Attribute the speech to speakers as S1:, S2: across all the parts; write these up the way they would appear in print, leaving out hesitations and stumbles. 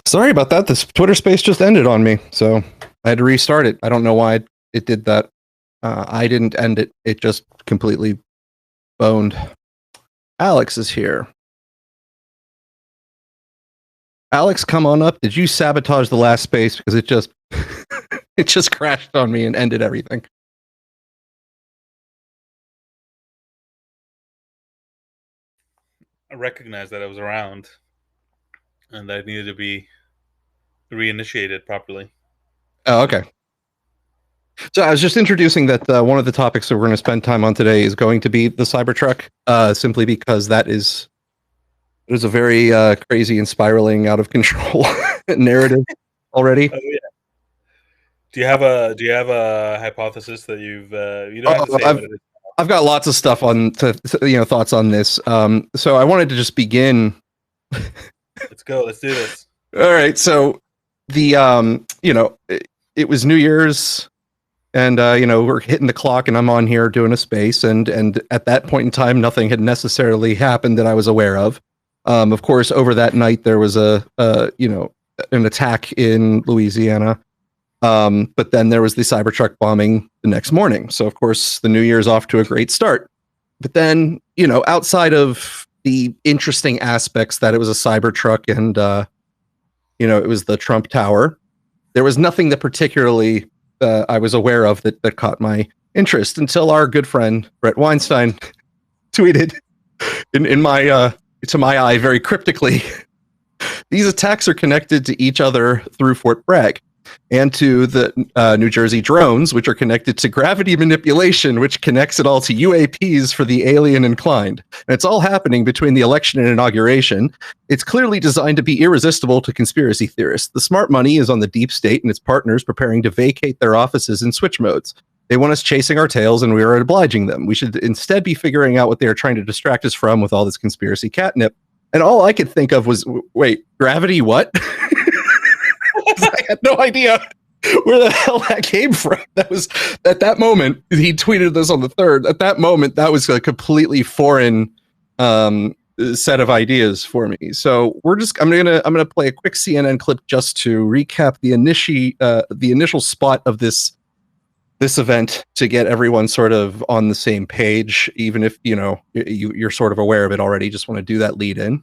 S1: Sorry about that. This Twitter space just ended on me, so I had to restart it. I don't know why it did that. I didn't end it. It just completely boned. Alex is here. Alex, come on up. Did you sabotage the last space? Because it just it just crashed on me and ended everything.
S2: I recognized that I was around and that I needed to be reinitiated properly.
S1: Oh, okay. So I was just introducing that one of the topics that we're going to spend time on today is going to be the Cybertruck, simply because that is a very crazy and spiraling out of control narrative already.
S2: Oh yeah. Do you have a hypothesis that you don't have to say what it is?
S1: I've got lots of stuff on thoughts on this. So I wanted to just begin.
S2: Let's go. Let's do this.
S1: All right. So the it was New Year's, and we're hitting the clock, and I'm on here doing a space, and at that point in time, nothing had necessarily happened that I was aware of. Of course, over that night there was an attack in Louisiana. But then there was the Cybertruck bombing the next morning. So of course the new year's off to a great start. But then, outside of the interesting aspects that it was a Cybertruck and, it was the Trump Tower, there was nothing that particularly I was aware of that caught my interest until our good friend Bret Weinstein tweeted in my to my eye very cryptically, these attacks are connected to each other through Fort Bragg and to the New Jersey drones, which are connected to gravity manipulation, which connects it all to UAPs for the alien inclined. And it's all happening between the election and inauguration. It's clearly designed to be irresistible to conspiracy theorists. The smart money is on the deep state and its partners preparing to vacate their offices in switch modes. They want us chasing our tails, and we are obliging them. We should instead be figuring out what they are trying to distract us from with all this conspiracy catnip. And all I could think of was, wait, gravity what? I had no idea where the hell that came from. That was, at that moment, he tweeted this on the 3rd. At that moment, that was a completely foreign set of ideas for me. So I'm gonna play a quick CNN clip just to recap the initial spot of this event to get everyone sort of on the same page, even if you're sort of aware of it already. Just want to do that lead in.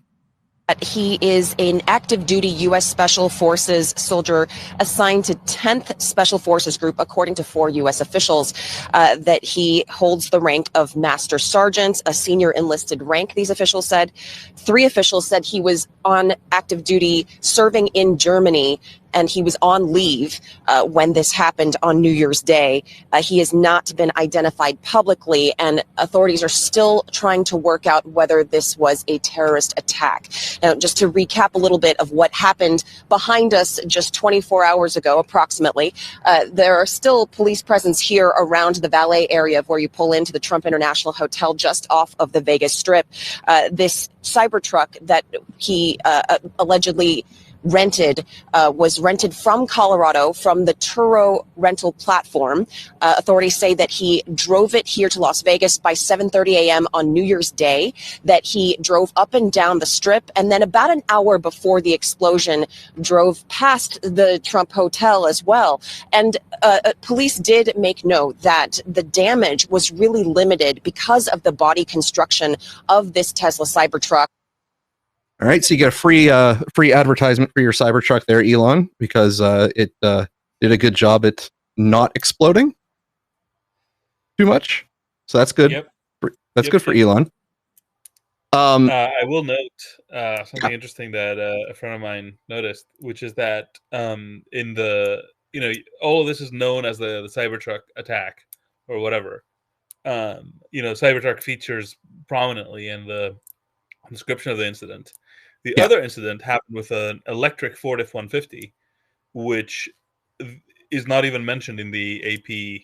S3: He is an active duty U.S. Special Forces soldier assigned to 10th Special Forces Group, according to 4 U.S. officials, that he holds the rank of Master Sergeant, a senior enlisted rank, these officials said. 3 officials said he was on active duty serving in Germany, and he was on leave when this happened on New Year's Day. He has not been identified publicly, and authorities are still trying to work out whether this was a terrorist attack. Now, just to recap a little bit of what happened behind us just 24 hours ago, approximately, there are still police presence here around the valet area of where you pull into the Trump International Hotel just off of the Vegas Strip. This Cybertruck that he allegedly was rented from Colorado from the Turo rental platform. Authorities say that he drove it here to Las Vegas by 7:30 a.m. on New Year's Day, that he drove up and down the Strip, and then about an hour before the explosion drove past the Trump Hotel as well. And police did make note that the damage was really limited because of the body construction of this Tesla Cybertruck.
S1: All right, so you get a free advertisement for your Cybertruck there, Elon, because it did a good job at not exploding too much. So that's good.
S2: Yep.
S1: That's good for Elon.
S2: I will note something interesting that a friend of mine noticed, which is that in the all of this is known as the Cybertruck attack or whatever. Cybertruck features prominently in the description of the incident. The other incident happened with an electric Ford F-150, which is not even mentioned in the AP,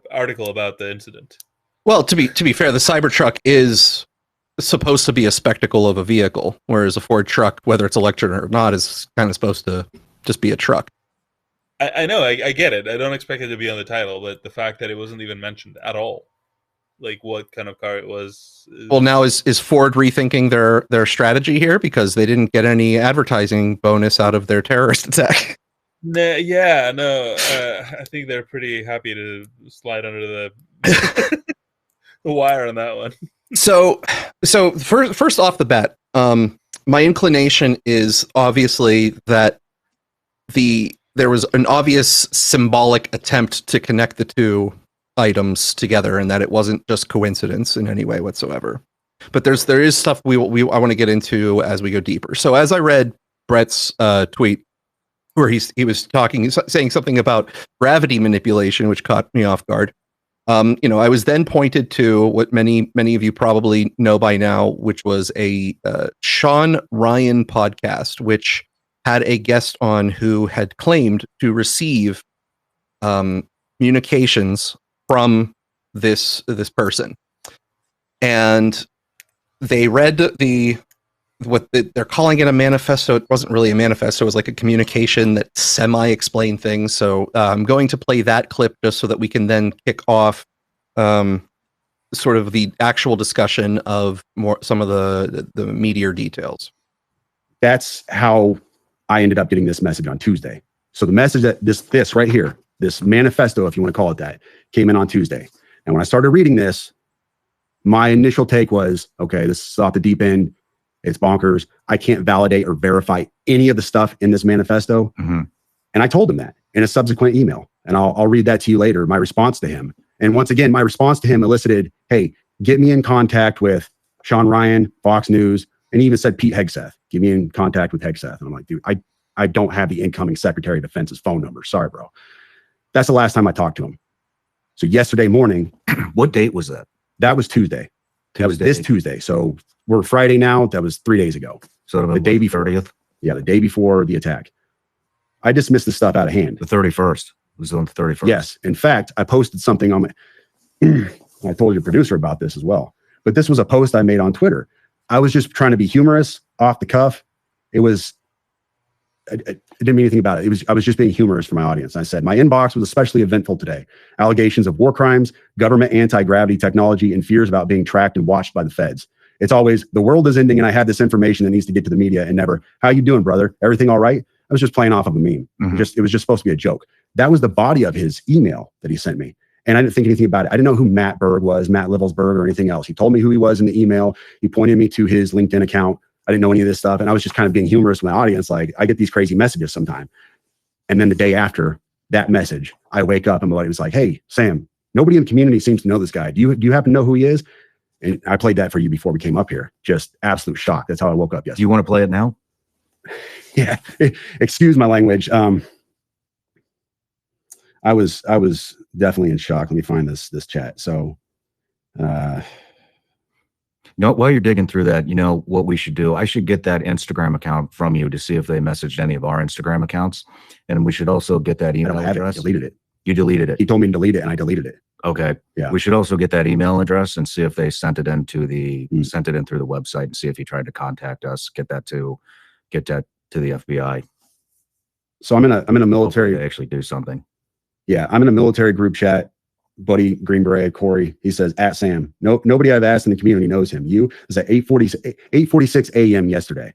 S2: article about the incident.
S1: Well, to be fair, the Cybertruck is supposed to be a spectacle of a vehicle, whereas a Ford truck, whether it's electric or not, is kind of supposed to just be a truck.
S2: I know, I get it. I don't expect it to be on the title, but the fact that it wasn't even mentioned at all. like what kind of car it was.
S1: Well, now is Ford rethinking their strategy here because they didn't get any advertising bonus out of their terrorist attack?
S2: No, I think they're pretty happy to slide under the wire on that one.
S1: So first off the bat, my inclination is obviously that there was an obvious symbolic attempt to connect the two items together, and that it wasn't just coincidence in any way whatsoever. But there is stuff I want to get into as we go deeper. So as I read Bret's tweet, where he was saying something about gravity manipulation, which caught me off guard. I was then pointed to what many of you probably know by now, which was a Sean Ryan podcast, which had a guest on who had claimed to receive communications from this person, and they read they're calling it a manifesto. It wasn't really a manifesto. It was like a communication that semi-explained things. So I'm going to play that clip just so that we can then kick off sort of the actual discussion of some of the meatier details.
S4: That's how I ended up getting this message on Tuesday. So the message that this right here, this manifesto, if you want to call it that, came in on Tuesday. And when I started reading this, my initial take was, okay, this is off the deep end. It's bonkers. I can't validate or verify any of the stuff in this manifesto. Mm-hmm. And I told him that in a subsequent email. And I'll read that to you later, my response to him. And once again, my response to him elicited, hey, get me in contact with Sean Ryan, Fox News, and he even said Pete Hegseth. Get me in contact with Hegseth. And I'm like, dude, I don't have the incoming Secretary of Defense's phone number. Sorry, bro. That's the last time I talked to him. So yesterday morning.
S5: What date was that?
S4: That was Tuesday. That was this Tuesday. So we're Friday now. That was 3 days ago.
S5: So
S4: the day before
S5: 30th?
S4: Yeah, the day before the attack. I dismissed the stuff out of hand.
S5: The 31st. It was on the 31st.
S4: Yes. In fact, I posted something on my... I told your producer about this as well. But this was a post I made on Twitter. I was just trying to be humorous, off the cuff. It was... I didn't mean anything about it. I was just being humorous for my audience. I said, my inbox was especially eventful today. Allegations of war crimes, government anti-gravity technology, and fears about being tracked and watched by the feds. It's always, the world is ending and I have this information that needs to get to the media, and never, how you doing, brother? Everything all right? I was just playing off of a meme. Mm-hmm. It was just supposed to be a joke. That was the body of his email that he sent me. And I didn't think anything about it. I didn't know who Matt Berg was, Matt Livelsberg, or anything else. He told me who he was in the email. He pointed me to his LinkedIn account. I didn't know any of this stuff. And I was just kind of being humorous with my audience. Like, I get these crazy messages sometime. And then the day after that message, I wake up and my buddy was like, hey, Sam, nobody in the community seems to know this guy. Do you happen to know who he is? And I played that for you before we came up here. Just absolute shock. That's how I woke up yesterday.
S5: Do you want to play it now?
S4: Yeah. Excuse my language. I was definitely in shock. Let me find this chat. So,
S5: while you're digging through that, you know what we should do? I should get that Instagram account from you to see if they messaged any of our Instagram accounts. And we should also get that email address.
S4: I deleted it.
S5: You deleted it.
S4: He told me to delete it and I deleted it.
S5: Okay.
S4: Yeah.
S5: We should also get that email address and see if they sent it in through the website, and see if he tried to contact us, get that to the FBI.
S4: So I'm in a military.
S5: Hopefully they actually do something.
S4: Yeah. I'm in a military group chat. Buddy Green Beret, Corey, he says, at Sam. Nobody I've asked in the community knows him. You is at 8:46 a.m. yesterday.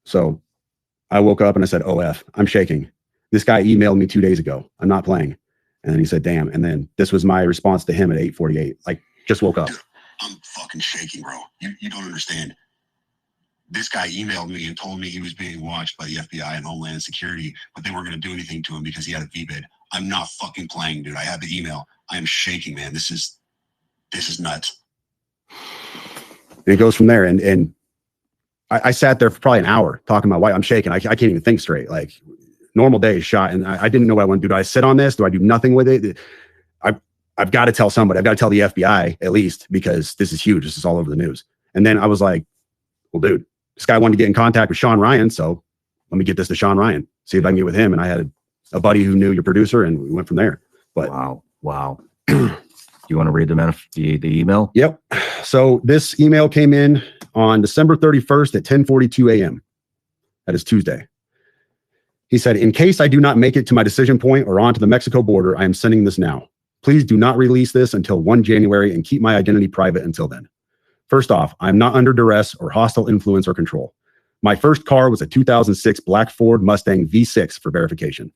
S4: So I woke up and I said, OF, I'm shaking. This guy emailed me 2 days ago. I'm not playing. And then he said, damn. And then this was my response to him at 8:48. Like, just woke up.
S6: Dude, I'm fucking shaking, bro. You don't understand. This guy emailed me and told me he was being watched by the FBI and Homeland Security, but they weren't going to do anything to him because he had a VBID. I'm not fucking playing, dude. I have the email. I am shaking, man. This is nuts.
S4: And it goes from there. And I sat there for probably an hour talking to my wife. I'm shaking. I can't even think straight. Like, normal day is shot. And I didn't know what I want to do. Do I sit on this? Do I do nothing with it? I've got to tell somebody. I've got to tell the FBI at least, because this is huge. This is all over the news. And then I was like, well, dude, this guy wanted to get in contact with Sean Ryan. So let me get this to Sean Ryan, see if I can get with him. And I had a buddy who knew your producer, and we went from there. But
S5: wow. You want to read the email?
S4: Yep. So this email came in on December 31st at 10:42 a.m. That is Tuesday. He said, in case I do not make it to my decision point or onto the Mexico border, I am sending this now. Please do not release this until 1 January and keep my identity private until then. First off, I'm not under duress or hostile influence or control. My first car was a 2006 black Ford Mustang V6 for verification.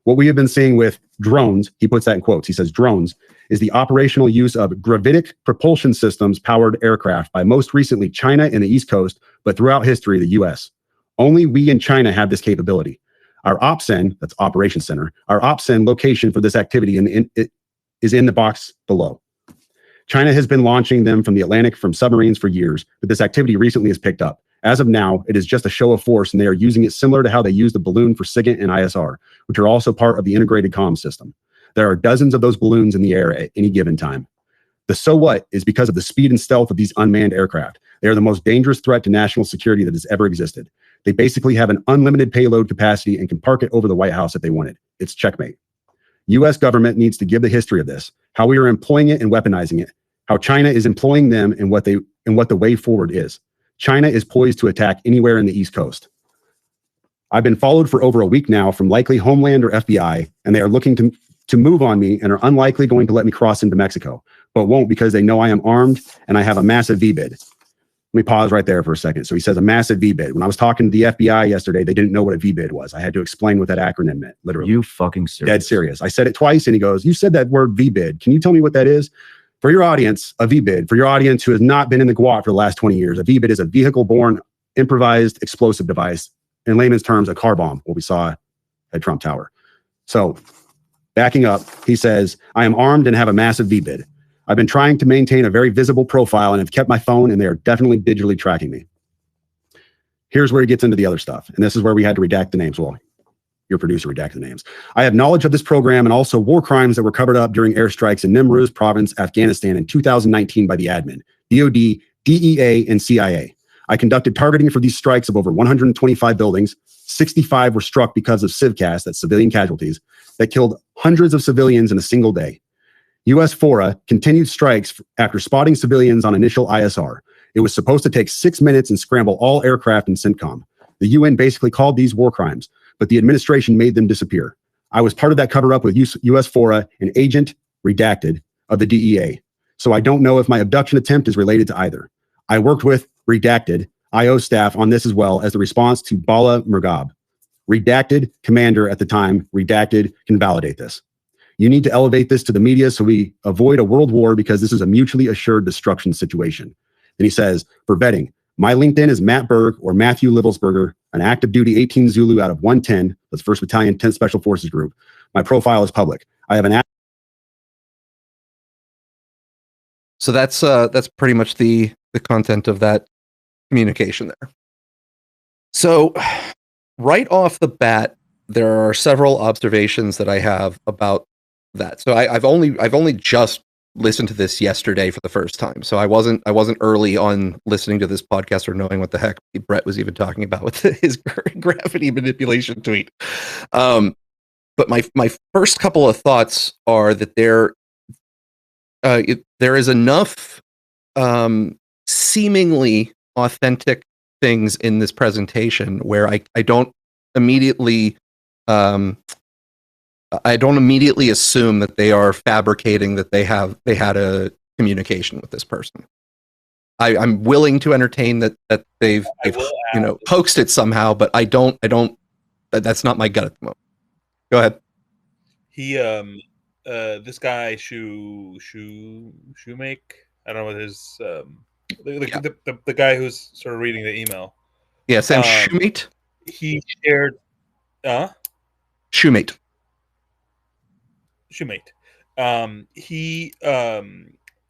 S4: What we have been seeing with drones, he puts that in quotes, he says drones, is the operational use of gravitic propulsion systems powered aircraft by most recently China and the East Coast, but throughout history, the US. Only we in China have this capability. Our OPSEN, that's Operations Center, our OPSEN location for this activity is in the box below. China has been launching them from the Atlantic from submarines for years, but this activity recently has picked up. As of now, it is just a show of force, and they are using it similar to how they use the balloon for SIGINT and ISR, which are also part of the integrated comm system. There are dozens of those balloons in the air at any given time. The so what is because of the speed and stealth of these unmanned aircraft. They are the most dangerous threat to national security that has ever existed. They basically have an unlimited payload capacity and can park it over the White House if they wanted. It's checkmate. U.S. government needs to give the history of this, how we are employing it and weaponizing it, how China is employing them, and what the way forward is. China is poised to attack anywhere in the East Coast. I've been followed for over a week now from likely Homeland or FBI, and they are looking to move on me and are unlikely going to let me cross into Mexico, but won't because they know I am armed and I have a massive VBID. Let me pause right there for a second. So he says a massive VBID. When I was talking to the FBI yesterday, they didn't know what a VBID was. I had to explain what that acronym meant, literally.
S5: You fucking serious?
S4: Dead serious. I said it twice and he goes, you said that word VBID. Can you tell me what that is? For your audience, a VBID, for your audience who has not been in the GWOT for the last 20 years, a VBID is a vehicle-borne improvised explosive device. In layman's terms, a car bomb, what we saw at Trump Tower. So backing up, he says, I am armed and have a massive VBID. I've been trying to maintain a very visible profile and have kept my phone, and they are definitely digitally tracking me. Here's where he gets into the other stuff. And this is where we had to redact the names. Well, your producer redacted the names. I have knowledge of this program and also war crimes that were covered up during airstrikes in Nimruz province, Afghanistan in 2019 by the admin, DOD, DEA, and CIA. I conducted targeting for these strikes of over 125 buildings. 65 were struck because of civcas, that's civilian casualties, that killed hundreds of civilians in a single day. U.S. FORA continued strikes after spotting civilians on initial ISR. It was supposed to take 6 minutes and scramble all aircraft in CENTCOM. The UN basically called these war crimes, but the administration made them disappear. I was part of that cover-up with U.S. FORA, an agent, redacted, of the DEA. So I don't know if my abduction attempt is related to either. I worked with redacted IO staff on this as well as the response to Bala Murghab. Redacted commander at the time, redacted can validate this. You need to elevate this to the media so we avoid a world war because this is a mutually assured destruction situation. And he says, for vetting, my LinkedIn is Matt Berg or Matthew Livelsberger, an active duty 18 Zulu out of 110, that's 1st Battalion, 10th Special Forces Group. My profile is public. I have an
S1: So that's pretty much the content of that communication there. So right off the bat, there are several observations that I have about that. So I've only just listened to this yesterday for the first time. So I wasn't early on listening to this podcast or knowing what the heck Bret was even talking about with his gravity manipulation tweet. But my first couple of thoughts are that there is enough seemingly authentic things in this presentation where I don't immediately assume that they are fabricating that they had a communication with this person. I'm willing to entertain that they've hoaxed it somehow, but I don't that's not my gut at the moment. Go ahead.
S2: He this guy Shoemake, I don't know what his the guy who's sort of reading the email.
S1: Yeah, Sam Shoemate.
S2: He shared
S1: Shoemate.
S2: He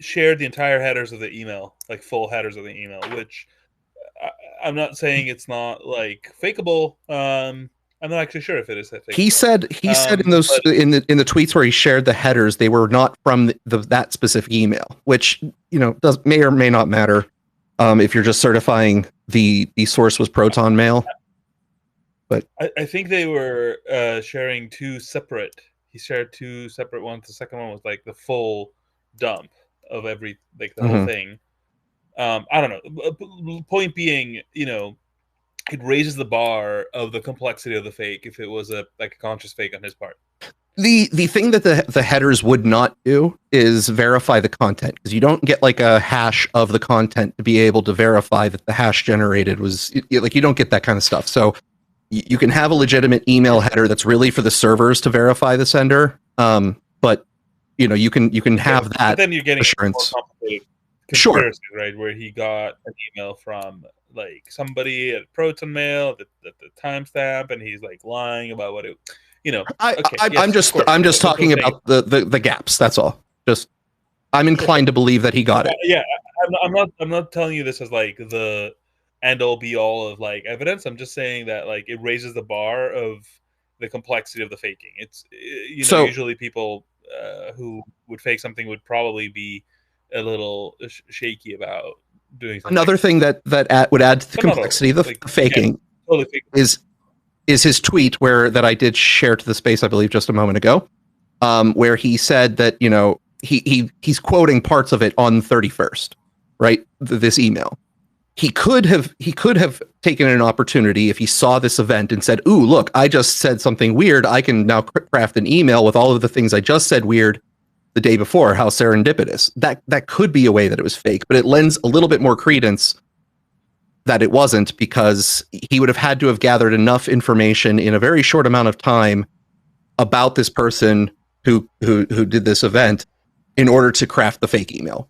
S2: shared the entire headers of the email, like full headers of the email, which I'm not saying it's not like fakeable. I'm not actually sure if it is that fakeable.
S1: He said in those in the tweets where he shared the headers, they were not from that specific email, which may or may not matter if you're just certifying the source was Proton Mail. But
S2: I think they were sharing two separate. He shared two separate ones. The second one was like the full dump of the whole thing. I don't know. Point being, it raises the bar of the complexity of the fake if it was a conscious fake on his part.
S1: The thing that the headers would not do is verify the content, because you don't get like a hash of the content to be able to verify that the hash generated was like, you don't get that kind of stuff. So you can have a legitimate email header that's really for the servers to verify the sender. But you can have that. But
S2: then you're getting
S1: assurance.
S2: More complicated conspiracy, right? Where he got an email from like somebody at Proton Mail, the timestamp, and he's like lying about what it. I'm just talking about the gaps. That's all. Just I'm inclined to believe that he got it. Yeah, I'm not telling you this as like the end all be all of like evidence. I'm just saying that like it raises the bar of the complexity of the faking. It's usually people who would fake something would probably be a little shaky about doing something.
S1: Another thing that would add to the complexity of the faking is his tweet that I did share to the space, I believe, just a moment ago, where he said that he's quoting parts of it on 31st, right? This email. He could have taken an opportunity if he saw this event and said, "Ooh, look, I just said something weird. I can now craft an email with all of the things I just said weird the day before. How serendipitous." That could be a way that it was fake, but it lends a little bit more credence that it wasn't, because he would have had to have gathered enough information in a very short amount of time about this person who did this event in order to craft the fake email.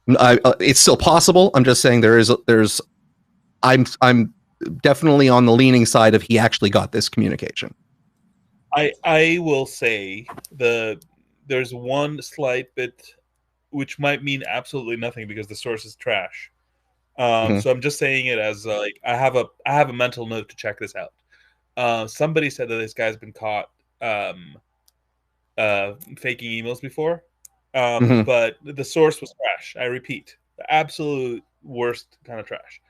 S1: It's still possible. I'm just saying I'm definitely on the leaning side of he actually got this communication.
S2: I will say there's one slight bit which might mean absolutely nothing because the source is trash. So I'm just saying it as like I have a mental note to check this out. Somebody said that this guy's been caught faking emails before, but the source was trash. I repeat, the absolute worst kind of trash.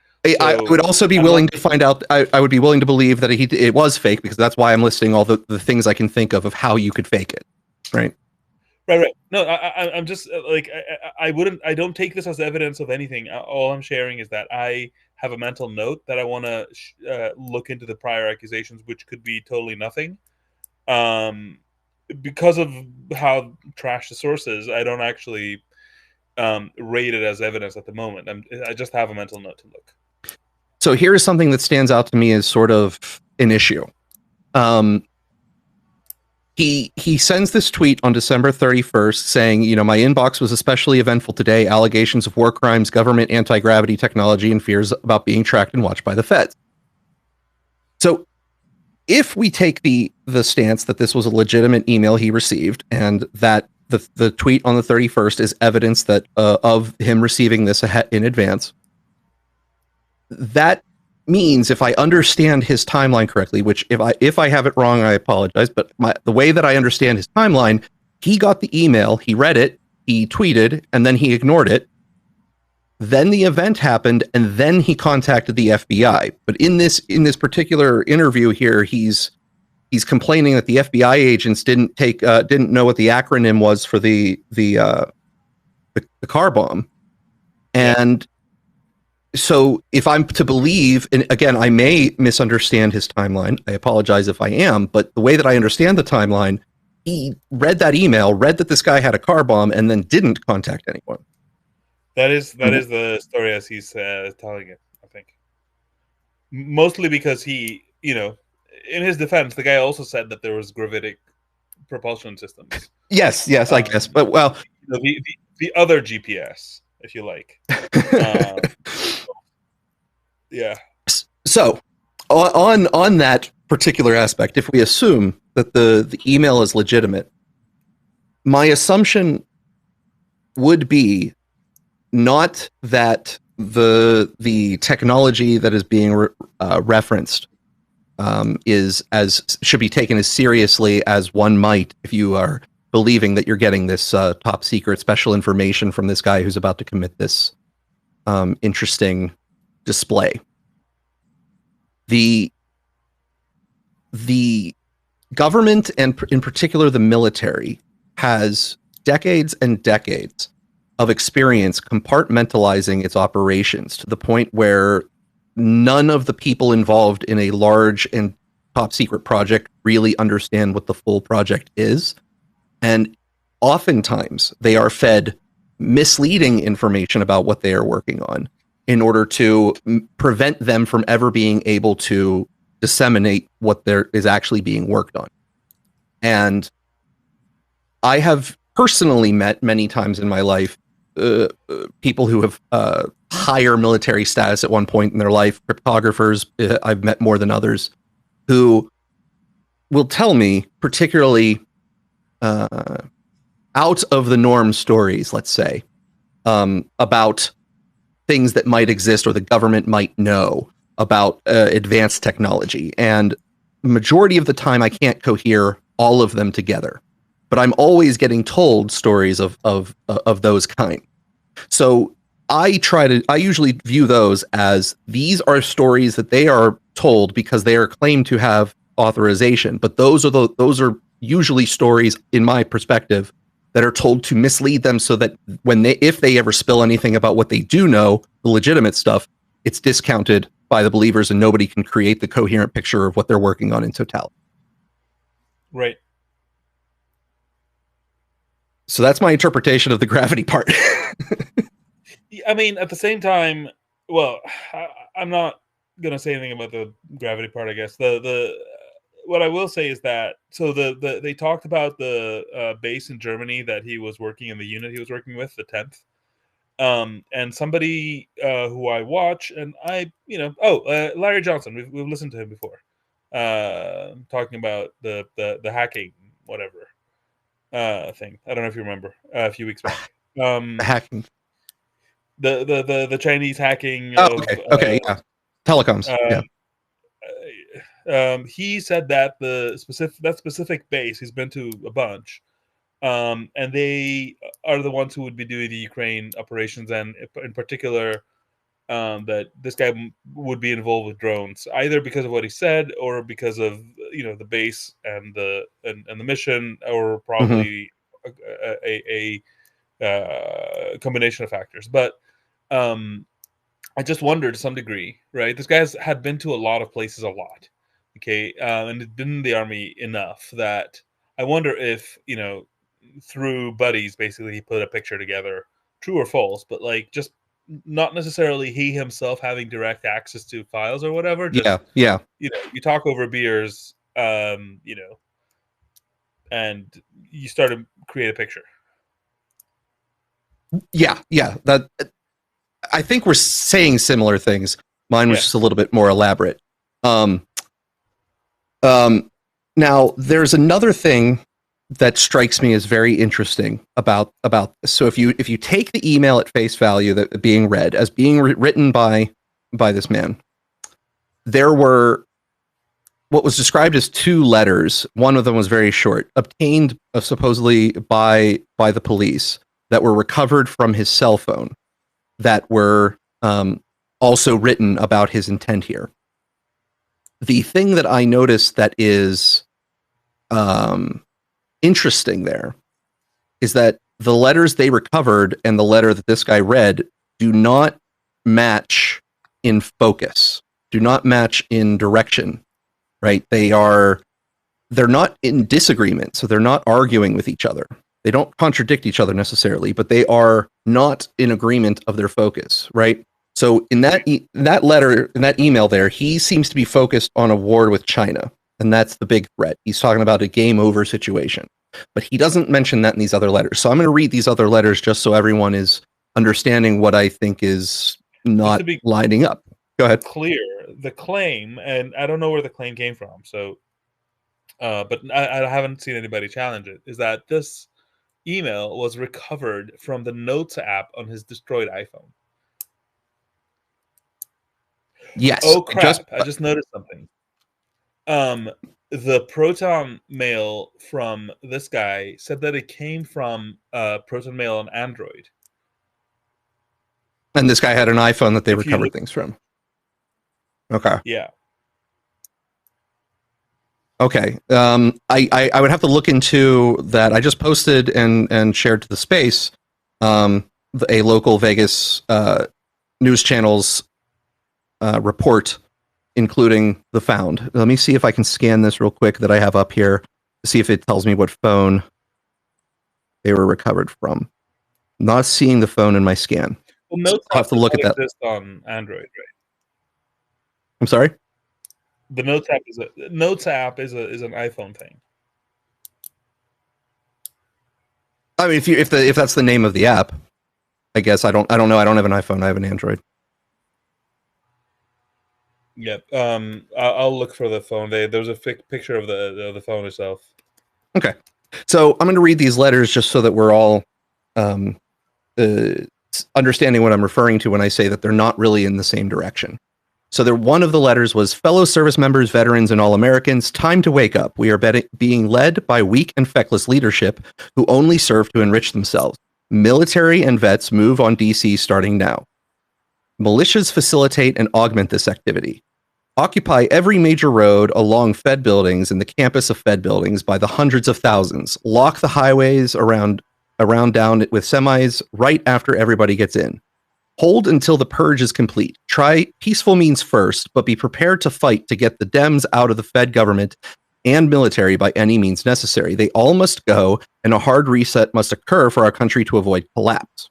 S1: I would also be willing to find out. I would be willing to believe that it was fake, because that's why I'm listing all the things I can think of how you could fake it, right?
S2: Right. No, I'm just like I don't take this as evidence of anything. All I'm sharing is that I have a mental note that I want to look into the prior accusations, which could be totally nothing. Because of how trash the source is, I don't actually rate it as evidence at the moment. I just have a mental note to look.
S1: So here's something that stands out to me as sort of an issue. He sends this tweet on December 31st saying, my inbox was especially eventful today. Allegations of war crimes, government anti-gravity technology, and fears about being tracked and watched by the feds. So if we take the stance that this was a legitimate email he received, and that the tweet on the 31st is evidence that of him receiving this in advance, that means, if I understand his timeline correctly, which if I have it wrong, I apologize, but the way that I understand his timeline, he got the email, he read it, he tweeted, and then he ignored it. Then the event happened, and then he contacted the FBI. But in this particular interview here, he's complaining that the FBI agents didn't know what the acronym was for the car bomb. And so if I'm to believe, and again, I may misunderstand his timeline, I apologize if I am, but the way that I understand the timeline, he read that email, read that this guy had a car bomb, and then didn't contact anyone.
S2: That is the story as he's telling it, I think. Mostly because he, in his defense, the guy also said that there was gravitic propulsion systems.
S1: Yes, I guess, but well,
S2: the other GPS, if you like. Yeah.
S1: So on that particular aspect, if we assume that the email is legitimate, my assumption would be not that the technology that is being referenced should be taken as seriously as one might if you are believing that you're getting this top secret special information from this guy who's about to commit this interesting display. The government, and in particular the military, has decades and decades of experience compartmentalizing its operations to the point where none of the people involved in a large and top secret project really understand what the full project is. And oftentimes they are fed misleading information about what they are working on in order to prevent them from ever being able to disseminate what there is actually being worked on. And I have personally met many times in my life people who have higher military status at one point in their life, cryptographers, I've met more than others, who will tell me, particularly out of the norm stories, let's say, about things that might exist or the government might know about advanced technology. And majority of the time, I can't cohere all of them together, but I'm always getting told stories of those kind. So I usually view those as these are stories that they are told because they are claimed to have authorization, but those are usually stories, in my perspective, that are told to mislead them so that if they ever spill anything about what they do know, the legitimate stuff, it's discounted by the believers and nobody can create the coherent picture of what they're working on in totality.
S2: Right.
S1: So that's my interpretation of the gravity part.
S2: I mean, at the same time, well, I'm not going to say anything about the gravity part, I guess. What I will say is that, so they talked about the base in Germany that he was working in, the unit he was working with, the 10th. And somebody who I watch, and Larry Johnson, we've listened to him before, talking about the hacking, whatever thing. I don't know if you remember, a few weeks back.
S1: Hacking.
S2: The Chinese hacking.
S1: Oh, okay, yeah. Telecoms, yeah.
S2: He said that that specific base, he's been to a bunch, and they are the ones who would be doing the Ukraine operations, and in particular, that this guy would be involved with drones, either because of what he said or because of the base and the mission, or probably a combination of factors. But I just wonder to some degree, right? This guy had been to a lot of places a lot. Okay, and had been in the army enough that I wonder if, through buddies, basically he put a picture together, true or false, but like just not necessarily he himself having direct access to files or whatever. Just,
S1: yeah.
S2: You talk over beers, and you start to create a picture.
S1: Yeah. That, I think we're saying similar things. Mine was just a little bit more elaborate. Now there's another thing that strikes me as very interesting about this. So if you take the email at face value that being read as being written by this man, there were what was described as 2 letters. One of them was very short, obtained supposedly by the police, that were recovered from his cell phone, that were also written about his intent here. The thing that I noticed that is interesting there is that the letters they recovered and the letter that this guy read do not match in focus, do not match in direction, right? They're not in disagreement, so they're not arguing with each other. They don't contradict each other necessarily, but they are not in agreement of their focus, right? So in that letter, in that email there, he seems to be focused on a war with China, and that's the big threat. He's talking about a game over situation, but he doesn't mention that in these other letters. So I'm going to read these other letters just so everyone is understanding what I think is not lining up. Go ahead.
S2: Clear the claim, and I don't know where the claim came from. So, but I haven't seen anybody challenge it. Is that this email was recovered from the Notes app on his destroyed iPhone?
S1: Yes.
S2: Oh crap! I just noticed something. The Proton mail from this guy said that it came from Proton mail on Android.
S1: And this guy had an iPhone that they recovered things from. Okay.
S2: Yeah.
S1: Okay. I would have to look into that. I just posted and shared to the space a local Vegas news channel's report, including the found. Let me see if I can scan this real quick that I have up here to see if it tells me what phone they were recovered from. Not seeing the phone in my scan.
S2: Well, Notes
S1: I'll have to look at that.
S2: Exist on Android, right?
S1: I'm sorry.
S2: The Notes app is an iPhone thing.
S1: I mean, if that's the name of the app, I guess I don't know. I don't have an iPhone. I have an Android.
S2: Yep. I'll look for the phone. There's a picture of the phone itself.
S1: Okay. So I'm going to read these letters just so that we're all understanding what I'm referring to when I say that they're not really in the same direction. So one of the letters was, fellow service members, veterans, and all Americans, time to wake up. We are being led by weak and feckless leadership who only serve to enrich themselves. Military and vets move on DC starting now. Militias facilitate and augment this activity. Occupy every major road along Fed buildings and the campus of Fed buildings by the hundreds of thousands. Lock the highways around down with semis right after everybody gets in. Hold until the purge is complete. Try peaceful means first, but be prepared to fight to get the Dems out of the Fed government and military by any means necessary. They all must go, and a hard reset must occur for our country to avoid collapse.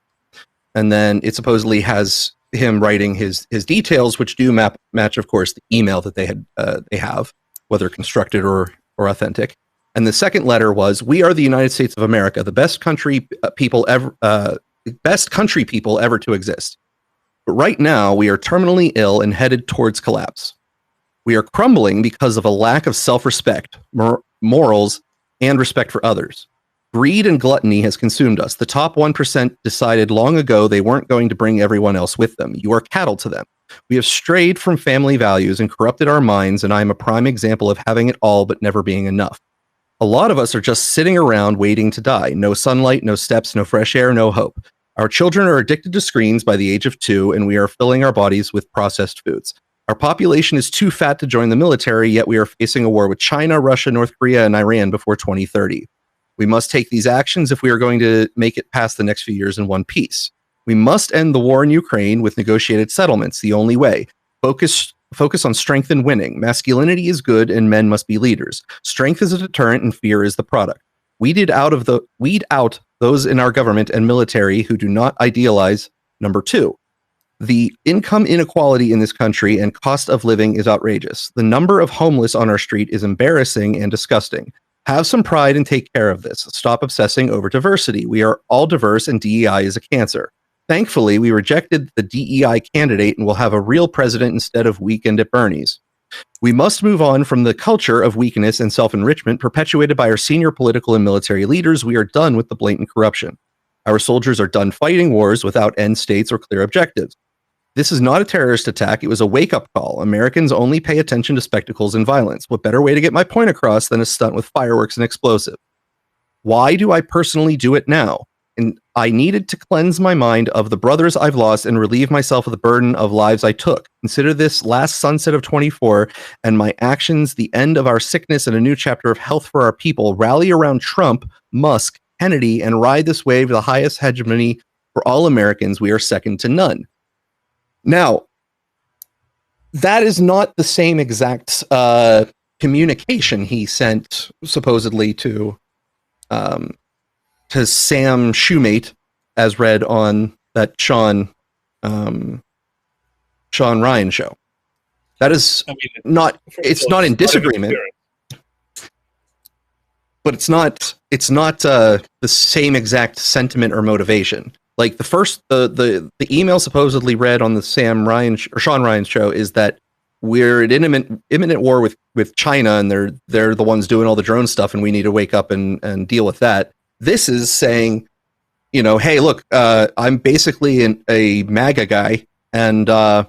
S1: And then it supposedly has him writing his details, which do match, of course, the email that they have, whether constructed or authentic. And the second letter was, we are the United States of America, the best country people ever to exist. But right now, we are terminally ill and headed towards collapse. We are crumbling because of a lack of self-respect, morals, and respect for others. Greed and gluttony has consumed us. The top 1% decided long ago they weren't going to bring everyone else with them. You are cattle to them. We have strayed from family values and corrupted our minds, and I am a prime example of having it all but never being enough. A lot of us are just sitting around waiting to die. No sunlight, no steps, no fresh air, no hope. Our children are addicted to screens by the age of 2, and we are filling our bodies with processed foods. Our population is too fat to join the military, yet we are facing a war with China, Russia, North Korea, and Iran before 2030. We must take these actions if we are going to make it past the next few years in one piece. We must end the war in Ukraine with negotiated settlements, the only way. Focus on strength and winning. Masculinity is good and men must be leaders. Strength is a deterrent and fear is the product. Weed out those in our government and military who do not idealize. Number 2, the income inequality in this country and cost of living is outrageous. The number of homeless on our street is embarrassing and disgusting. Have some pride and take care of this. Stop obsessing over diversity. We are all diverse and DEI is a cancer. Thankfully, we rejected the DEI candidate and will have a real president instead of Weekend at Bernie's. We must move on from the culture of weakness and self-enrichment perpetuated by our senior political and military leaders. We are done with the blatant corruption. Our soldiers are done fighting wars without end states or clear objectives. This is not a terrorist attack. It was a wake-up call. Americans only pay attention to spectacles and violence. What better way to get my point across than a stunt with fireworks and explosives? Why do I personally do it now? And I needed to cleanse my mind of the brothers I've lost and relieve myself of the burden of lives I took. Consider this last sunset of 24 and my actions the end of our sickness and a new chapter of health for our people. Rally around Trump, Musk, Kennedy, and ride this wave to the highest hegemony for all Americans. We are second to none. Now, that is not the same exact communication he sent supposedly to Sam Shoemate, as read on that Sean Ryan show. That is it's not in disagreement, but it's not the same exact sentiment or motivation. Like the email supposedly read on the Sean Ryan show is that we're in imminent war with China, and they're the ones doing all the drone stuff, and we need to wake up and deal with that. This is saying, hey, look, I'm basically a MAGA guy, and I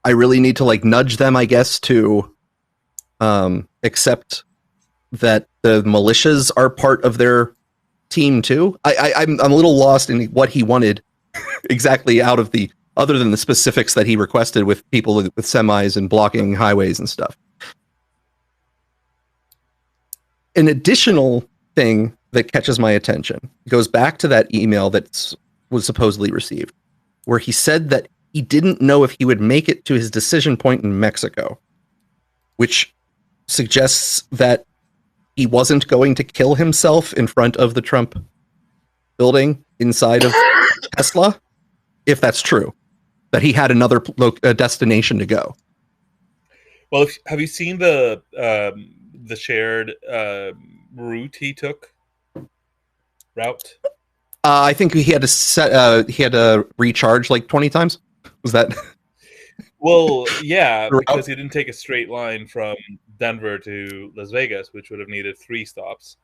S1: really need to nudge them, I guess, to accept that the militias are part of their team too. I'm a little lost in what he wanted exactly out of other than the specifics that he requested with people with semis and blocking highways and stuff. An additional thing that catches my attention goes back to that email that was supposedly received, where he said that he didn't know if he would make it to his decision point in Mexico, which suggests that he wasn't going to kill himself in front of the Trump building inside of Tesla, if that's true, that he had another destination to go.
S2: Well, have you seen the shared route he took? Route.
S1: I think he had to set. He had to recharge like 20 times. Was that?
S2: Well, yeah, because he didn't take a straight line from Denver to Las Vegas, which would have needed 3 stops.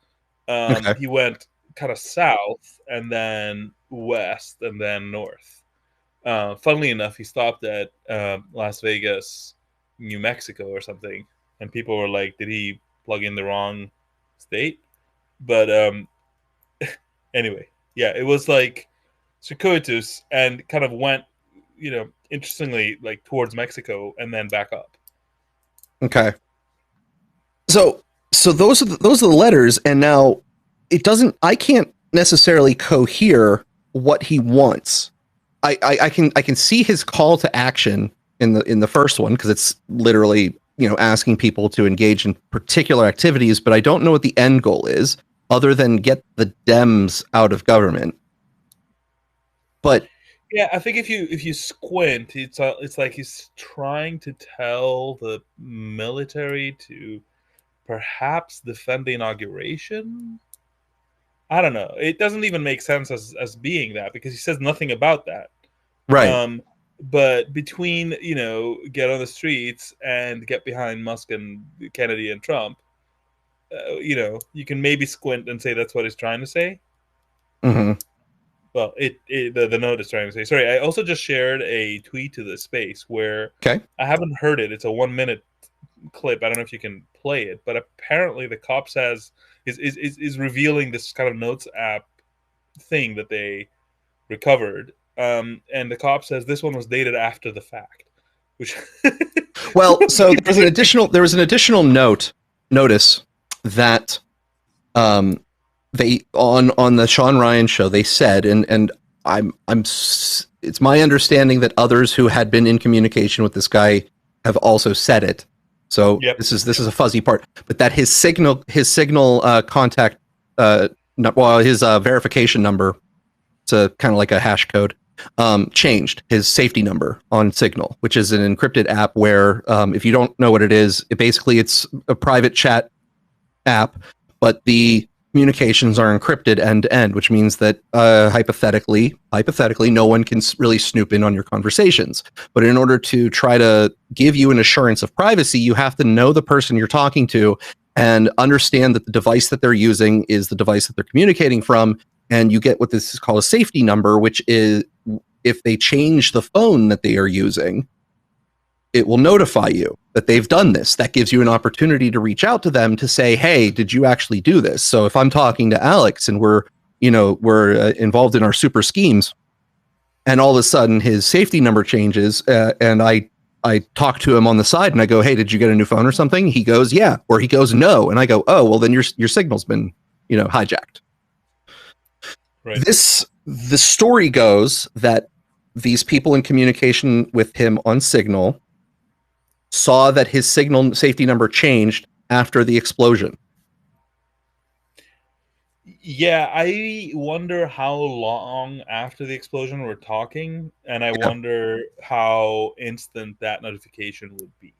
S1: Okay.
S2: He went kind of south and then west and then north. Funnily enough, he stopped at Las Vegas, New Mexico or something, and people were like, did he plug in the wrong state? But anyway, yeah, it was like circuitous and kind of went, interestingly, like towards Mexico and then back up.
S1: Okay. So those are the letters, and now it doesn't. I can't necessarily cohere what he wants. I can see his call to action in the first one, because it's literally asking people to engage in particular activities, but I don't know what the end goal is other than get the Dems out of government. But
S2: yeah, I think if you squint, it's like he's trying to tell the military to perhaps defend the inauguration. I don't know. It doesn't even make sense as being that, because he says nothing about that.
S1: Right.
S2: But between, get on the streets and get behind Musk and Kennedy and Trump, you can maybe squint and say that's what he's trying to say.
S1: Mm-hmm.
S2: Well, the note is trying to say. Sorry, I also just shared a tweet to the space where I haven't heard it. It's a 1-minute clip. I don't know if you can play it, but apparently the cops is revealing this kind of notes app thing that they recovered. And the cop says this one was dated after the fact, which
S1: well, so there was an additional notice that they on the Sean Ryan show, they said, and it's my understanding that others who had been in communication with this guy have also said it. So this is a fuzzy part, but that his signal contact, his verification number, it's a kind of like a hash code, changed his safety number on Signal, which is an encrypted app where, if you don't know what it is, it's a private chat app, but the communications are encrypted end to end, which means that hypothetically, no one can really snoop in on your conversations. But in order to try to give you an assurance of privacy, you have to know the person you're talking to and understand that the device that they're using is the device that they're communicating from. And you get what this is called a safety number, which is if they change the phone that they are using, it will notify you that they've done this. That gives you an opportunity to reach out to them to say, hey, did you actually do this? So if I'm talking to Alex and we're involved in our super schemes, and all of a sudden his safety number changes, and I talk to him on the side and I go, hey, did you get a new phone or something? He goes, yeah. Or he goes, no. And I go, oh, well, then your signal's been, hijacked.
S2: Right.
S1: The story goes that these people in communication with him on Signal saw that his Signal safety number changed after the explosion.
S2: Yeah, I wonder how long after the explosion we're talking, and I wonder how instant that notification would be.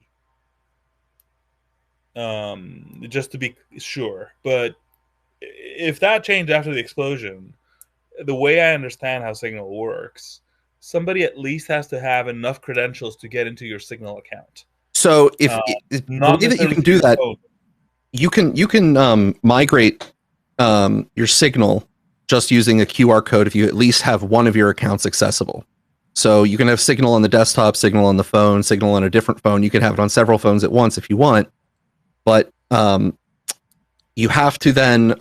S2: Just to be sure. But if that changed after the explosion, the way I understand how Signal works, somebody at least has to have enough credentials to get into your Signal account.
S1: So if the way that you can do that, you can migrate your Signal just using a QR code if you at least have one of your accounts accessible. So you can have Signal on the desktop, Signal on the phone, Signal on a different phone. You can have it on several phones at once if you want, but you have to then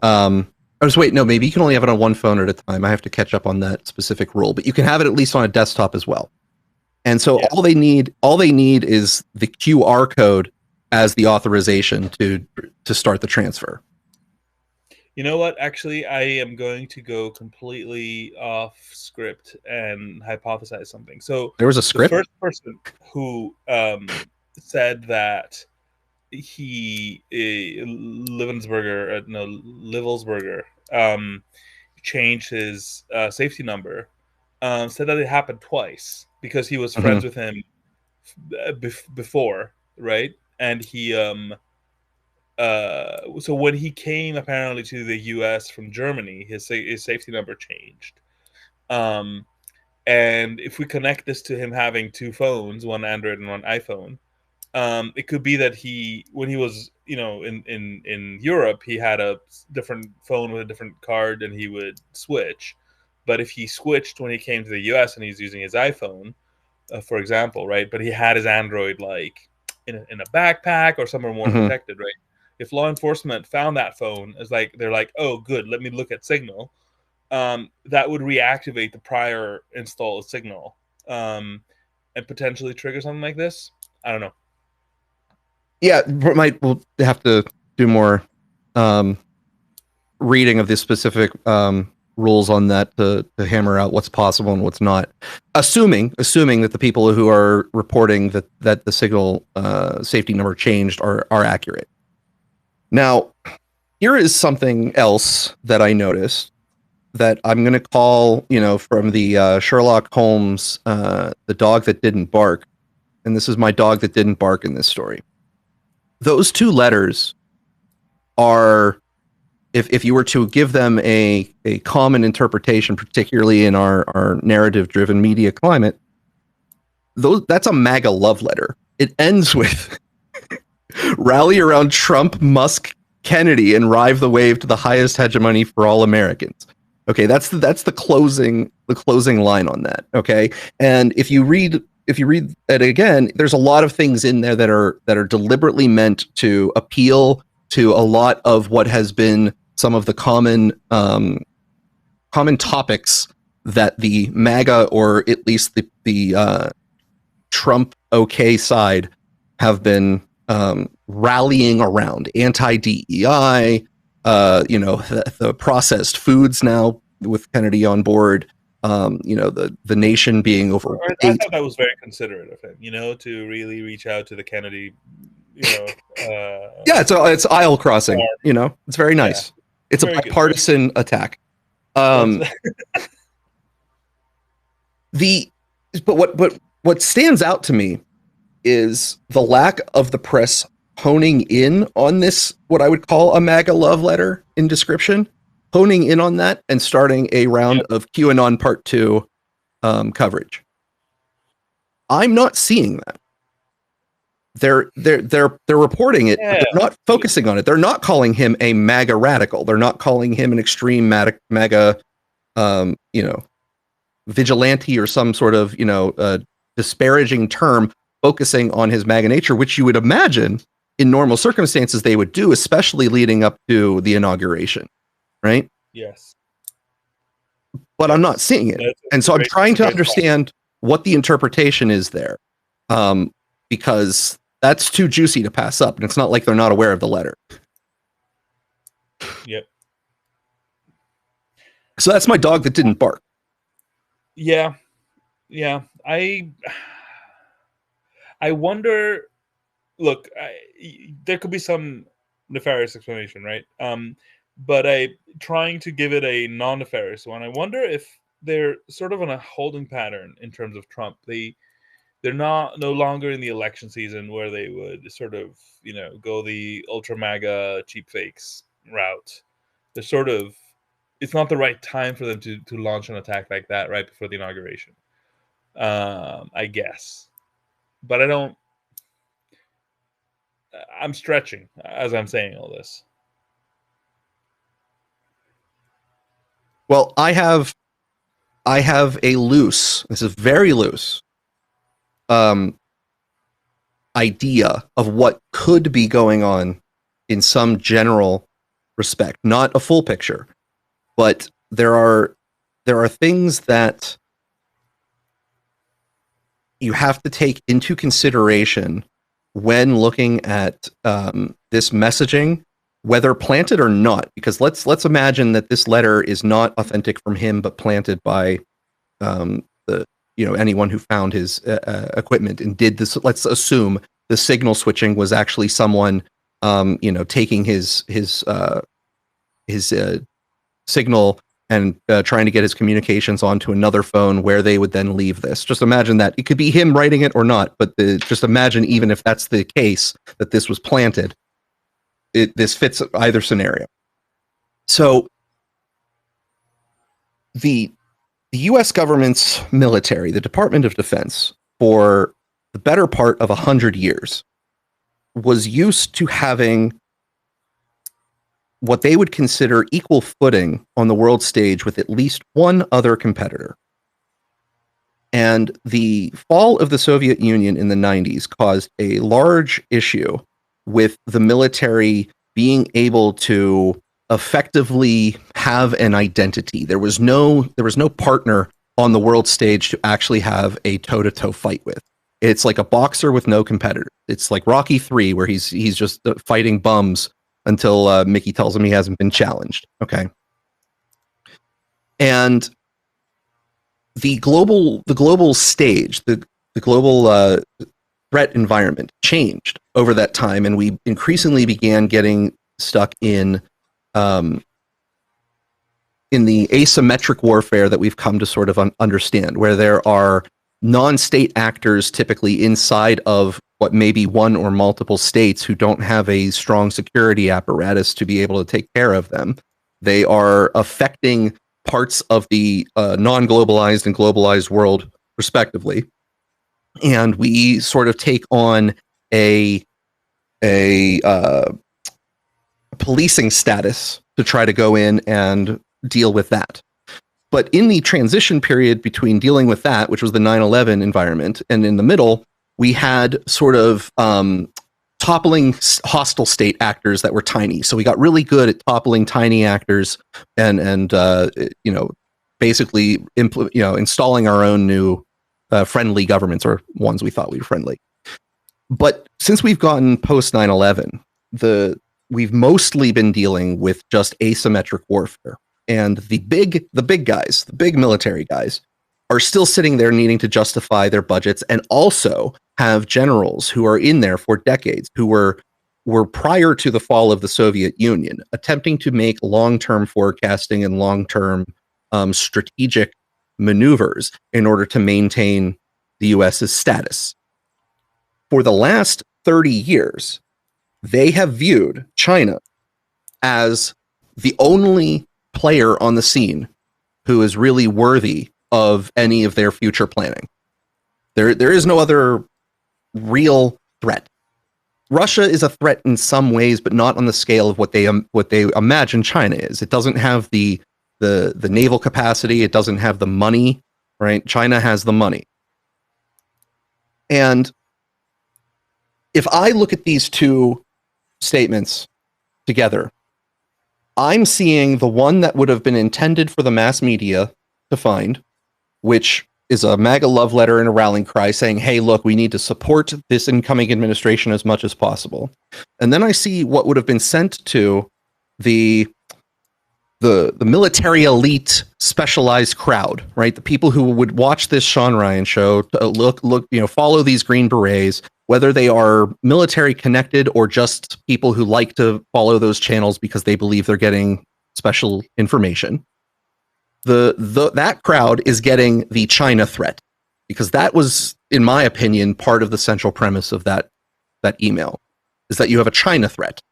S1: maybe you can only have it on one phone at a time. I have to catch up on that specific rule, but you can have it at least on a desktop as well. And so all they need is the QR code as the authorization to start the transfer.
S2: You know what? Actually, I am going to go completely off script and hypothesize something. So
S1: there was a script.
S2: The first person who said that Livelsberger, changed his safety number, said that it happened twice because he was
S1: Mhm.
S2: friends with him before, right? And he so when he came apparently to the US from Germany, his safety number changed. And if we connect this to him having two phones, one Android and one iPhone, it could be that when he was, in Europe, he had a different phone with a different card and he would switch. But if he switched when he came to the US and he's using his iPhone, for example, right? But he had his Android like in a backpack or somewhere more
S1: Mhm.
S2: protected, right? If law enforcement found that phone, they're like, oh, good, let me look at Signal. That would reactivate the prior install of Signal, and potentially trigger something like this. I don't know.
S1: Yeah, we'll have to do more reading of the specific rules on that to hammer out what's possible and what's not. Assuming that the people who are reporting that the Signal safety number changed are accurate. Now, here is something else that I noticed that I'm going to call, from the Sherlock Holmes, the dog that didn't bark. And this is my dog that didn't bark in this story. Those two letters are, if you were to give them a common interpretation, particularly in our narrative-driven media climate, that's a MAGA love letter. It ends with rally around Trump, Musk, Kennedy, and ride the wave to the highest hegemony for all Americans. Okay, that's the closing line on that. Okay, and if you read it again, there's a lot of things in there that are deliberately meant to appeal to a lot of what has been some of the common topics that the MAGA, or at least the Trump side, have been rallying around. Anti-DEI, the processed foods now with Kennedy on board, the nation being overweight.
S2: I thought that was very considerate of him, to really reach out to the Kennedy,
S1: yeah, it's aisle crossing, it's very nice. Yeah. It's very a bipartisan attack. But what stands out to me is the lack of the press honing in on this, what I would call a MAGA love letter in description, honing in on that and starting a round of QAnon Part 2 coverage. I'm not seeing that. They're reporting it, but they're not focusing on it. They're not calling him a MAGA radical. They're not calling him an extreme MAGA, vigilante or some sort of, disparaging term, focusing on his MAGA nature, which you would imagine in normal circumstances they would do, especially leading up to the inauguration, right?
S2: Yes.
S1: But I'm not seeing it. And so I'm trying to understand what the interpretation is there, because that's too juicy to pass up. And it's not like they're not aware of the letter.
S2: Yep.
S1: So that's my dog that didn't bark.
S2: Yeah. Yeah. I wonder, look, there could be some nefarious explanation, right? But trying to give it a non-nefarious one, I wonder if they're sort of on a holding pattern in terms of Trump. They're no longer in the election season where they would sort of, go the ultra MAGA cheap fakes route. They're sort of, it's not the right time for them to launch an attack like that right before the inauguration. I guess. But I'm stretching as I'm saying all this.
S1: Well, I have a loose, this is very loose, idea of what could be going on in some general respect, not a full picture, but there are things that you have to take into consideration when looking at this messaging, whether planted or not. Because let's imagine that this letter is not authentic from him, but planted by anyone who found his equipment and did this. Let's assume the signal switching was actually someone taking his signal and trying to get his communications onto another phone where they would then leave this. Just imagine that. It could be him writing it or not, but just imagine, even if that's the case, that this was planted, this fits either scenario. So the U.S. government's military, the Department of Defense, for the better part of 100 years, was used to having what they would consider equal footing on the world stage with at least one other competitor. And the fall of the Soviet Union in the 90s caused a large issue with the military being able to effectively have an identity. There was no partner on the world stage to actually have a toe-to-toe fight with. It's like a boxer with no competitor. It's like Rocky 3, where he's just fighting bums until Mickey tells him he hasn't been challenged. Okay. And the global stage, the global threat environment changed over that time, and we increasingly began getting stuck in the asymmetric warfare that we've come to sort of understand, where there are non-state actors typically inside of what may be one or multiple states who don't have a strong security apparatus to be able to take care of them. They are affecting parts of the non-globalized and globalized world, respectively. And we sort of take on a policing status to try to go in and deal with that. But in the transition period between dealing with that, which was the 9/11 environment, and in the middle, we had sort of toppling hostile state actors that were tiny. So we got really good at toppling tiny actors and basically installing our own new friendly governments, or ones we thought we were friendly. But since we've gotten post 9/11, we've mostly been dealing with just asymmetric warfare. And the big guys, the big military guys, are still sitting there needing to justify their budgets, and also have generals who are in there for decades, who were prior to the fall of the Soviet Union, attempting to make long-term forecasting and long-term strategic maneuvers in order to maintain the US's status. For the last 30 years, they have viewed China as the only player on the scene who is really worthy of any of their future planning. There is no other real threat. Russia is a threat in some ways, but not on the scale of what they imagine China is. It doesn't have the naval capacity. It doesn't have the money, right? China has the money. And if I look at these two statements together, I'm seeing the one that would have been intended for the mass media to find, which is a MAGA love letter and a rallying cry saying, hey, look, we need to support this incoming administration as much as possible. And then I see what would have been sent to the military elite specialized crowd, right? The people who would watch this Sean Ryan show, follow these Green Berets, whether they are military connected or just people who like to follow those channels because they believe they're getting special information. That crowd is getting the China threat, because that was, in my opinion, part of the central premise of that email, is that you have a China threat.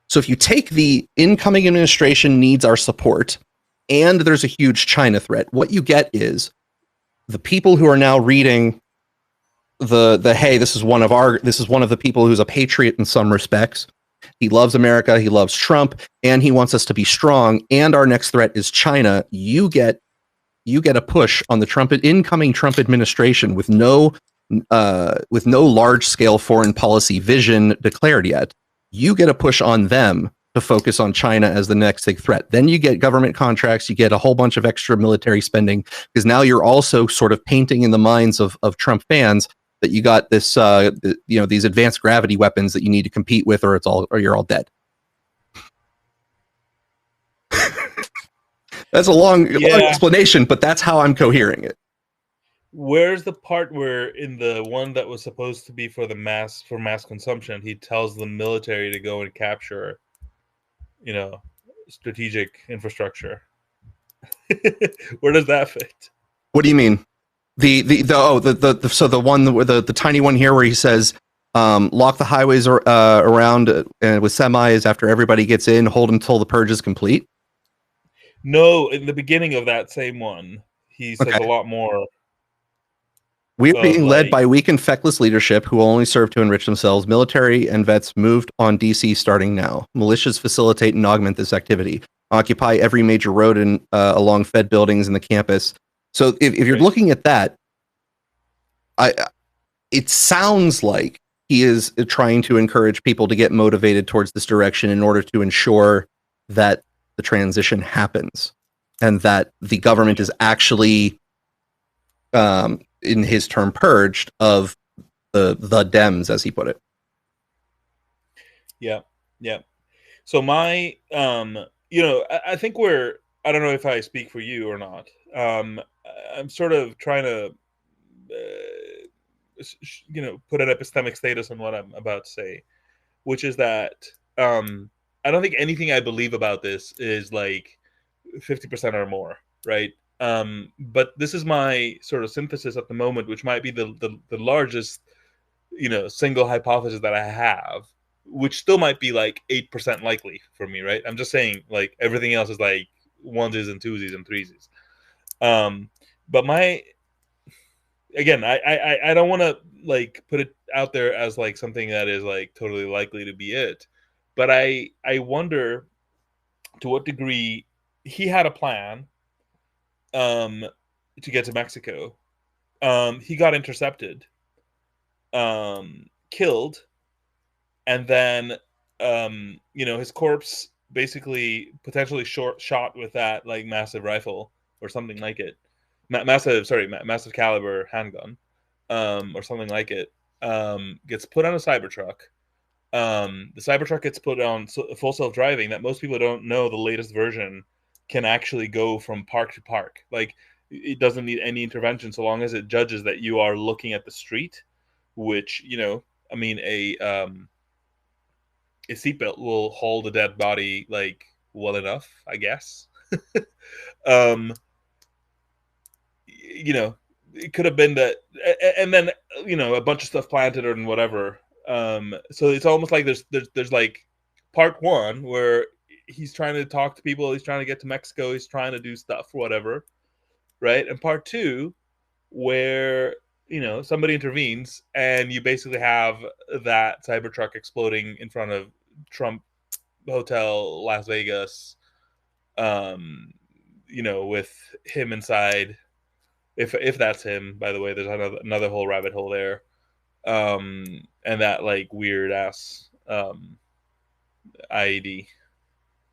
S1: So if you take the incoming administration needs our support and there's a huge China threat, what you get is the people who are now reading hey, this is one of the people who's a patriot in some respects. He loves America, he loves Trump, and he wants us to be strong, and our next threat is China. You get a push on the incoming Trump administration with no large scale foreign policy vision declared yet. You get a push on them to focus on China as the next big threat. Then you get government contracts, you get a whole bunch of extra military spending, because now you're also sort of painting in the minds of Trump fans that you got this, these advanced gravity weapons that you need to compete with, or you're all dead. That's a long explanation, but that's how I'm cohering it.
S2: Where's the part where, in the one that was supposed to be for mass consumption, he tells the military to go and capture, strategic infrastructure? Where does that fit?
S1: What do you mean? So the one where the tiny one here where he says, lock the highways around with semis after everybody gets in, hold until the purge is complete.
S2: No, in the beginning of that same one, he says a lot more.
S1: We are being led by weak and feckless leadership who will only serve to enrich themselves. Military and vets moved on DC starting now. Militias facilitate and augment this activity. Occupy every major road and along Fed buildings in the campus. So if you're looking at that, it sounds like he is trying to encourage people to get motivated towards this direction in order to ensure that the transition happens and that the government is actually, in his term, purged of the Dems, as he put it.
S2: Yeah. So my, I think I don't know if I speak for you or not. I'm sort of trying to, put an epistemic status on what I'm about to say, which is that I don't think anything I believe about this is like 50% or more, right? But this is my sort of synthesis at the moment, which might be the largest, single hypothesis that I have, which still might be like 8% likely for me, right? I'm just saying, like, everything else is like onesies and twosies and threesies. But I don't want to like put it out there as like something that is like totally likely to be it, but I wonder to what degree he had a plan to get to Mexico. He got intercepted, killed, and then his corpse basically potentially shot with that like massive rifle or something like it. Massive caliber handgun, or something like it, gets put on a Cybertruck. The Cybertruck gets put on full self-driving. That most people don't know. The latest version can actually go from park to park. Like, it doesn't need any intervention so long as it judges that you are looking at the street. Which a seatbelt will hold a dead body like well enough, I guess. It could have been that, and then a bunch of stuff planted and whatever. So it's almost like there's like part one where he's trying to talk to people, he's trying to get to Mexico, he's trying to do stuff, whatever, right? And part two where somebody intervenes and you basically have that Cybertruck exploding in front of Trump Hotel, Las Vegas, with him inside. If that's him, by the way, there's another whole rabbit hole there, and that like weird ass IED.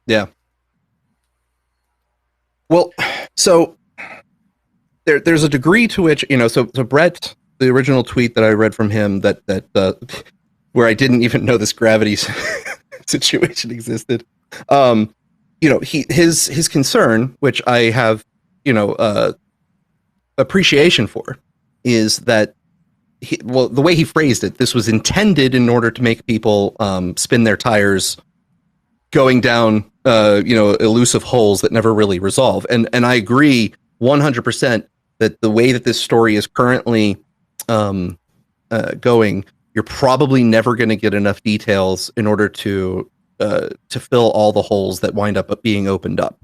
S1: Yeah. Well, so there's a degree to which so Bret, the original tweet that I read from him that where I didn't even know this gravity situation existed. His concern, which I have appreciation for, is that the way he phrased it, this was intended in order to make people spin their tires going down elusive holes that never really resolve. And I agree 100% that the way that this story is currently going, you're probably never going to get enough details in order to fill all the holes that wind up being opened up.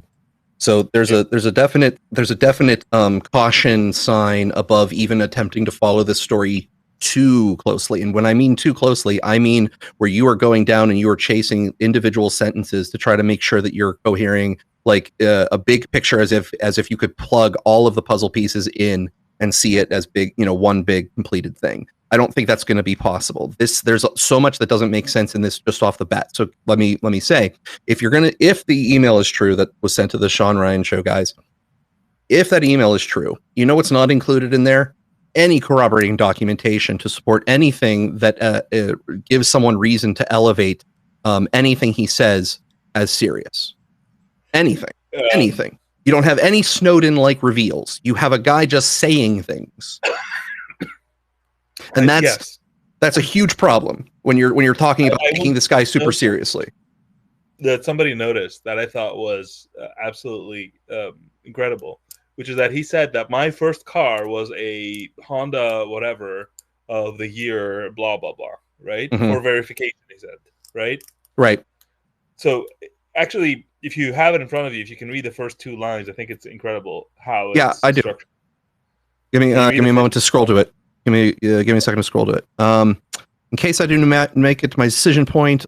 S1: So there's a definite caution sign above even attempting to follow this story too closely. And when I mean too closely, I mean where you are going down and you are chasing individual sentences to try to make sure that you're cohering like a big picture, as if you could plug all of the puzzle pieces in and see it as big, one big completed thing. I don't think that's going to be possible. There's so much that doesn't make sense in this just off the bat. So let me say, if the email is true that was sent to the Sean Ryan Show guys, if that email is true, what's not included in there? Any corroborating documentation to support anything that gives someone reason to elevate anything he says as serious. Anything. You don't have any Snowden-like reveals. You have a guy just saying things. And that's a huge problem when you're talking about taking this guy super seriously.
S2: that somebody noticed that I thought was absolutely incredible, which is that he said that my first car was a Honda whatever of the year, blah, blah, blah, right? For verification, he said, right?
S1: Right.
S2: So actually, if you have it in front of you, if you can read the first two lines, I think it's incredible how
S1: Yeah,
S2: it's
S1: I do.
S2: structured.
S1: Give me a moment to scroll to it. Give me a second to scroll to it. In case I do not make it to my decision point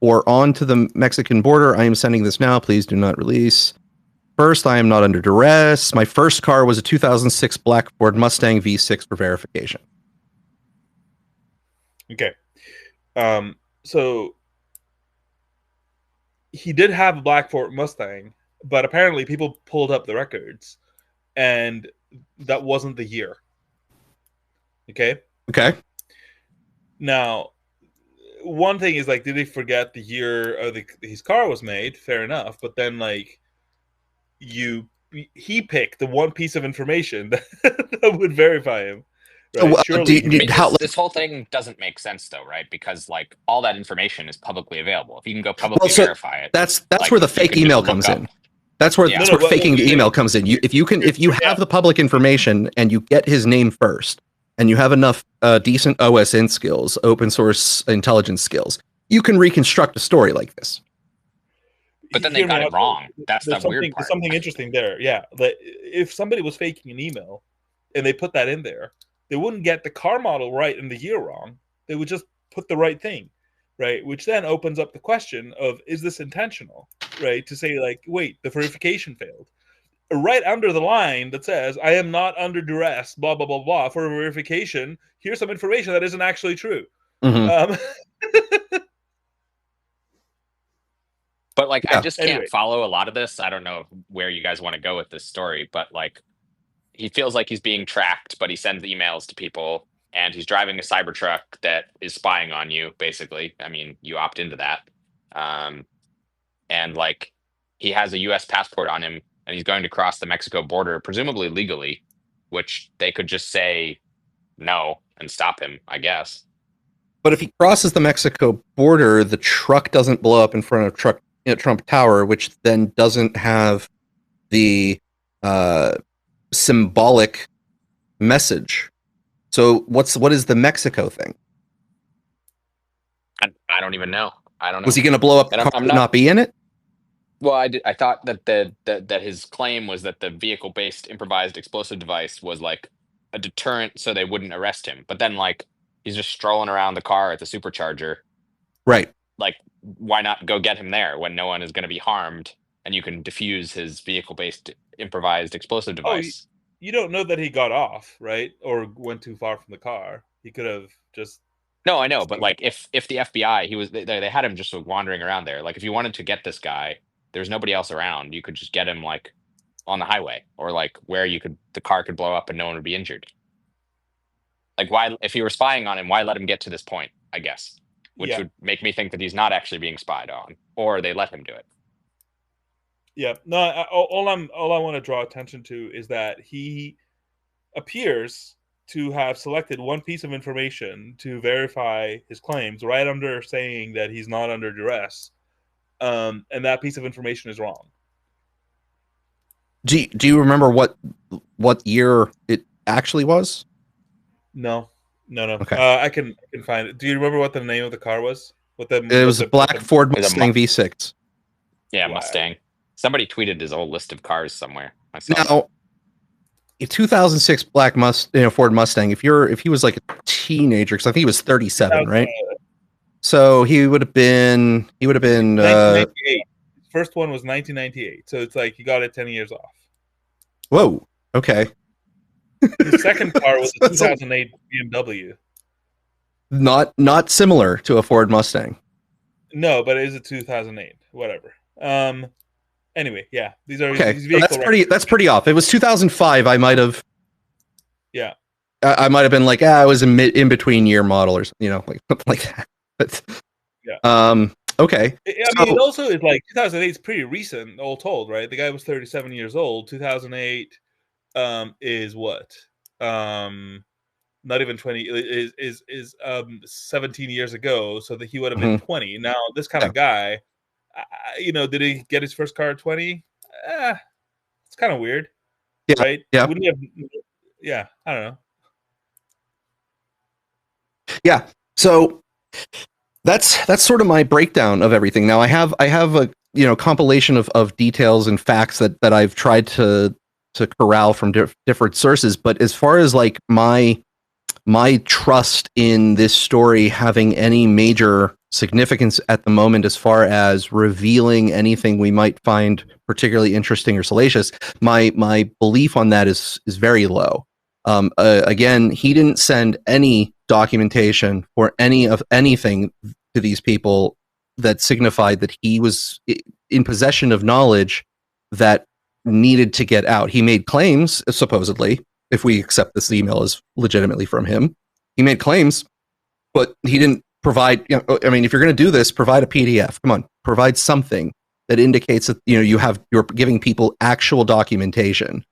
S1: or on to the Mexican border, I am sending this now. Please do not release. First, I am not under duress. My first car was a 2006 black Ford Mustang V6 for verification.
S2: Okay. So he did have a black Ford Mustang, but apparently people pulled up the records and that wasn't the year. Okay. Now, one thing is like, did he forget the year his car was made? Fair enough. But then like he picked the one piece of information that would verify him. Right? Surely,
S7: this whole thing doesn't make sense though, right? Because like all that information is publicly available. If you can go publicly verify it,
S1: that's
S7: like,
S1: where the fake email comes in. That's where faking the email comes in. If you have the public information and you get his name first, and you have enough decent OSN skills, open source intelligence skills, you can reconstruct a story like this.
S7: But then they got it wrong. That's the weird part.
S2: There's something interesting there. Yeah, that if somebody was faking an email and they put that in there, they wouldn't get the car model right and the year wrong. They would just put the right thing, right? Which then opens up the question of, is this intentional, right? To say like, wait, the verification failed. Right under the line that says, I am not under duress, blah, blah, blah, blah, for verification. Here's some information that isn't actually true.
S7: But like, I just can't follow a lot of this. I don't know where you guys want to go with this story, but like, he feels like he's being tracked, but he sends emails to people and he's driving a Cybertruck that is spying on you, basically. I mean, you opt into that. And like, he has a US passport on him and he's going to cross the Mexico border, presumably legally, which they could just say no and stop him, I guess.
S1: But if he crosses the Mexico border, the truck doesn't blow up in front of Trump Tower, which then doesn't have the symbolic message. So what is the Mexico thing?
S7: I don't even know. I don't know.
S1: Was he going to blow up the car and not be in it?
S7: Well, I thought that that his claim was that the vehicle-based improvised explosive device was like a deterrent, so they wouldn't arrest him. But then, like, he's just strolling around the car at the supercharger,
S1: right?
S7: Like, why not go get him there when no one is going to be harmed, and you can defuse his vehicle-based improvised explosive device?
S2: You don't know that he got off, right, or went too far from the car. He could have just.
S7: No, I know, but like, if the FBI, they had him just wandering around there. Like, if you wanted to get this guy, there's nobody else around. You could just get him like on the highway or like where the car could blow up and no one would be injured. Like, why, if you were spying on him, why let him get to this point, I guess, which would make me think that he's not actually being spied on, or they let him do it.
S2: Yeah, no, all I want to draw attention to is that he appears to have selected one piece of information to verify his claims right under saying that he's not under duress. And that piece of information is wrong.
S1: Do you remember what year it actually was?
S2: No.
S1: Okay.
S2: I can find it. Do you remember what the name of the car was?
S1: It was a black Ford Mustang V6.
S7: Yeah, wow. Mustang. Somebody tweeted his old list of cars somewhere.
S1: Now, a 2006 black Ford Mustang. If he was like a teenager, because I think he was 37, right? So he would have been
S2: 1998. First one was 1998, so it's like he got it 10 years off.
S1: Whoa. Okay.
S2: The second car was a 2008 BMW.
S1: Not similar to a Ford Mustang.
S2: No, but it is a 2008. Whatever. Anyway, yeah, these are
S1: okay.
S2: These vehicle
S1: that's pretty off. It was 2005. I might have.
S2: Yeah.
S1: I might have been like, I was in between year model or like something like that. But
S2: yeah.
S1: Okay.
S2: I mean, it also is like 2008 is pretty recent, all told, right? The guy was 37 years old. 2008 is what? Not even 20 is 17 years ago, so that he would have been 20. Now, this kind of guy did he get his first car at 20? It's kind of weird, right?
S1: Yeah.
S2: Wouldn't he have? Yeah, I don't know.
S1: Yeah. So that's sort of my breakdown of everything. Now I have a compilation of details and facts that I've tried to corral from different sources. But as far as like my trust in this story having any major significance at the moment, as far as revealing anything we might find particularly interesting or salacious, my belief on that is very low. Again, he didn't send any documentation or any of anything to these people that signified that he was in possession of knowledge that needed to get out. He made claims, supposedly, if we accept this email as legitimately from him. He made claims, but he didn't provide, I mean, if you're going to do this, provide a PDF. Come on, provide something that indicates that, you're giving people actual documentation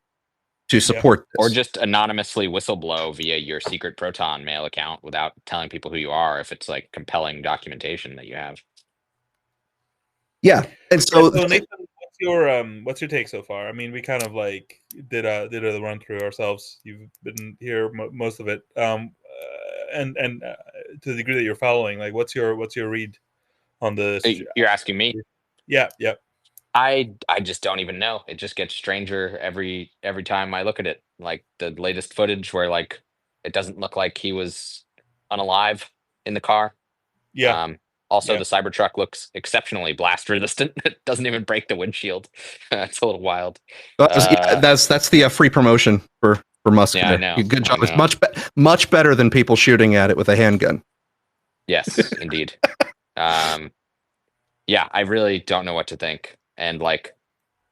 S1: to support this.
S7: Or just anonymously whistleblow via your secret Proton mail account without telling people who you are, if it's like compelling documentation that you have.
S1: Yeah. And so,
S2: Nathan, what's your take so far? I mean, we kind of like did a run through ourselves. You've been here most of it, and to the degree that you're following, like, what's your read on this?
S7: You're asking me?
S2: Yeah.
S7: I just don't even know. It just gets stranger every time I look at it. Like the latest footage where like it doesn't look like he was unalive in the car.
S2: Yeah.
S7: Also, the Cybertruck looks exceptionally blast resistant. It doesn't even break the windshield. That's a little wild.
S1: That's the free promotion for Musk.
S7: Yeah, I know.
S1: Good job. It's much better than people shooting at it with a handgun.
S7: Yes, indeed. Yeah, I really don't know what to think. And like,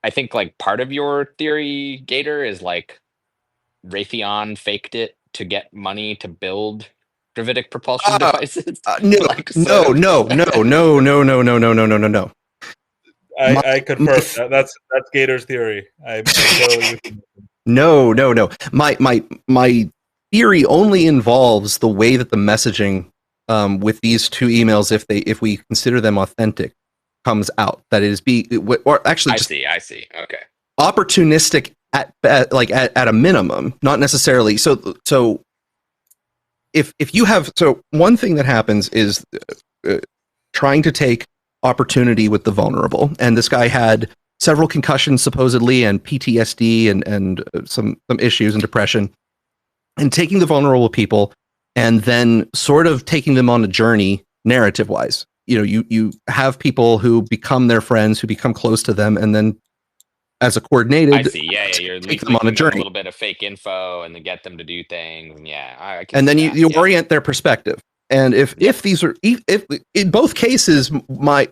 S7: I think like part of your theory, Gator, is like Raytheon faked it to get money to build gravitic propulsion devices.
S1: No.
S2: I confirm that's Gator's theory. I'm totally
S1: No. My theory only involves the way that the messaging with these two emails, if we consider them authentic, comes out. That is or actually,
S7: I see. Okay.
S1: Opportunistic at a minimum, not necessarily. So if you have, one thing that happens is trying to take opportunity with the vulnerable, and this guy had several concussions supposedly, and PTSD, and some issues and depression, and taking the vulnerable people and then sort of taking them on a journey narrative wise. You have people who become their friends, who become close to them, and then as a coordinated,
S7: I see. Yeah, you're
S1: take them on a journey,
S7: a little bit of fake info, and then get them to do things. And I can
S1: and then
S7: you
S1: orient their perspective. And if these are, if in both cases, my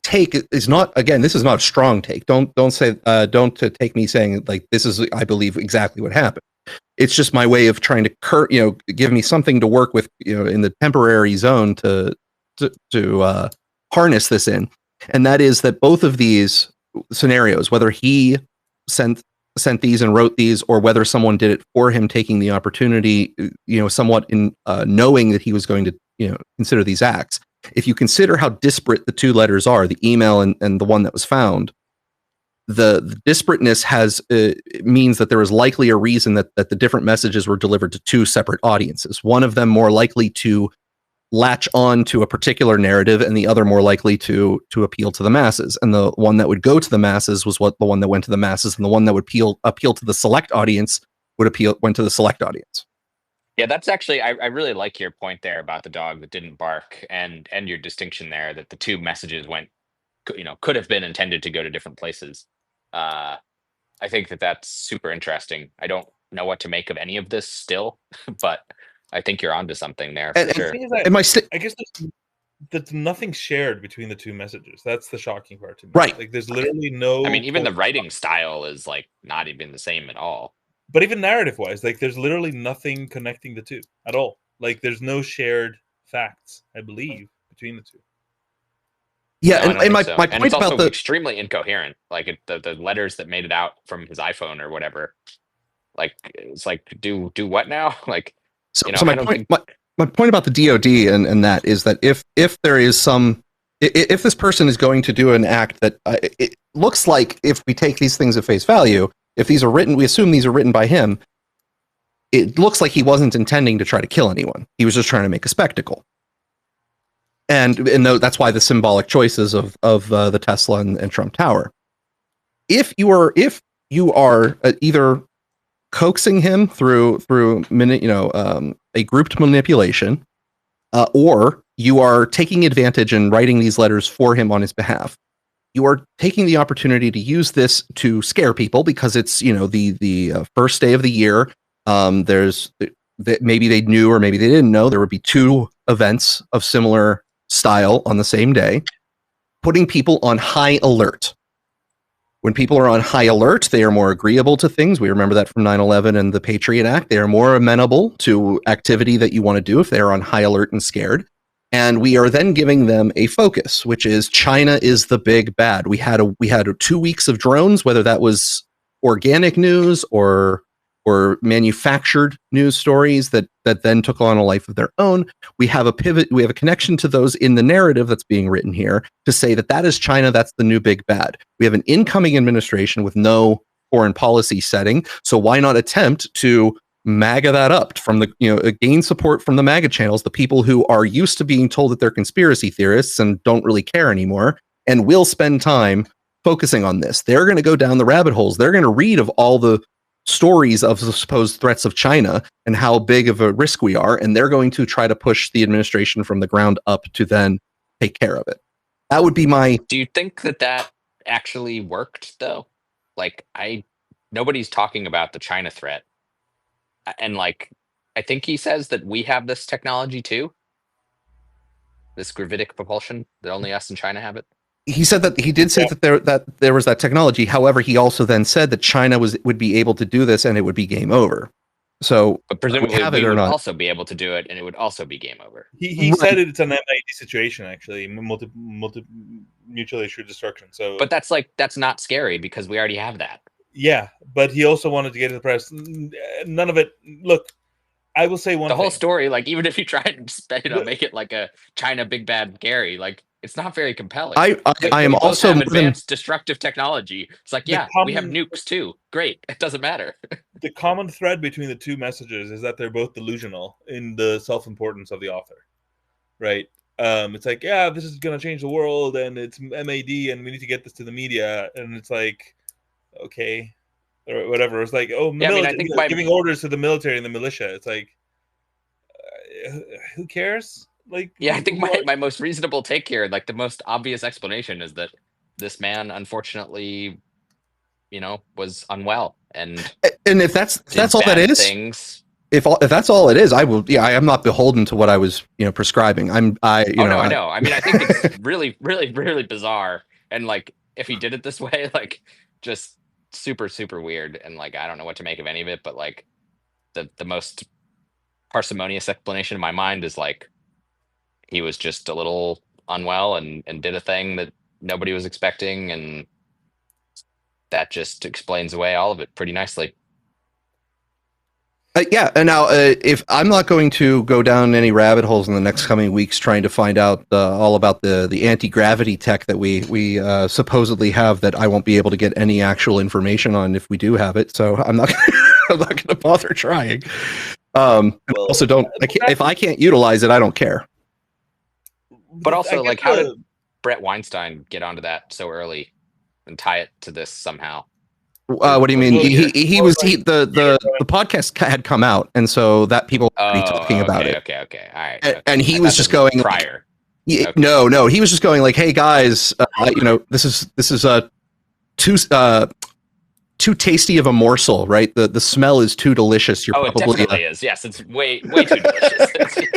S1: take is not, again, this is not a strong take. Don't take me saying like this is, I believe exactly what happened. It's just my way of trying to give me something to work with, in the temporary zone to harness this in. And that is that both of these scenarios, whether he sent these and wrote these, or whether someone did it for him, taking the opportunity, somewhat in knowing that he was going to, consider these acts. If you consider how disparate the two letters are, the email and the one that was found, the disparateness means that there is likely a reason that the different messages were delivered to two separate audiences. One of them more likely to latch on to a particular narrative, and the other more likely to appeal to the masses. And the one that would go to the masses was the one that went to the masses, and the one that would appeal to the select audience went to the select audience.
S7: Yeah, that's actually, I really like your point there about the dog that didn't bark, and your distinction there that the two messages could have been intended to go to different places. I think that's super interesting. I don't know what to make of any of this still, but I think you're onto something there for sure.
S2: I guess there's nothing shared between the two messages. That's the shocking part to me.
S1: Right.
S2: Like there's literally no.
S7: I mean, even the writing style is like not even the same at all.
S2: But even narrative wise, like there's literally nothing connecting the two at all. Like there's no shared facts, I believe, between the two.
S1: Yeah,
S7: no,
S1: and my
S7: so.
S1: point
S7: and it's
S1: about
S7: also extremely incoherent. Like the letters that made it out from his iPhone or whatever. Like it's like do what now? Like
S1: my point about the DoD and that is that if there is some if this person is going to do an act that it looks like, if we take these things at face value, if these are written, we assume these are written by him. It looks like he wasn't intending to try to kill anyone. He was just trying to make a spectacle. And that's why the symbolic choices of the Tesla and Trump Tower. If you are either coaxing him through a grouped manipulation, or you are taking advantage and writing these letters for him on his behalf, you are taking the opportunity to use this to scare people, because it's the first day of the year. There's that maybe they knew or maybe they didn't know there would be 2 events of similar style on the same day, putting people on high alert. When people are on high alert, they are more agreeable to things. We remember that from 9/11 and the Patriot Act. They are more amenable to activity that you want to do if they are on high alert and scared. And we are then giving them a focus, which is China is the big bad. We had 2 weeks of drones, whether that was organic news or manufactured news stories that then took on a life of their own. We have a pivot. We have a connection to those in the narrative that's being written here to say that is China. That's the new big bad. We have an incoming administration with no foreign policy setting. So why not attempt to MAGA that up from gain support from the MAGA channels, the people who are used to being told that they're conspiracy theorists and don't really care anymore, and will spend time focusing on this. They're going to go down the rabbit holes. They're going to read of all the stories of the supposed threats of China and how big of a risk we are, and they're going to try to push the administration from the ground up to then take care of it. That would be my...
S7: Do you think that actually worked, though? Like, nobody's talking about the China threat. And, like, I think he says that we have this technology, too. This gravitic propulsion, that only us and China have it.
S1: He said that he did say that there was that technology. However, he also then said that China would be able to do this and it would be game over. So,
S7: but presumably we would also be able to do it, and it would also be game over.
S2: He said it's an MID situation, actually, mutually assured destruction. So,
S7: but that's not scary because we already have that.
S2: Yeah, but he also wanted to get to the press. None of it. Look, I will say one thing.
S7: The whole story, like, even if you try and make it like a China big bad Gary, like, it's not very compelling.
S1: I am also
S7: advanced destructive technology. It's like, we have nukes too. Great, it doesn't matter.
S2: The common thread between the 2 messages is that they're both delusional in the self-importance of the author, right? It's like, this is going to change the world, and it's MAD, and we need to get this to the media, and it's like, okay, or whatever. It's like, I think giving orders to the military and the militia. It's like, who cares? Like,
S7: I think my most reasonable take here, like the most obvious explanation, is that this man, unfortunately, was unwell, and
S1: if that's all that is, if that's all it is, I will. I am not beholden to what I was prescribing. I know.
S7: I mean, I think it's really, really, really bizarre, and like if he did it this way, like just super, super weird, and like I don't know what to make of any of it, but like the most parsimonious explanation in my mind is like he was just a little unwell and did a thing that nobody was expecting, and that just explains away all of it pretty nicely.
S1: And now if I'm not going to go down any rabbit holes in the next coming weeks trying to find out all about the anti-gravity tech that we supposedly have, that I won't be able to get any actual information on if we do have it. So I'm not going to bother trying. Also, if I can't utilize it, I don't care.
S7: But also, like, how did Bret Weinstein get onto that so early and tie it to this somehow?
S1: What do you mean? The podcast had come out, and so that people were already talking about it.
S7: Okay, all right.
S1: And he was just going
S7: prior.
S1: No, he was just going like, "Hey guys, this is too tasty of a morsel, right? The smell is too delicious.
S7: It definitely is. Yes, it's way too delicious.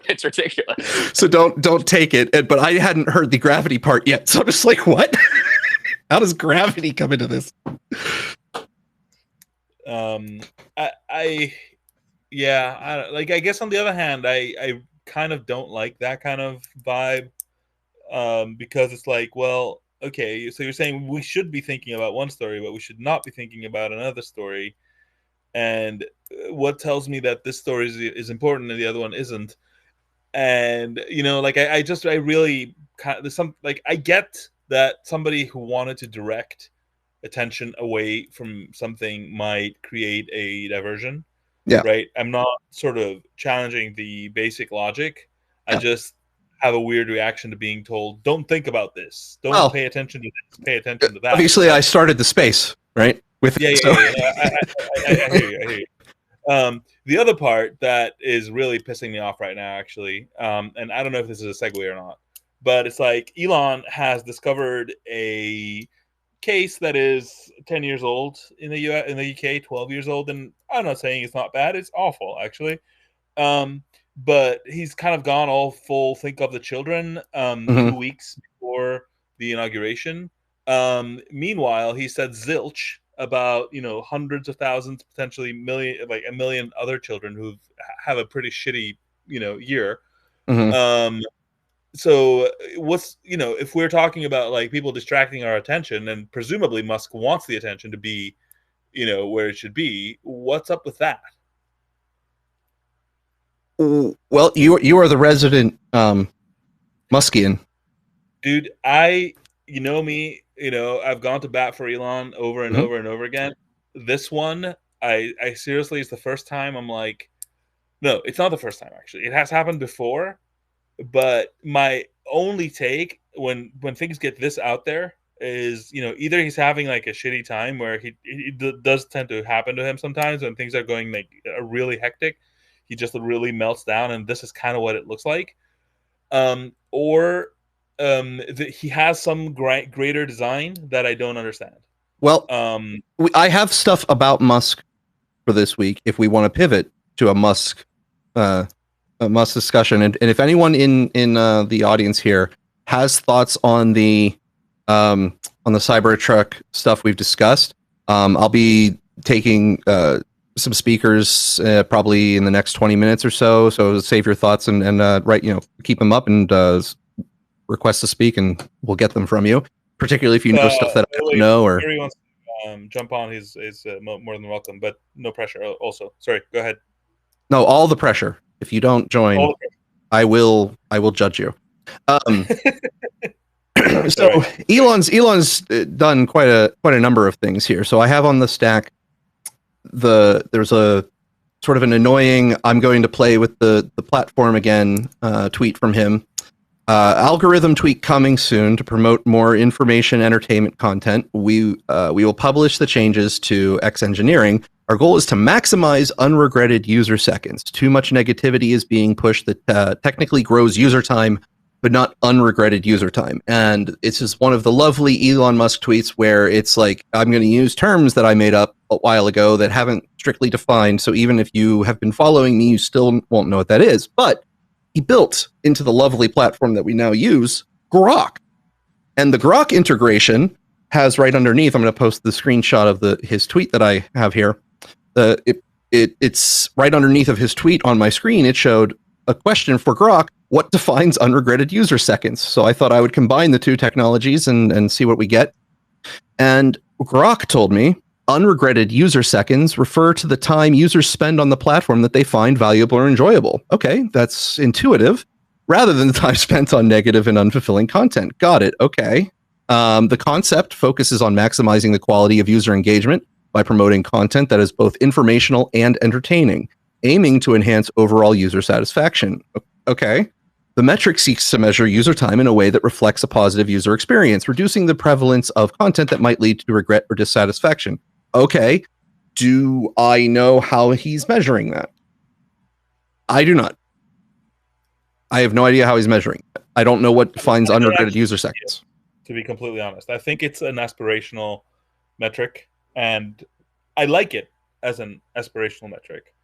S7: It's ridiculous.
S1: So don't take it. But I hadn't heard the gravity part yet, so I'm just like, what? How does gravity come into this?
S2: I guess on the other hand, I kind of don't like that kind of vibe, because it's like, well, okay, so you're saying we should be thinking about one story, but we should not be thinking about another story, and what tells me that this story is important and the other one isn't? And like I really kind of, there's some, like, I get that somebody who wanted to direct attention away from something might create a diversion.
S1: Yeah.
S2: Right. I'm not sort of challenging the basic logic. I
S1: Yeah.
S2: just have a weird reaction to being told, don't think about this. Don't
S1: Well,
S2: pay attention to this. Pay attention to that.
S1: Obviously, I started the space, right? With
S2: yeah. I hear you. I hear you. The other part that is really pissing me off right now, actually, and I don't know if this is a segue or not, but it's like Elon has discovered a case that is 10 years old in the UK, 12 years old, and I'm not saying it's not bad. It's awful, actually. But he's kind of gone all full think of the children 2 weeks before the inauguration. Meanwhile, he said zilch about hundreds of thousands, potentially a million other children who have a pretty shitty year. So what's if we're talking about like people distracting our attention, and presumably Musk wants the attention to be where it should be, what's up with that?
S1: Well, you are the resident Muskian.
S2: Dude, you know me, I've gone to bat for Elon over and over and over again. This one, I seriously, it's the first time I'm like, no, it's not the first time, actually. It has happened before, but my only take when things get this out there is, either he's having like a shitty time, where he does tend to happen to him sometimes when things are going like really hectic. He just really melts down, and this is kind of what it looks like. Or he has some greater design that I don't understand.
S1: Well, I have stuff about Musk for this week if we want to pivot to a Musk discussion. And if anyone in the audience here has thoughts on the Cybertruck stuff we've discussed, I'll be taking some speakers probably in the next 20 minutes or so. So save your thoughts and keep them up and request to speak, and we'll get them from you. Particularly if you know stuff that I don't know, or
S2: if wants to jump on, is more than welcome, but no pressure. Also, sorry, go ahead.
S1: No, all the pressure. If you don't join, I will judge you. So Elon's done quite a number of things here. So I have on the stack there's a sort of an annoying "I'm going to play with the platform again" tweet from him. Algorithm tweak coming soon to promote more information entertainment content. We will publish the changes to X Engineering. Our goal is to maximize unregretted user seconds. Too much negativity is being pushed that technically grows user time, but not unregretted user time. And it's just one of the lovely Elon Musk tweets where it's like, I'm going to use terms that I made up a while ago that haven't strictly defined. So even if you have been following me, you still won't know what that is. But he built into the lovely platform that we now use Grok. And the Grok integration has right underneath, I'm going to post the screenshot of his tweet that I have here. It's right underneath of his tweet on my screen. It showed a question for Grok: what defines unregretted user seconds? So I thought I would combine the two technologies and see what we get. And Grok told me unregretted user seconds refer to the time users spend on the platform that they find valuable or enjoyable. Okay, that's intuitive, rather than the time spent on negative and unfulfilling content. Got it. Okay. The concept focuses on maximizing the quality of user engagement by promoting content that is both informational and entertaining, aiming to enhance overall user satisfaction. Okay. The metric seeks to measure user time in a way that reflects a positive user experience, reducing the prevalence of content that might lead to regret or dissatisfaction. Okay. Do I know how he's measuring that? I do not. I have no idea how he's measuring it. I don't know what defines unregretted user seconds.
S2: To be completely honest, I think it's an aspirational metric, and I like it as an aspirational metric.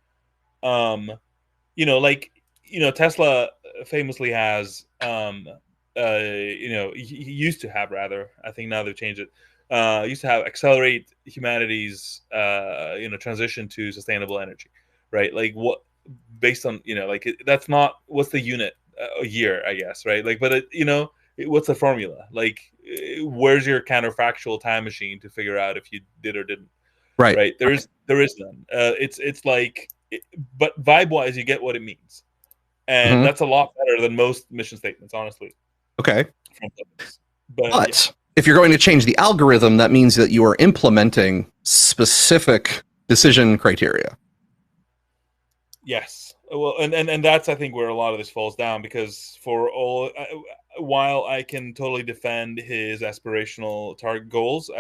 S2: Tesla famously has, he used to have, rather, I think now they've changed it. Used to have accelerate humanity's, transition to sustainable energy, right? Like what, based on, that's not, what's the unit a year, I guess, right? Like, but what's the formula? Like, where's your counterfactual time machine to figure out if you did or didn't?
S1: Right.
S2: There is none. It's like, but vibe wise, you get what it means. And that's a lot better than most mission statements, honestly.
S1: Okay.
S2: But
S1: if you're going to change the algorithm, that means that you are implementing specific decision criteria.
S2: Yes. Well, and that's, I think, where a lot of this falls down, because while I can totally defend his aspirational target goals,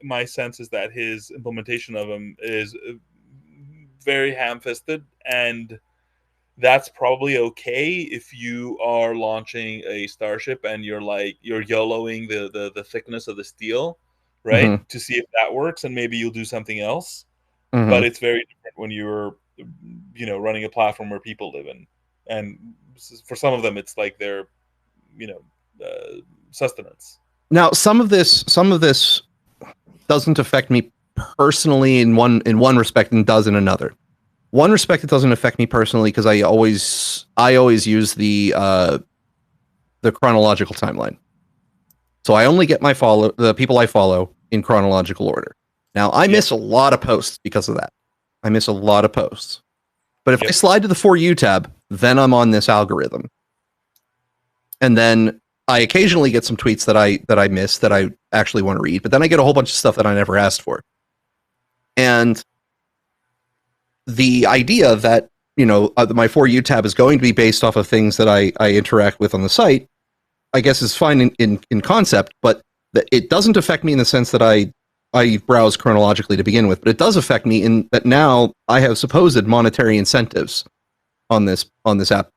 S2: my sense is that his implementation of them is very ham-fisted, and that's probably okay if you are launching a starship and you're YOLOing the thickness of the steel, right? To see if that works, and maybe you'll do something else. But it's very different when you're, running a platform where people live in, and for some of them, it's like their, sustenance.
S1: Now, some of this doesn't affect me personally in one respect, and does in another. One respect, it doesn't affect me personally because I always use the chronological timeline. So I only get the people I follow in chronological order. Now, I miss a lot of posts because of that. I miss a lot of posts. But if I slide to the For You tab, then I'm on this algorithm. And then I occasionally get some tweets that I miss that I actually want to read, but then I get a whole bunch of stuff that I never asked for. And the idea that, my For You tab is going to be based off of things that I interact with on the site, I guess is fine in concept, but it doesn't affect me in the sense that I browse chronologically to begin with, but it does affect me in that now I have supposed monetary incentives on this app,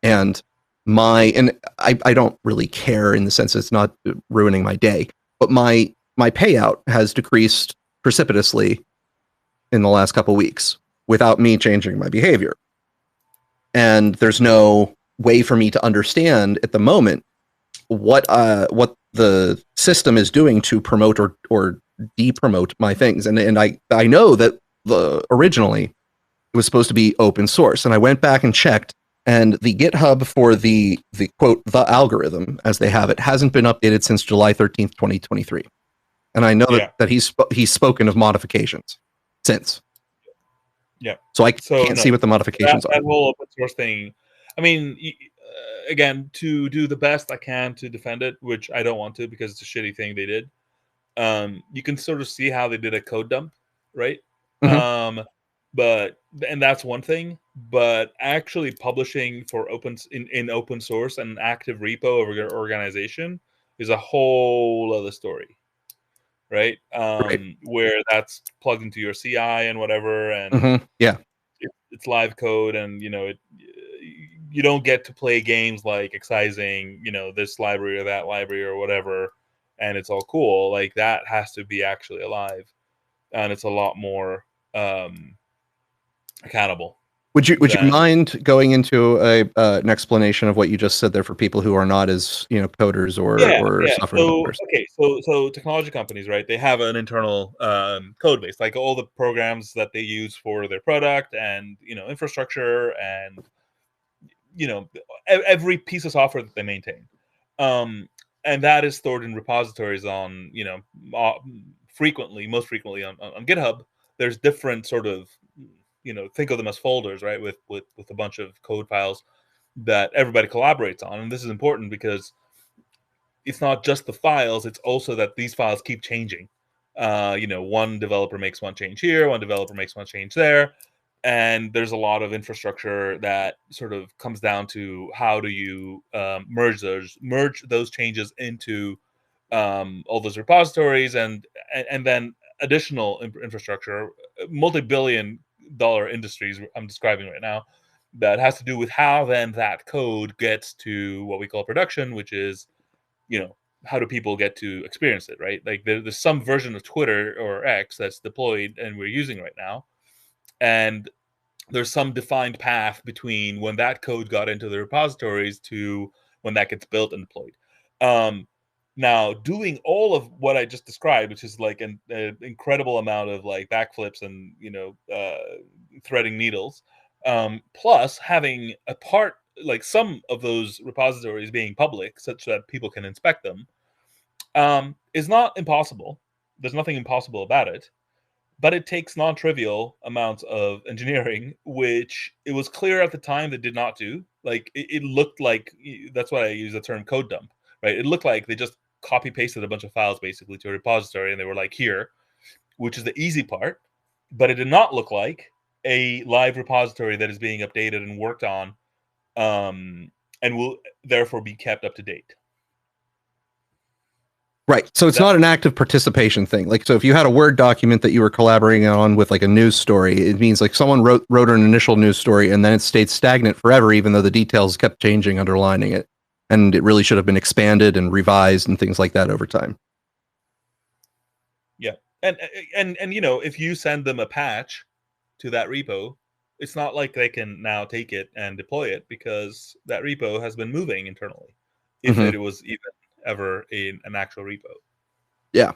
S1: and I don't really care in the sense it's not ruining my day, but my payout has decreased precipitously in the last couple weeks without me changing my behavior. And there's no way for me to understand at the moment what the system is doing to promote or de-promote my things. And I know that originally it was supposed to be open source, and I went back and checked, and the GitHub for the quote the algorithm as they have it hasn't been updated since July 13th, 2023. And I know that he's spoken of modifications since.
S2: Yeah.
S1: So I can't see what the modifications are.
S2: That whole open source thing. I mean, again, to do the best I can to defend it, which I don't want to because it's a shitty thing they did. You can sort of see how they did a code dump, right? And that's one thing. But actually publishing for in open source and active repo of your organization is a whole other story. Right? Where that's plugged into your CI and whatever, and it's live code, and you don't get to play games like excising, this library or that library or whatever, and it's all cool. Like that has to be actually alive, and it's a lot more accountable.
S1: Would you mind going into an explanation of what you just said there for people who are not as coders or software developers?
S2: Okay, so technology companies, right? They have an internal code base, like all the programs that they use for their product, and infrastructure, and every piece of software that they maintain, and that is stored in repositories on most frequently on GitHub. There's different sort of think of them as folders, right? With a bunch of code files that everybody collaborates on. And this is important because it's not just the files, it's also that these files keep changing. One developer makes one change here, one developer makes one change there. And there's a lot of infrastructure that sort of comes down to how do you merge those changes into all those repositories, and then additional infrastructure, multi-billion-dollar industries I'm describing right now, that has to do with how then that code gets to what we call production, which is, how do people get to experience it, right? Like there's some version of Twitter or X that's deployed and we're using right now, and there's some defined path between when that code got into the repositories to when that gets built and deployed. Now, doing all of what I just described, which is like an incredible amount of like backflips and threading needles, plus having a part, like some of those repositories being public such that people can inspect them, is not impossible. There's nothing impossible about it. but it takes non-trivial amounts of engineering, which it was clear at the time they did not do. Like it looked like, that's why I use the term code dump, right? It looked like they just copy pasted a bunch of files basically to a repository, and they were like, here, which is the easy part, but it did not look like a live repository that is being updated and worked on, and will therefore be kept up to date.
S1: Right. So it's not an active participation thing. Like, so if you had a Word document that you were collaborating on with like a news story, it means like someone wrote an initial news story and then it stayed stagnant forever, even though the details kept changing, underlining it. And it really should have been expanded and revised and things like that over time.
S2: Yeah. And you know, if you send them a patch to that repo, it's not like they can now take it and deploy it, because that repo has been moving internally, if it was even ever in an actual repo.
S1: Yeah.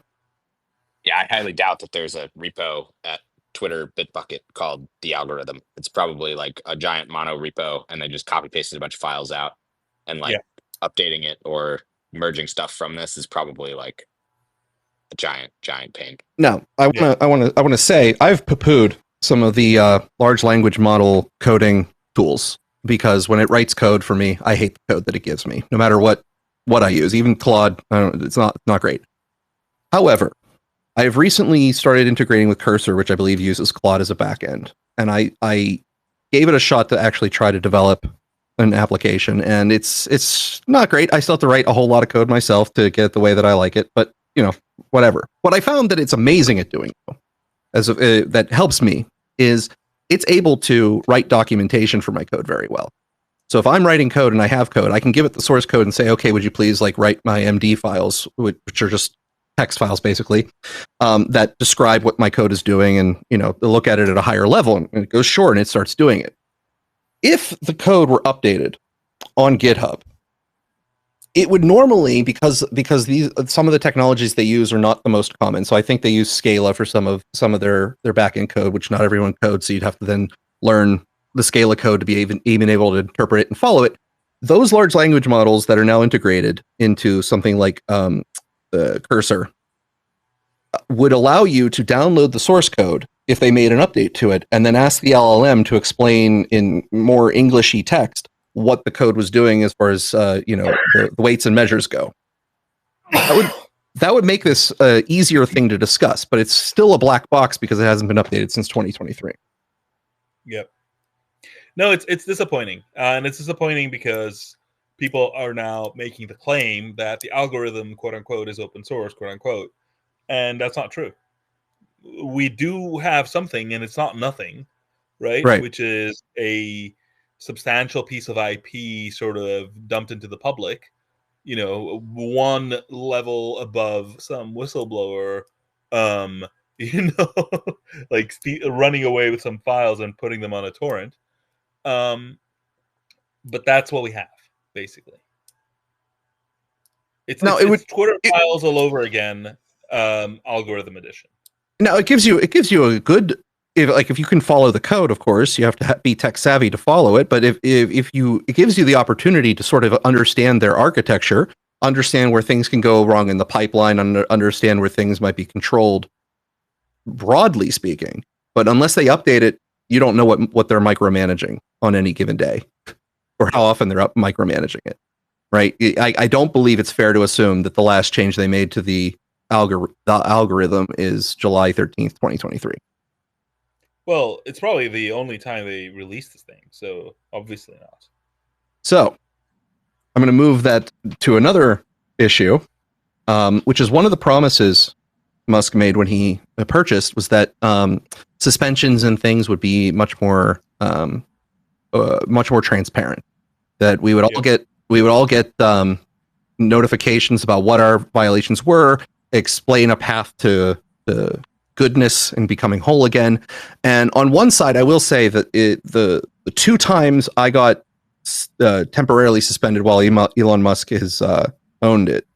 S7: Yeah, I highly doubt that there's a repo at Twitter Bitbucket called The Algorithm. It's probably like a giant mono repo, and they just copy pasted a bunch of files out, and like updating it or merging stuff from this is probably like a giant pain.
S1: Now, I want to say I've poo-pooed some of the large language model coding tools, because when it writes code for me, I hate the code that it gives me, no matter what I use. Even Claude, it's not great. However, I have recently started integrating with Cursor, which I believe uses Claude as a backend, and I gave it a shot to actually try to develop an application, and it's not great. I still have to write a whole lot of code myself to get it the way that I like it, but you know, whatever. What I found that it's amazing at doing, that helps me, is it's able to write documentation for my code very well. So if I'm writing code and I have code, I can give it the source code and say, okay, would you please like write my MD files, which are just text files basically, that describe what my code is doing, and you know, look at it at a higher level, and it goes short and it starts doing it. If the code were updated on GitHub, it would normally, because some of the technologies they use are not the most common. So I think they use Scala for some of their backend code, which not everyone codes. So you'd have to then learn the Scala code to be even able to interpret it and follow it. Those large language models that are now integrated into something like Cursor would allow you to download the source code if they made an update to it, and then ask the LLM to explain in more Englishy text what the code was doing as far as the weights and measures go. That would make this an easier thing to discuss, but it's still a black box because it hasn't been updated since 2023.
S2: Yep. No, it's disappointing, and it's disappointing because people are now making the claim that the algorithm, quote unquote, is open source, quote unquote, and that's not true. We do have something, and it's not nothing, right? Which is a substantial piece of IP sort of dumped into the public, you know, one level above some whistleblower, like running away with some files and putting them on a torrent. But that's what we have, basically. It's Twitter files all over again, algorithm edition.
S1: Now it gives you a good, if you can follow the code, of course, you have to be tech savvy to follow it. But it gives you the opportunity to sort of understand their architecture, understand where things can go wrong in the pipeline, understand where things might be controlled, broadly speaking. But unless they update it, you don't know what they're micromanaging on any given day, or how often they're micromanaging it. Right? I don't believe it's fair to assume that the last change they made to the algorithm is July 13th, 2023.
S2: Well, it's probably the only time they released this thing, so obviously not.
S1: So I'm going to move that to another issue, which is one of the promises Musk made when he purchased, was that suspensions and things would be much more transparent. That we would all get notifications about what our violations were, explain a path to goodness and becoming whole again. And on one side, I will say that the 2 times I got temporarily suspended while Elon Musk has owned it,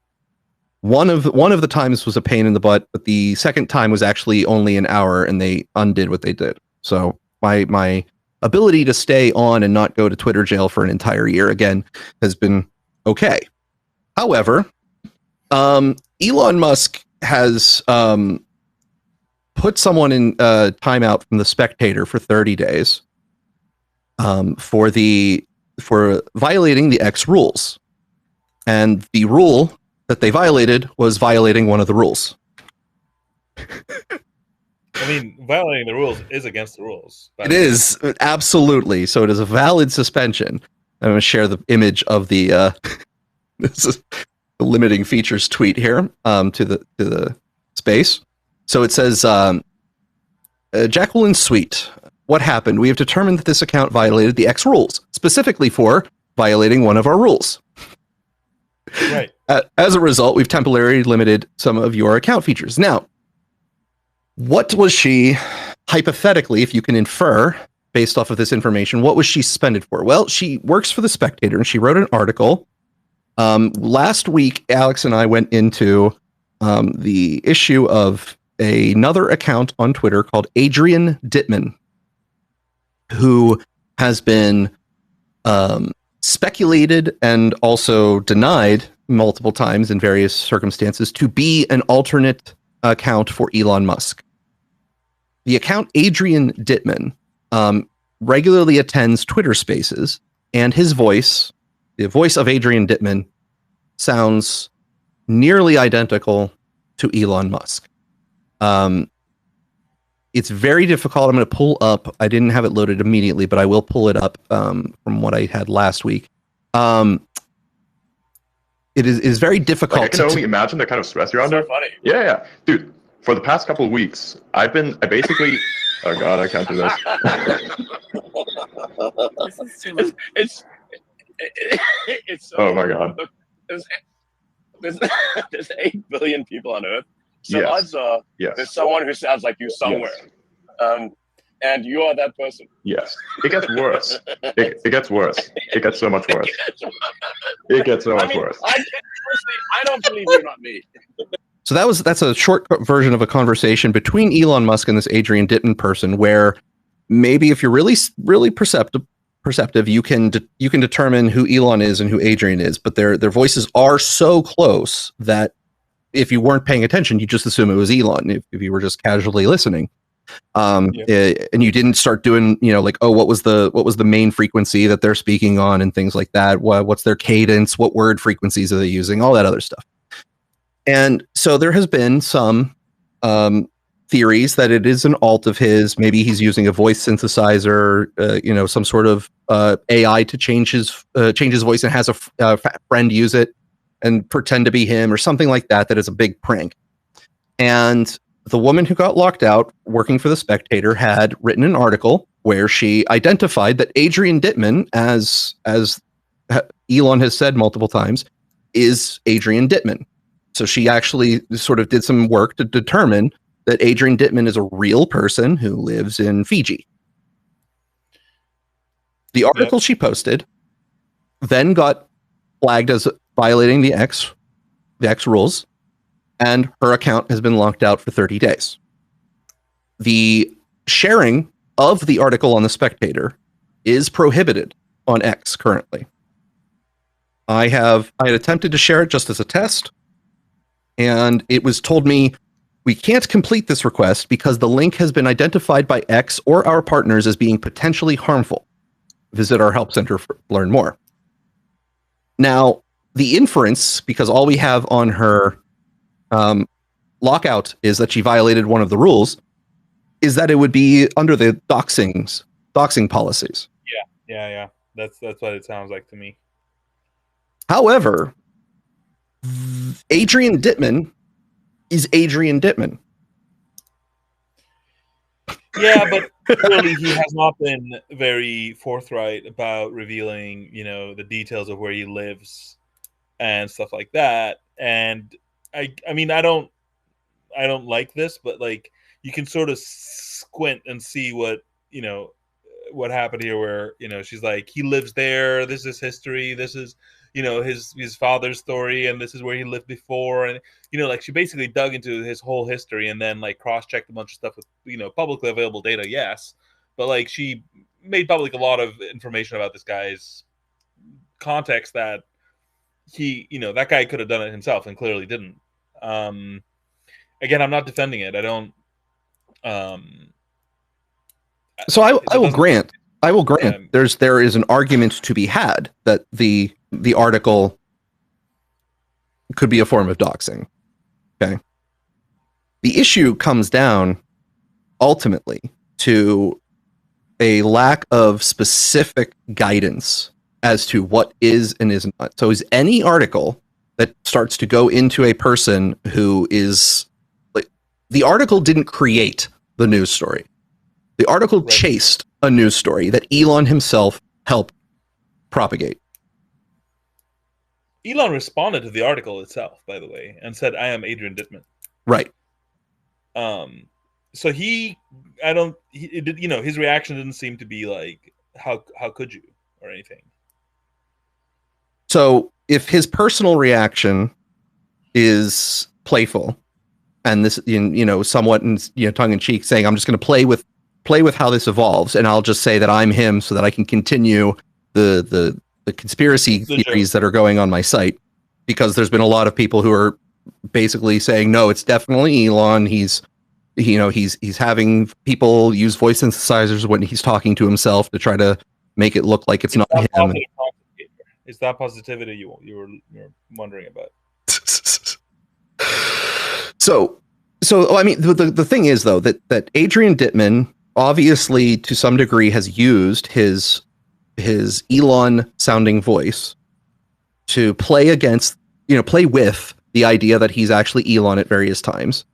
S1: one of the times was a pain in the butt, but the second time was actually only an hour, and they undid what they did. So my ability to stay on and not go to Twitter jail for an entire year again has been okay. However, Elon Musk has put someone in timeout from the Spectator for 30 days for violating the X rules. And the rule that they violated was violating one of the rules.
S2: I mean, violating the rules is against the rules.
S1: It is, absolutely. So it is a valid suspension. I'm going to share the image of the this is the limiting features tweet here to the space. So it says, Jacqueline Sweet, what happened? We have determined that this account violated the X rules, specifically for violating one of our rules.
S2: Right.
S1: As a result, we've temporarily limited some of your account features. Now, what was she, hypothetically, if you can infer based off of this information, what was she suspended for? Well, she works for the Spectator, and she wrote an article. Last week, Alex and I went into the issue of another account on Twitter called Adrian Dittman, who has been speculated and also denied multiple times in various circumstances to be an alternate account for Elon Musk. The account Adrian Dittman regularly attends Twitter Spaces, and his voice, the voice of Adrian Dittman, sounds nearly identical to Elon Musk. It's very difficult. I'm going to pull up. I didn't have it loaded immediately, but I will pull it up from what I had last week. It is very difficult.
S8: Like, I can only imagine the kind of stress you're under.
S9: So funny.
S8: Yeah, dude. For the past couple of weeks, I basically. Oh God, I can't do this.
S9: This is too much. It's so,
S8: oh my God.
S9: There's 8 billion people on Earth. So
S8: Yes.
S9: odds are there's someone who sounds like you somewhere.
S8: Yes.
S9: And you are that person.
S8: Yes. It gets worse. It gets worse. It gets so much worse. It gets so much worse.
S9: I don't believe you're not me.
S1: So that's a short version of a conversation between Elon Musk and this Adrian Dittman person, where maybe if you're really perceptive, you can determine who Elon is and who Adrian is, but their voices are so close that if you weren't paying attention, you just assume it was Elon if you were just casually listening. And you didn't start doing, like, oh, what was the main frequency that they're speaking on and things like that. What's their cadence? What word frequencies are they using? All that other stuff. And so there has been some theories that it is an alt of his. Maybe he's using a voice synthesizer, some sort of AI to change his voice and has a friend use it and pretend to be him or something like that. That is a big prank. And the woman who got locked out working for the Spectator had written an article where she identified that Adrian Dittman, as Elon has said multiple times, is Adrian Dittman. So she actually sort of did some work to determine that Adrian Dittman is a real person who lives in Fiji. The article she posted then got flagged as violating the X rules, and her account has been locked out for 30 days. The sharing of the article on the Spectator is prohibited on X currently. I had attempted to share it just as a test, and it was told me we can't complete this request because the link has been identified by X or our partners as being potentially harmful. Visit our help center to learn more. Now, the inference, because all we have on her lockout is that she violated one of the rules, is that it would be under the doxing policies.
S2: Yeah. That's what it sounds like to me.
S1: However, Adrian Dittman is Adrian Dittman.
S2: Yeah, but clearly he has not been very forthright about revealing, the details of where he lives and stuff like that. And I mean, I don't like this, but like you can sort of squint and see what happened here, where she's like, he lives there, this is history, this is his father's story, and this is where he lived before, and like she basically dug into his whole history and then like cross-checked a bunch of stuff with publicly available data, yes, but like she made public a lot of information about this guy's context that he that guy could have done it himself and clearly didn't. Again, I'm not defending it. I don't
S1: So I will grant. There is an argument to be had that the article could be a form of doxing. Okay. The issue comes down ultimately to a lack of specific guidance as to what is and is not. So is any article that starts to go into a person who is like, the article didn't create the news story. The article chased a news story that Elon himself helped propagate.
S2: Elon responded to the article itself, by the way, and said, "I am Adrian Dittman."
S1: Right.
S2: So his reaction didn't seem to be like, how could you, or anything.
S1: So if his personal reaction is playful, and this, somewhat tongue in cheek, saying, "I'm just going to play with how this evolves, and I'll just say that I'm him so that I can continue the conspiracy theories that are going on my site," because there's been a lot of people who are basically saying, "No, it's definitely Elon. He's having people use voice synthesizers when he's talking to himself to try to make it look like it's not him."
S2: Is that positivity you're wondering about?
S1: So I mean, the thing is though that Adrian Dittman obviously to some degree has used his Elon sounding voice to play with the idea that he's actually Elon at various times.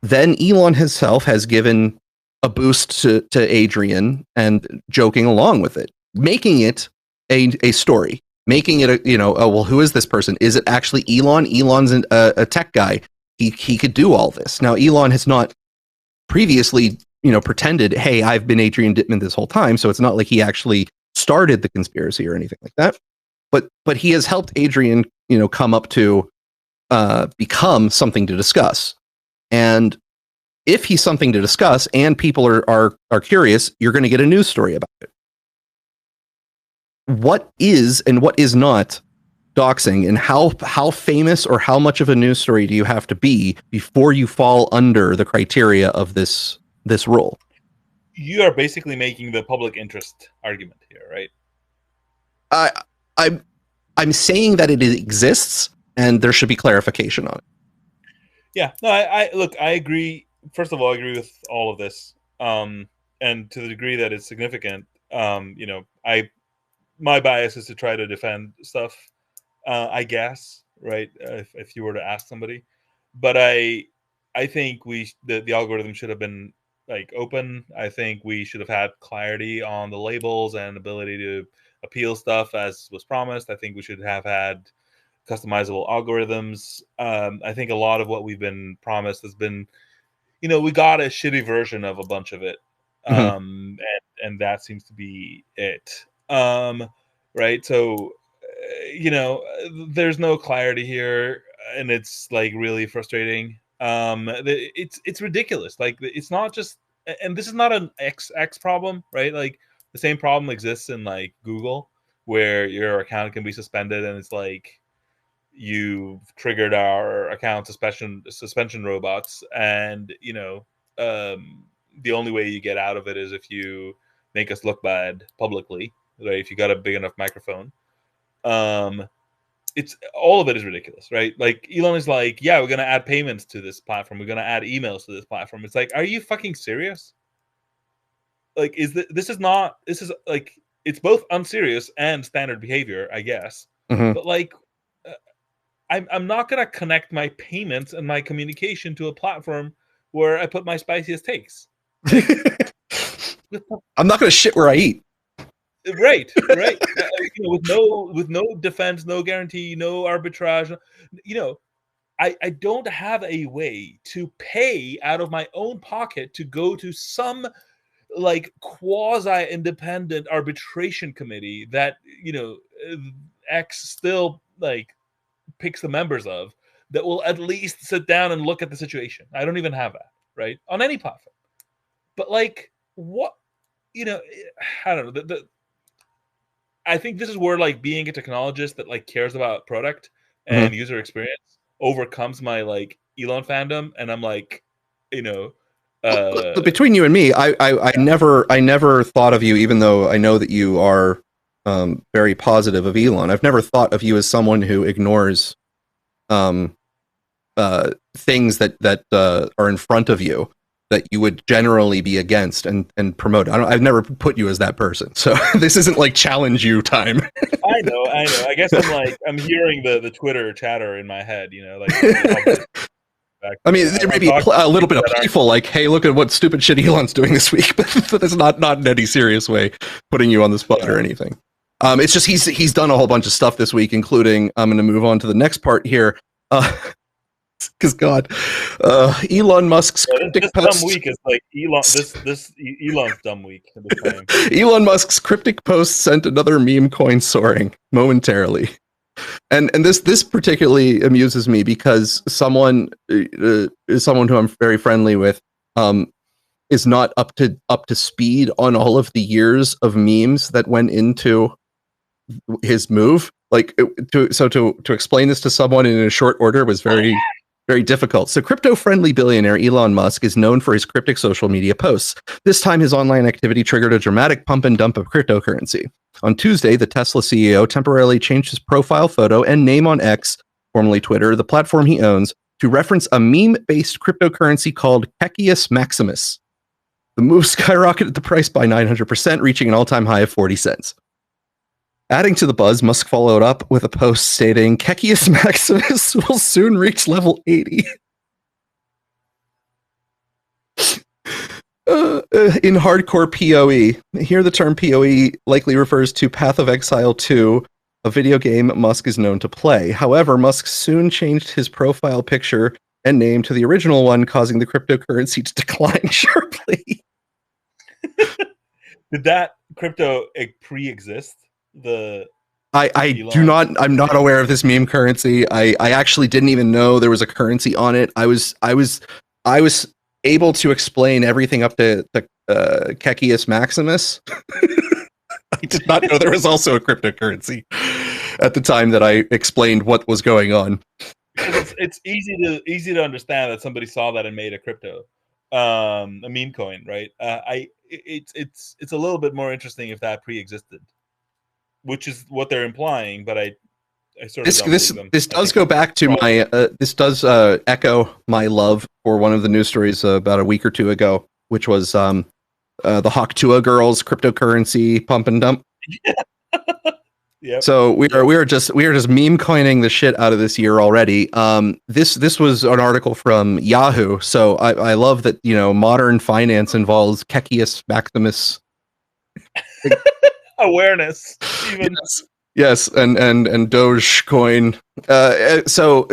S1: Then Elon himself has given a boost to Adrian and joking along with it, making it a story, making it well, who is this person? Is it actually Elon? Elon's a tech guy. He could do all this. Now, Elon has not previously, pretended, "Hey, I've been Adrian Dittman this whole time." So it's not like he actually started the conspiracy or anything like that. But he has helped Adrian, come up to become something to discuss. And if he's something to discuss and people are curious, you're going to get a news story about it. What is and what is not doxing, and how famous or how much of a news story do you have to be before you fall under the criteria of this rule?
S2: You are basically making the public interest argument here, right?
S1: I'm saying that it exists and there should be clarification on it.
S2: Yeah, no, I agree. First of all, I agree with all of this, and to the degree that it's significant, my bias is to try to defend stuff, I guess, right? If you were to ask somebody, but I think the algorithm should have been like open. I think we should have had clarity on the labels and ability to appeal stuff as was promised. I think we should have had customizable algorithms. I think a lot of what we've been promised has been, we got a shitty version of a bunch of it. And that seems to be it. Right. So, there's no clarity here, and it's like really frustrating. It's ridiculous. Like, it's not just, and this is not an XX problem, right? Like, the same problem exists in like Google, where your account can be suspended, and it's like, you've triggered our account suspension robots, and the only way you get out of it is if you make us look bad publicly, right? If you got a big enough microphone. It's all of it is ridiculous, right? Like, Elon is like, "Yeah, we're gonna add payments to this platform. We're gonna add emails to this platform." It's like, are you fucking serious? Like, this is like, it's both unserious and standard behavior, I guess. But like, I'm not gonna connect my payments and my communication to a platform where I put my spiciest takes.
S1: I'm not gonna shit where I eat.
S2: Right. With no defense, no guarantee, no arbitrage. I don't have a way to pay out of my own pocket to go to some like quasi-independent arbitration committee that X still like picks the members of, that will at least sit down and look at the situation. I don't even have that, right, on any platform. But like, what, I don't know. I think this is where like being a technologist that like cares about product and user experience overcomes my like Elon fandom, and I'm like,
S1: Between you and me, I never thought of you, even though I know that you are very positive of Elon. I've never thought of you as someone who ignores things that are in front of you that you would generally be against and promote. I've never put you as that person. So this isn't like challenge you time.
S2: I know. I guess I'm hearing the Twitter chatter in my head,
S1: I mean, there may be a little bit of playful, like, hey, look at what stupid shit Elon's doing this week, but it's not in any serious way putting you on the spot or anything. It's just he's done a whole bunch of stuff this week, including I'm going to move on to the next part here. Because Elon Musk's cryptic post.
S2: Dumb week is like Elon's dumb week.
S1: Elon Musk's cryptic post sent another meme coin soaring momentarily, and this particularly amuses me because someone who I'm very friendly with is not up to speed on all of the years of memes that went into his move. Like to explain this to someone in a short order was very difficult. So crypto-friendly billionaire Elon Musk is known for his cryptic social media posts. This time, his online activity triggered a dramatic pump and dump of cryptocurrency. On Tuesday, the Tesla CEO temporarily changed his profile photo and name on X, formerly Twitter, the platform he owns, to reference a meme-based cryptocurrency called Kekius Maximus. The move skyrocketed the price by 900%, reaching an all-time high of 40 cents. Adding to the buzz, Musk followed up with a post stating, Kekius Maximus will soon reach level 80. In hardcore PoE. Here the term PoE likely refers to Path of Exile 2, a video game Musk is known to play. However, Musk soon changed his profile picture and name to the original one, causing the cryptocurrency to decline sharply.
S2: Did that crypto pre-exist?
S1: I'm not aware of this meme currency. I actually didn't even know there was a currency on it. I was able to explain everything up to Kekius Maximus. I did not know there was also a cryptocurrency at the time that I explained what was going on.
S2: It's easy to understand that somebody saw that and made a crypto, a meme coin, right? It's a little bit more interesting if that pre-existed, which is what they're implying, but I sort of this does go back to my this does echo my love for one of the news stories about a week or two ago, which was the Hawktua girls cryptocurrency pump and dump. Yep.
S1: So we are just meme coining the shit out of this year already. This was an article from Yahoo. So I love that modern finance involves Kekius Maximus
S2: awareness. Even.
S1: Yes, and Dogecoin. So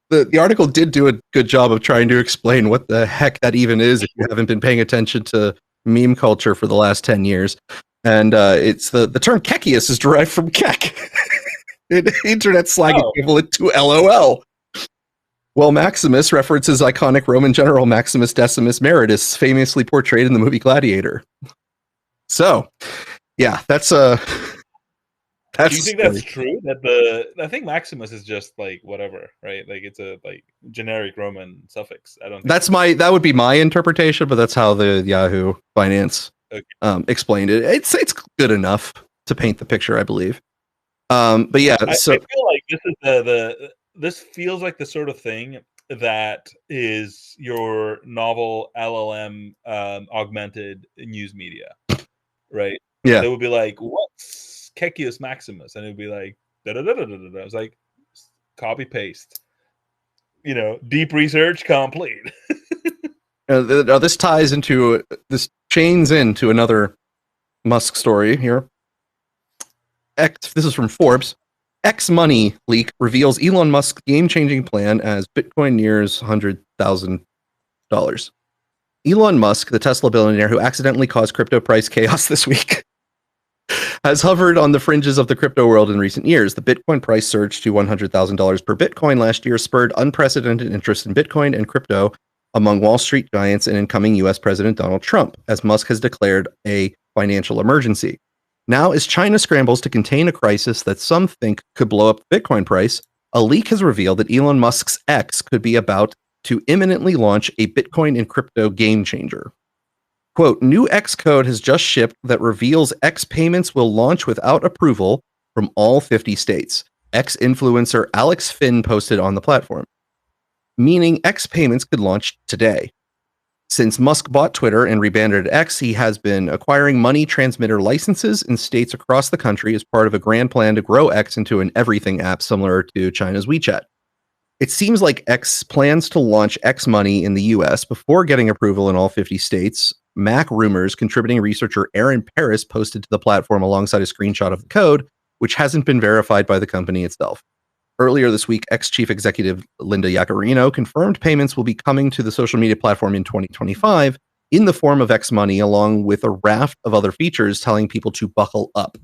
S1: the article did do a good job of trying to explain what the heck that even is if you haven't been paying attention to meme culture for the last 10 years. And it's the term Kekius is derived from Kek, an internet slang equivalent to LOL. Well, Maximus references iconic Roman general Maximus Decimus Meritus, famously portrayed in the movie Gladiator. So, yeah, that's
S2: Do you think that's true? I think Maximus is just like whatever, right? Like it's a generic Roman suffix. I don't.
S1: That would be my interpretation, but that's how the Yahoo Finance explained it. It's good enough to paint the picture, I believe. But yeah,
S2: I feel like this is this feels like the sort of thing that is your novel LLM augmented news media, right?
S1: Yeah,
S2: they would be like, what's Kekius Maximus, and it would be like da da da da da da. I was like, copy paste, deep research complete.
S1: This chains into another Musk story here. This is from Forbes. X Money leak reveals Elon Musk's game-changing plan as Bitcoin nears $100,000. Elon Musk, the Tesla billionaire who accidentally caused crypto price chaos this week, has hovered on the fringes of the crypto world in recent years. The Bitcoin price surged to $100,000 per Bitcoin last year, spurred unprecedented interest in Bitcoin and crypto among Wall Street giants and incoming U.S. President Donald Trump, as Musk has declared a financial emergency. Now, as China scrambles to contain a crisis that some think could blow up the Bitcoin price, a leak has revealed that Elon Musk's X could be about to imminently launch a Bitcoin and crypto game changer. Quote, new X code has just shipped that reveals X payments will launch without approval from all 50 states. X influencer Alex Finn posted on the platform, meaning X payments could launch today. Since Musk bought Twitter and rebranded X, he has been acquiring money transmitter licenses in states across the country as part of a grand plan to grow X into an everything app similar to China's WeChat. It seems like X plans to launch X Money in the US before getting approval in all 50 states. Mac Rumors contributing researcher Aaron Paris posted to the platform alongside a screenshot of the code, which hasn't been verified by the company itself. Earlier this week, ex-chief executive Linda Yaccarino confirmed payments will be coming to the social media platform in 2025 in the form of X Money, along with a raft of other features telling people to buckle up.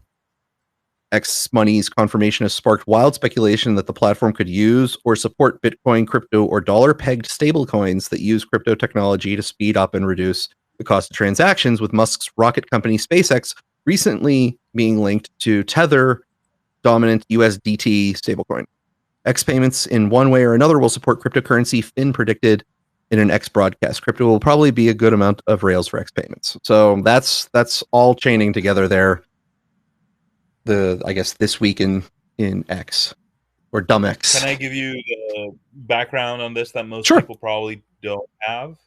S1: X Money's confirmation has sparked wild speculation that the platform could use or support Bitcoin, crypto, or dollar-pegged stablecoins that use crypto technology to speed up and reduce the cost of transactions, with Musk's rocket company SpaceX recently being linked to Tether dominant USDT stablecoin. X payments in one way or another will support cryptocurrency. Finn predicted in an X broadcast. Crypto will probably be a good amount of rails for X payments. So that's all chaining together there. I guess this week in X or dumb X.
S2: Can I give you the background on this that most people probably don't have?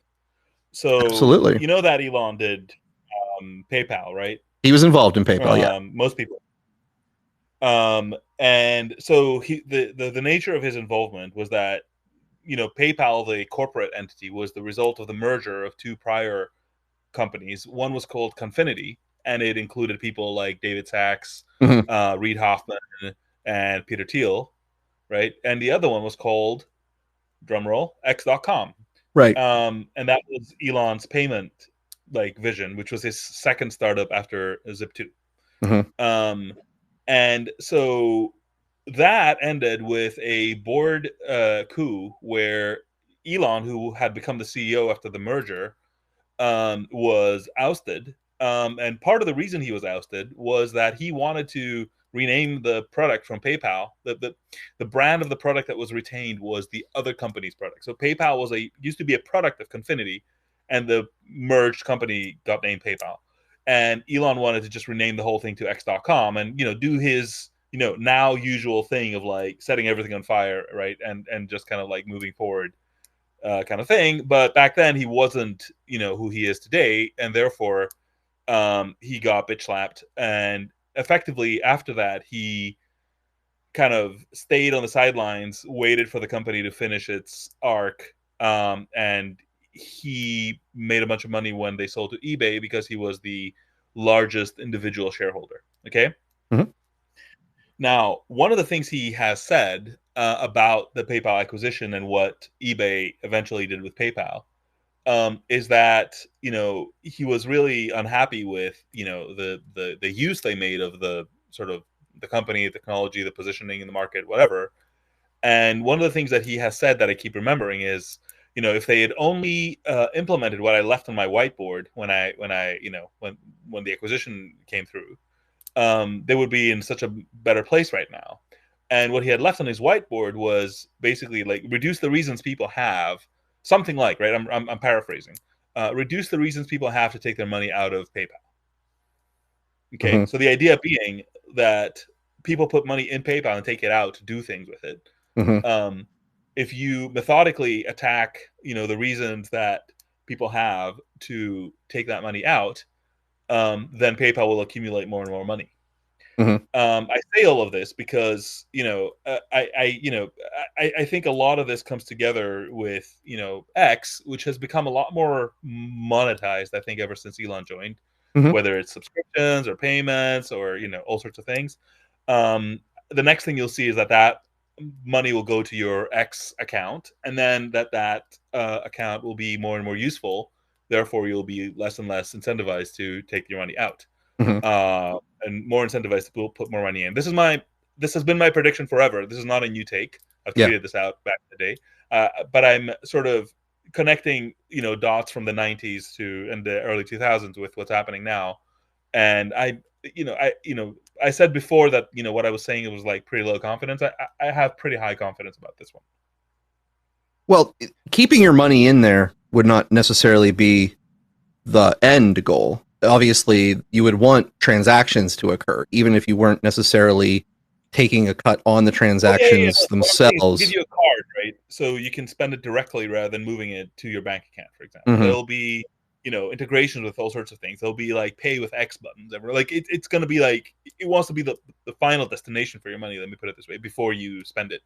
S2: So
S1: absolutely,
S2: you know that Elon did PayPal, right?
S1: He was involved in PayPal, yeah.
S2: Most people. And so the nature of his involvement was that, you know, PayPal, the corporate entity, was the result of the merger of two prior companies. One was called Confinity, and it included people like David Sachs, Reid Hoffman, and Peter Thiel, right? And the other one was called, drumroll, X.com.
S1: Right.
S2: And that was Elon's payment vision, which was his second startup after Zip2. And so that ended with a board coup where Elon, who had become the CEO after the merger, was ousted. And part of the reason he was ousted was that he wanted to rename the product from PayPal. The brand of the product that was retained was the other company's product. So PayPal used to be a product of Confinity, and the merged company got named PayPal. And Elon wanted to just rename the whole thing to X.com and, you know, do his, you know, now usual thing of setting everything on fire, right? And just kind of moving forward kind of thing. But back then he wasn't, you know, who he is today. And therefore he got bitch slapped. And effectively after that, he kind of stayed on the sidelines, waited for the company to finish its arc. And he made a bunch of money when they sold to eBay because he was the largest individual shareholder. Okay. Now, one of the things he has said about the PayPal acquisition and what eBay eventually did with PayPal is that, you know, he was really unhappy with, you know, the use they made of the sort of the company, the technology, the positioning in the market, whatever. And one of the things that he has said that I keep remembering is, you know, if they had only implemented what I left on my whiteboard when the acquisition came through, they would be in such a better place right now. And what he had left on his whiteboard was basically reduce the reasons people have, something like, right? I'm paraphrasing. Reduce the reasons people have to take their money out of PayPal. Okay, so the idea being that people put money in PayPal and take it out to do things with it. If you methodically attack, you know, the reasons that people have to take that money out, then PayPal will accumulate more and more money. I say all of this because, you know, I think a lot of this comes together with, you know, X, which has become a lot more monetized, I think, ever since Elon joined, whether it's subscriptions or payments or, you know, all sorts of things. The next thing you'll see is that money will go to your X account, and then that account will be more and more useful. Therefore, you'll be less and less incentivized to take your money out. And more incentivized to put more money in. This has been my prediction forever. This is not a new take. I've tweeted this out back in the day, but I'm sort of connecting, you know, dots from the 90s and the early 2000s with what's happening now. And I said before that, you know, what I was saying, it was pretty low confidence. I have pretty high confidence about this one.
S1: Well, keeping your money in there would not necessarily be the end goal. Obviously, you would want transactions to occur, even if you weren't necessarily taking a cut on the transactions themselves.
S2: Give you a card, right? So you can spend it directly rather than moving it to your bank account, for example.
S1: Mhm.
S2: There'll be, integrations with all sorts of things. There'll be like pay with X buttons. Like it's going to be like, it wants to be the final destination for your money. Let me put it this way, before you spend it.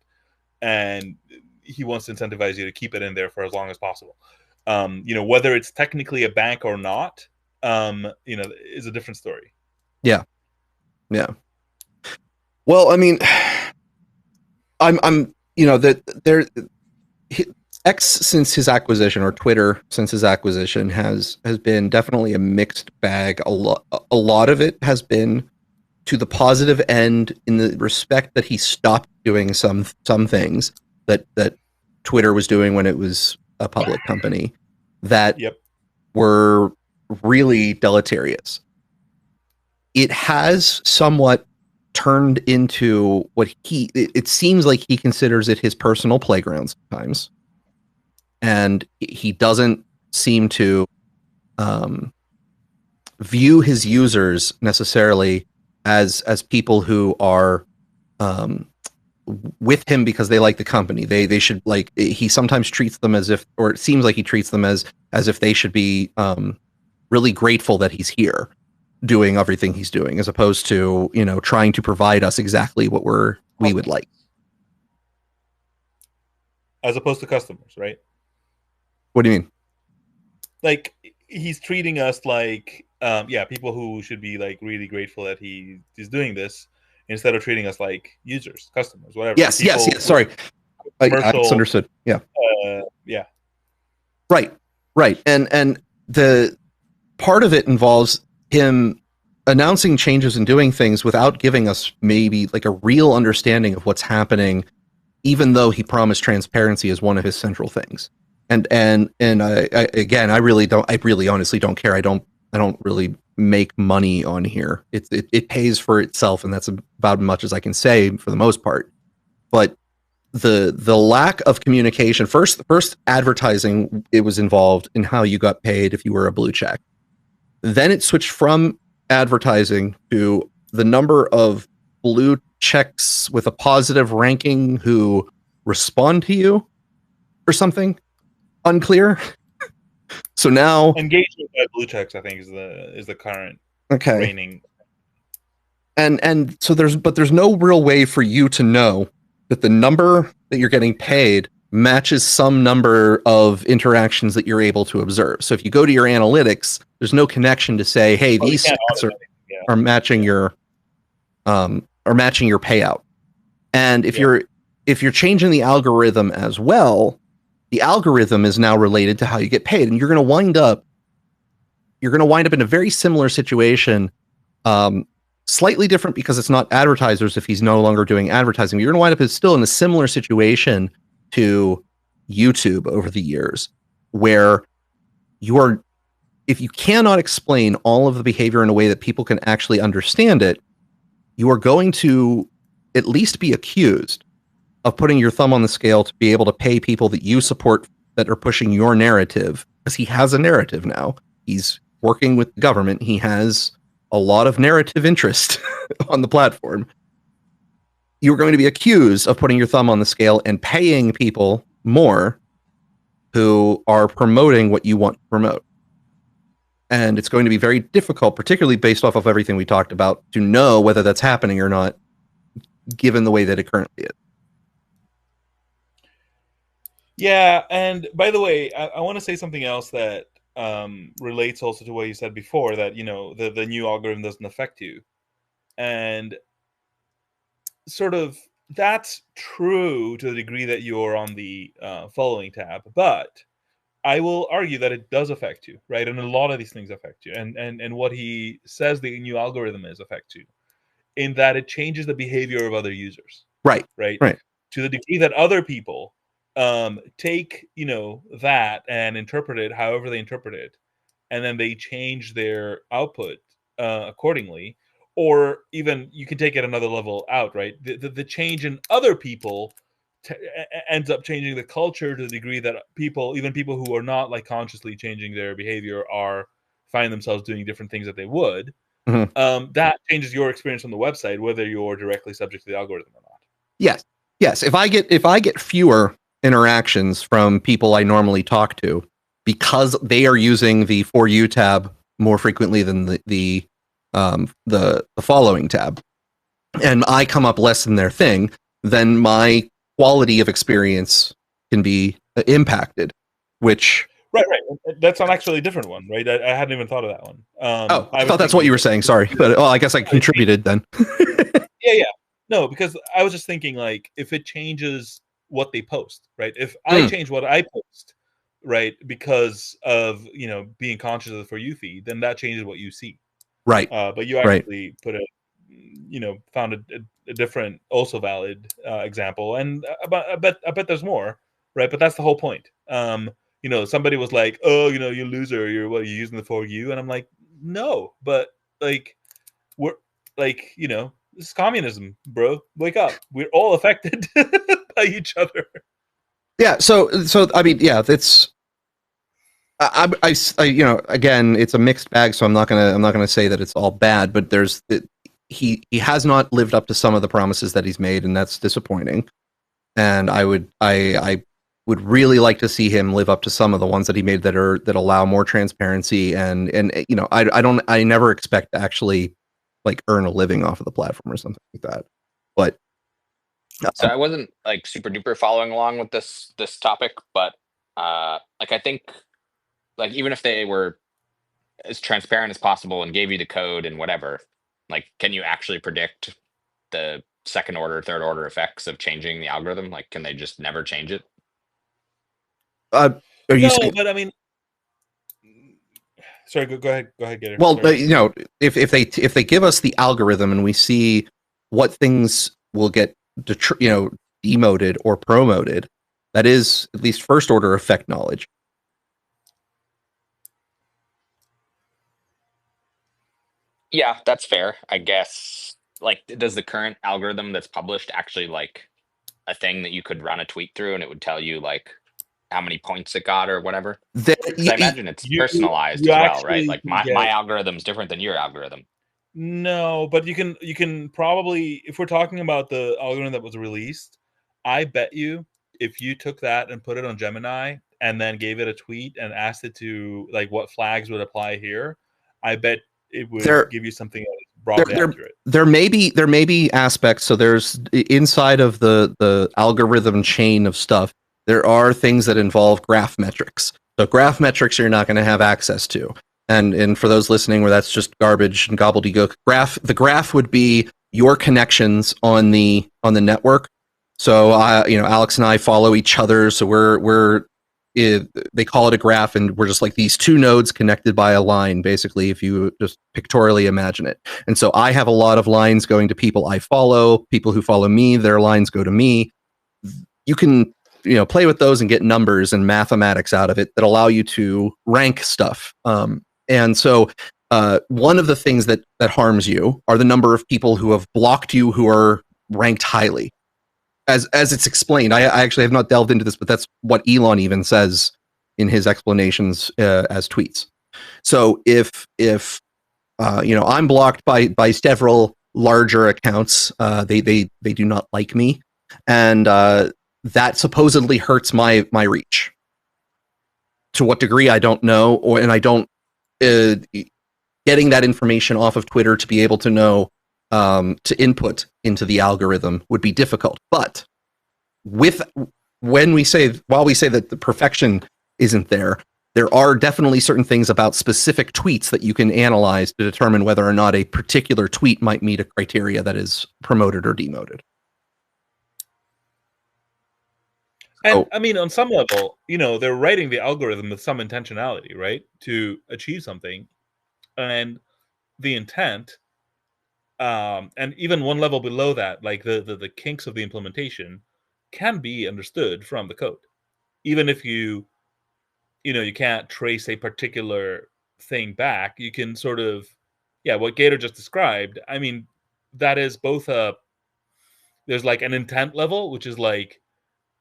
S2: And he wants to incentivize you to keep it in there for as long as possible. Whether it's technically a bank or not, is a different story.
S1: Yeah. Well, I mean, that there, X since his acquisition, or Twitter since his acquisition, has been definitely a mixed bag. A lot of it has been to the positive end, in the respect that he stopped doing some things that Twitter was doing when it was a public company that were really deleterious. It has somewhat turned into what it seems like he considers it his personal playground sometimes. And he doesn't seem to view his users necessarily as people who are with him because they like the company. They should, like, he sometimes treats them as if, or it seems like he treats them as if they should be really grateful that he's here doing everything he's doing, as opposed to, trying to provide us exactly what we would like.
S2: As opposed to customers, right?
S1: What do you mean?
S2: Like, he's treating us like, people who should be like really grateful that he is doing this, instead of treating us like users, customers, whatever.
S1: Yes. Sorry, I misunderstood. Yeah. Right. And the part of it involves him announcing changes and doing things without giving us maybe like a real understanding of what's happening, even though he promised transparency as one of his central things. And I really honestly don't care. I don't really make money on here. It pays for itself, and that's about as much as I can say for the most part. But the lack of communication, first advertising, it was involved in how you got paid if you were a blue check. Then it switched from advertising to the number of blue checks with a positive ranking who respond to you or something. Unclear. So now
S2: engagement by blue checks, I think, is the current reigning.
S1: And so there's no real way for you to know that the number that you're getting paid matches some number of interactions that you're able to observe. So if you go to your analytics, there's no connection to say, hey, these stats are matching your payout. And if you're changing the algorithm as well, the algorithm is now related to how you get paid, and you're going to wind up in a very similar situation, slightly different because it's not advertisers if he's no longer doing advertising. You're going to wind up still in a similar situation to YouTube over the years, where if you cannot explain all of the behavior in a way that people can actually understand it, you are going to at least be accused of putting your thumb on the scale to be able to pay people that you support that are pushing your narrative, because he has a narrative now. He's working with the government. He has a lot of narrative interest on the platform. You're going to be accused of putting your thumb on the scale and paying people more who are promoting what you want to promote. And it's going to be very difficult, particularly based off of everything we talked about, to know whether that's happening or not, given the way that it currently is.
S2: Yeah, and by the way, I want to say something else that relates also to what you said before, that, the new algorithm doesn't affect you. And sort of that's true to the degree that you're on the following tab, but I will argue that it does affect you, right? And a lot of these things affect you. And what he says the new algorithm is affects you, in that it changes the behavior of other users.
S1: Right.
S2: To the degree that other people take, that and interpret it however they interpret it, and then they change their output accordingly. Or even you can take it another level out, right? The change in other people ends up changing the culture to the degree that even people who are not like consciously changing their behavior, find themselves doing different things that they would. That changes your experience on the website, whether you're directly subject to the algorithm or not.
S1: Yes. If I get fewer interactions from people I normally talk to because they are using the For You tab more frequently than the following tab, and I come up less in their thing, then my quality of experience can be impacted. Which
S2: right, that's an actually different one, right? I hadn't even thought of that one.
S1: I thought that's what you were saying. Sorry, but I guess I contributed then.
S2: Yeah. No, because I was just thinking, like, if it changes what they post, right? If I change what I post, right, because of being conscious of the For You feed, then that changes what you see,
S1: right?
S2: But you actually put found a different, also valid example, and I bet there's more, right? But that's the whole point. Somebody was like, "Oh, you loser, you're using the For You," and I'm like, "No, but like, we're like, this is communism, bro. Wake up. We're all affected by each other."
S1: Yeah. So I mean, yeah, that's. I again, it's a mixed bag. So I'm not gonna say that it's all bad, but he has not lived up to some of the promises that he's made, and that's disappointing. And I would really like to see him live up to some of the ones that he made that allow more transparency and I never expect to actually like earn a living off of the platform or something like that. But
S7: so I wasn't like super duper following along with this topic, but like I think like even if they were as transparent as possible and gave you the code and whatever, like can you actually predict the second order, third order effects of changing the algorithm? Like can they just never change it?
S1: Are you saying?
S2: But I mean, sorry, go ahead, Gator.
S1: Well, if they give us the algorithm and we see what things will get demoted or promoted, that is at least first order effect knowledge.
S7: Yeah, that's fair, I guess. Like, does the current algorithm that's published actually like a thing that you could run a tweet through and it would tell you like how many points it got or whatever? I imagine it's personalized as well, right? Like my algorithm's different than your algorithm.
S2: No, but you can probably, if we're talking about the algorithm that was released, I bet you if you took that and put it on Gemini and then gave it a tweet and asked it to like what flags would apply here, I bet it would give you something that is broadly accurate.
S1: There may be aspects. So there's inside of the algorithm chain of stuff, there are things that involve graph metrics. So graph metrics you're not going to have access to. And for those listening where that's just garbage and gobbledygook, the graph would be your connections on the network. So Alex and I follow each other. So they call it a graph, and we're just like these two nodes connected by a line, basically, if you just pictorially imagine it. And so I have a lot of lines going to people I follow, people who follow me, their lines go to me. You can play with those and get numbers and mathematics out of it that allow you to rank stuff. And so one of the things that harms you are the number of people who have blocked you who are ranked highly. As it's explained, I actually have not delved into this, but that's what Elon even says in his explanations as tweets. So if I'm blocked by several larger accounts, they do not like me, and that supposedly hurts my reach. To what degree, I don't know, and I don't. Getting that information off of Twitter to be able to know to input into the algorithm would be difficult. But while we say that the perfection isn't there, there are definitely certain things about specific tweets that you can analyze to determine whether or not a particular tweet might meet a criteria that is promoted or demoted.
S2: And I mean, on some level, they're writing the algorithm with some intentionality, right, to achieve something, and the intent, and even one level below that, like the kinks of the implementation, can be understood from the code, even if you can't trace a particular thing back. You can sort of, what Gator just described. I mean, that is both there's like an intent level, which is like,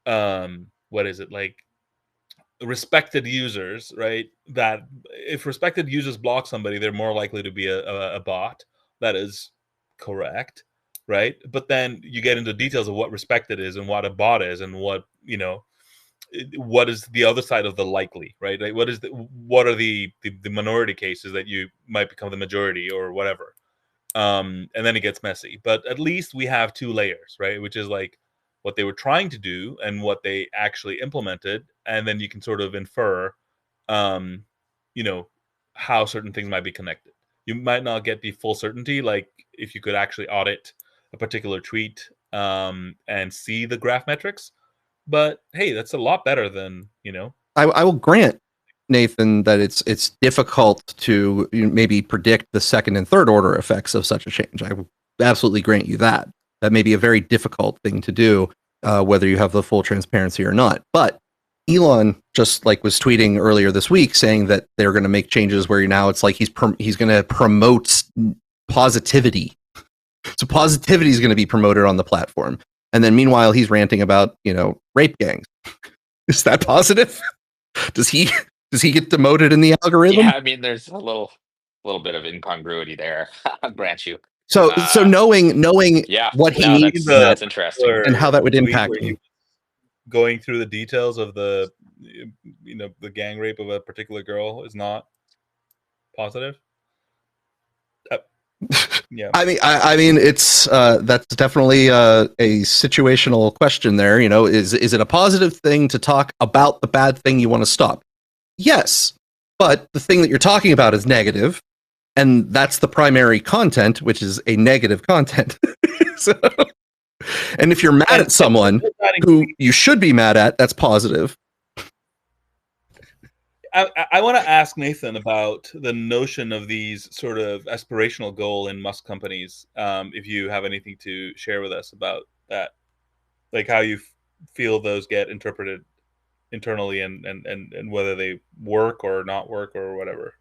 S2: what is it, like respected users, right? That if respected users block somebody, they're more likely to be a bot. That is correct, right? But then you get into details of what respected is and what a bot is, and what, you know, what is the other side of the likely, right? Like what are the minority cases that you might become the majority or whatever. And then it gets messy. But at least we have two layers, right? Which is like what they were trying to do and what they actually implemented, and then you can sort of infer, you know, how certain things might be connected. You might not get the full certainty, like if you could actually audit a particular tweet and see the graph metrics. But hey, that's a lot better than, you know.
S1: I will grant, Nathan, that it's difficult to maybe predict the second and third order effects of such a change. I will absolutely grant you that. That may be a very difficult thing to do, whether you have the full transparency or not. But Elon just like was tweeting earlier this week saying that they're going to make changes where now it's like he's going to promote positivity. So positivity is going to be promoted on the platform. And then meanwhile, he's ranting about, you know, rape gangs. Is that positive? Does he get demoted in the algorithm?
S7: Yeah, I mean, there's a little bit of incongruity there. I'll grant you.
S1: So knowing
S7: yeah,
S1: what he
S7: no,
S1: needs,
S7: that's interesting,
S1: and how that would impact me.
S2: Going through the details of the, you know, the gang rape of a particular girl is not positive. Yeah,
S1: I mean, it's that's definitely a situational question there. You know, is it a positive thing to talk about the bad thing you want to stop? Yes, but the thing that you're talking about is negative, and that's the primary content, which is a negative content. So, and if you're mad at someone who you should be mad at, that's positive.
S2: I want to ask Nathan about the notion of these sort of aspirational goal in Musk companies. If you have anything to share with us about that, like how you feel those get interpreted internally, and whether they work or not work or whatever.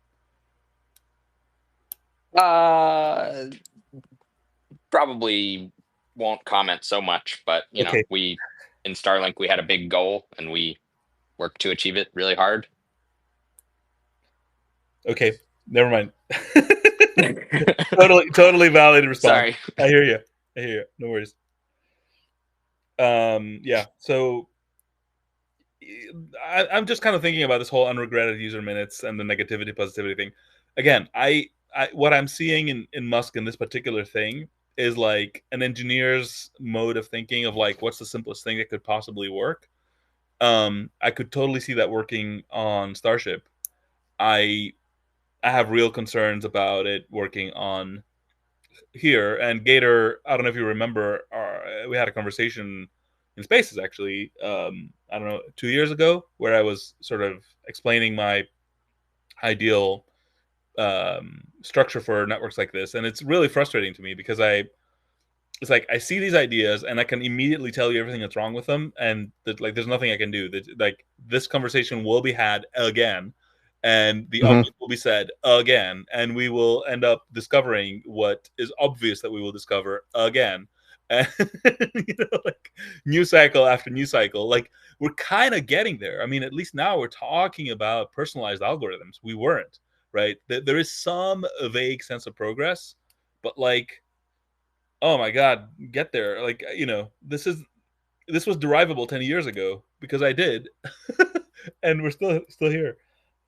S7: Probably won't comment so much, but you know, we in Starlink we had a big goal and we worked to achieve it really hard.
S2: Okay, never mind. totally valid response.
S7: Sorry.
S2: I hear you. No worries. Yeah. So I'm just kind of thinking about this whole unregretted user minutes and the negativity positivity thing. Again, I what I'm seeing in Musk in this particular thing is like an engineer's mode of thinking of like, what's the simplest thing that could possibly work? I could totally see that working on Starship. I have real concerns about it working on here. And Gator, I don't know if you remember, we had a conversation in Spaces actually, I don't know, 2 years ago, where I was sort of explaining my ideal structure for networks like this. And it's really frustrating to me because it's like I see these ideas and I can immediately tell you everything that's wrong with them, and like there's nothing I can do. Like this conversation will be had again, and the obvious will be said again, and we will end up discovering what is obvious that we will discover again, and you know, like new cycle after new cycle. Like we're kind of getting there. I mean, at least now we're talking about personalized algorithms. We weren't, right? There is some vague sense of progress, but like, oh my God, get there. Like, you know, this was derivable 10 years ago because I did. And we're still here.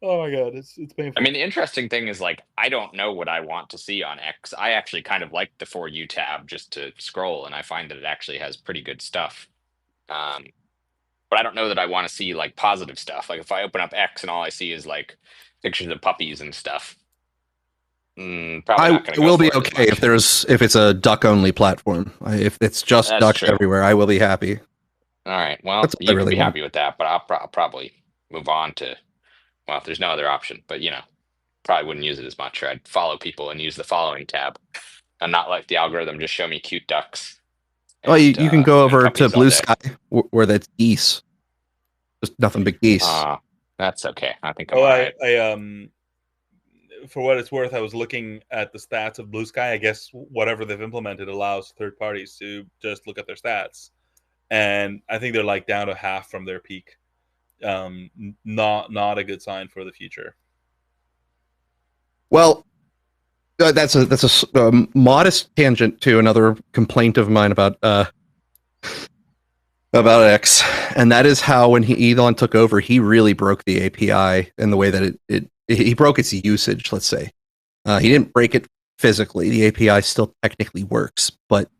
S2: Oh my God, it's painful.
S7: I mean, the interesting thing is like, I don't know what I want to see on X. I actually kind of like the For You tab just to scroll, and I find that it actually has pretty good stuff. But I don't know that I want to see like positive stuff. Like if I open up X and all I see is like pictures of puppies and stuff. Probably not going to go
S1: will be
S7: for it
S1: okay if it's a duck only platform. If it's just
S7: That's
S1: ducks
S7: true.
S1: everywhere, I will be happy.
S7: All right. Well,
S1: That's
S7: you can be happy with that, but I'll probably move on to, well, if there's no other option, but you know, probably wouldn't use it as much. Or I'd follow people and use the following tab and not let the algorithm just show me cute ducks.
S1: And, well, you can go over to Blue Sky where that's geese. Just nothing but geese.
S7: That's okay. I think I'm all right.
S2: I for what it's worth, I was looking at the stats of Blue Sky. I guess whatever they've implemented allows third parties to just look at their stats. and I think they're like down to half from their peak. Not a good sign for the future.
S1: Well, that's a modest tangent to another complaint of mine about X, and that is how when Elon took over, he really broke the API in the way that he broke its usage. Let's say he didn't break it physically; the API still technically works, but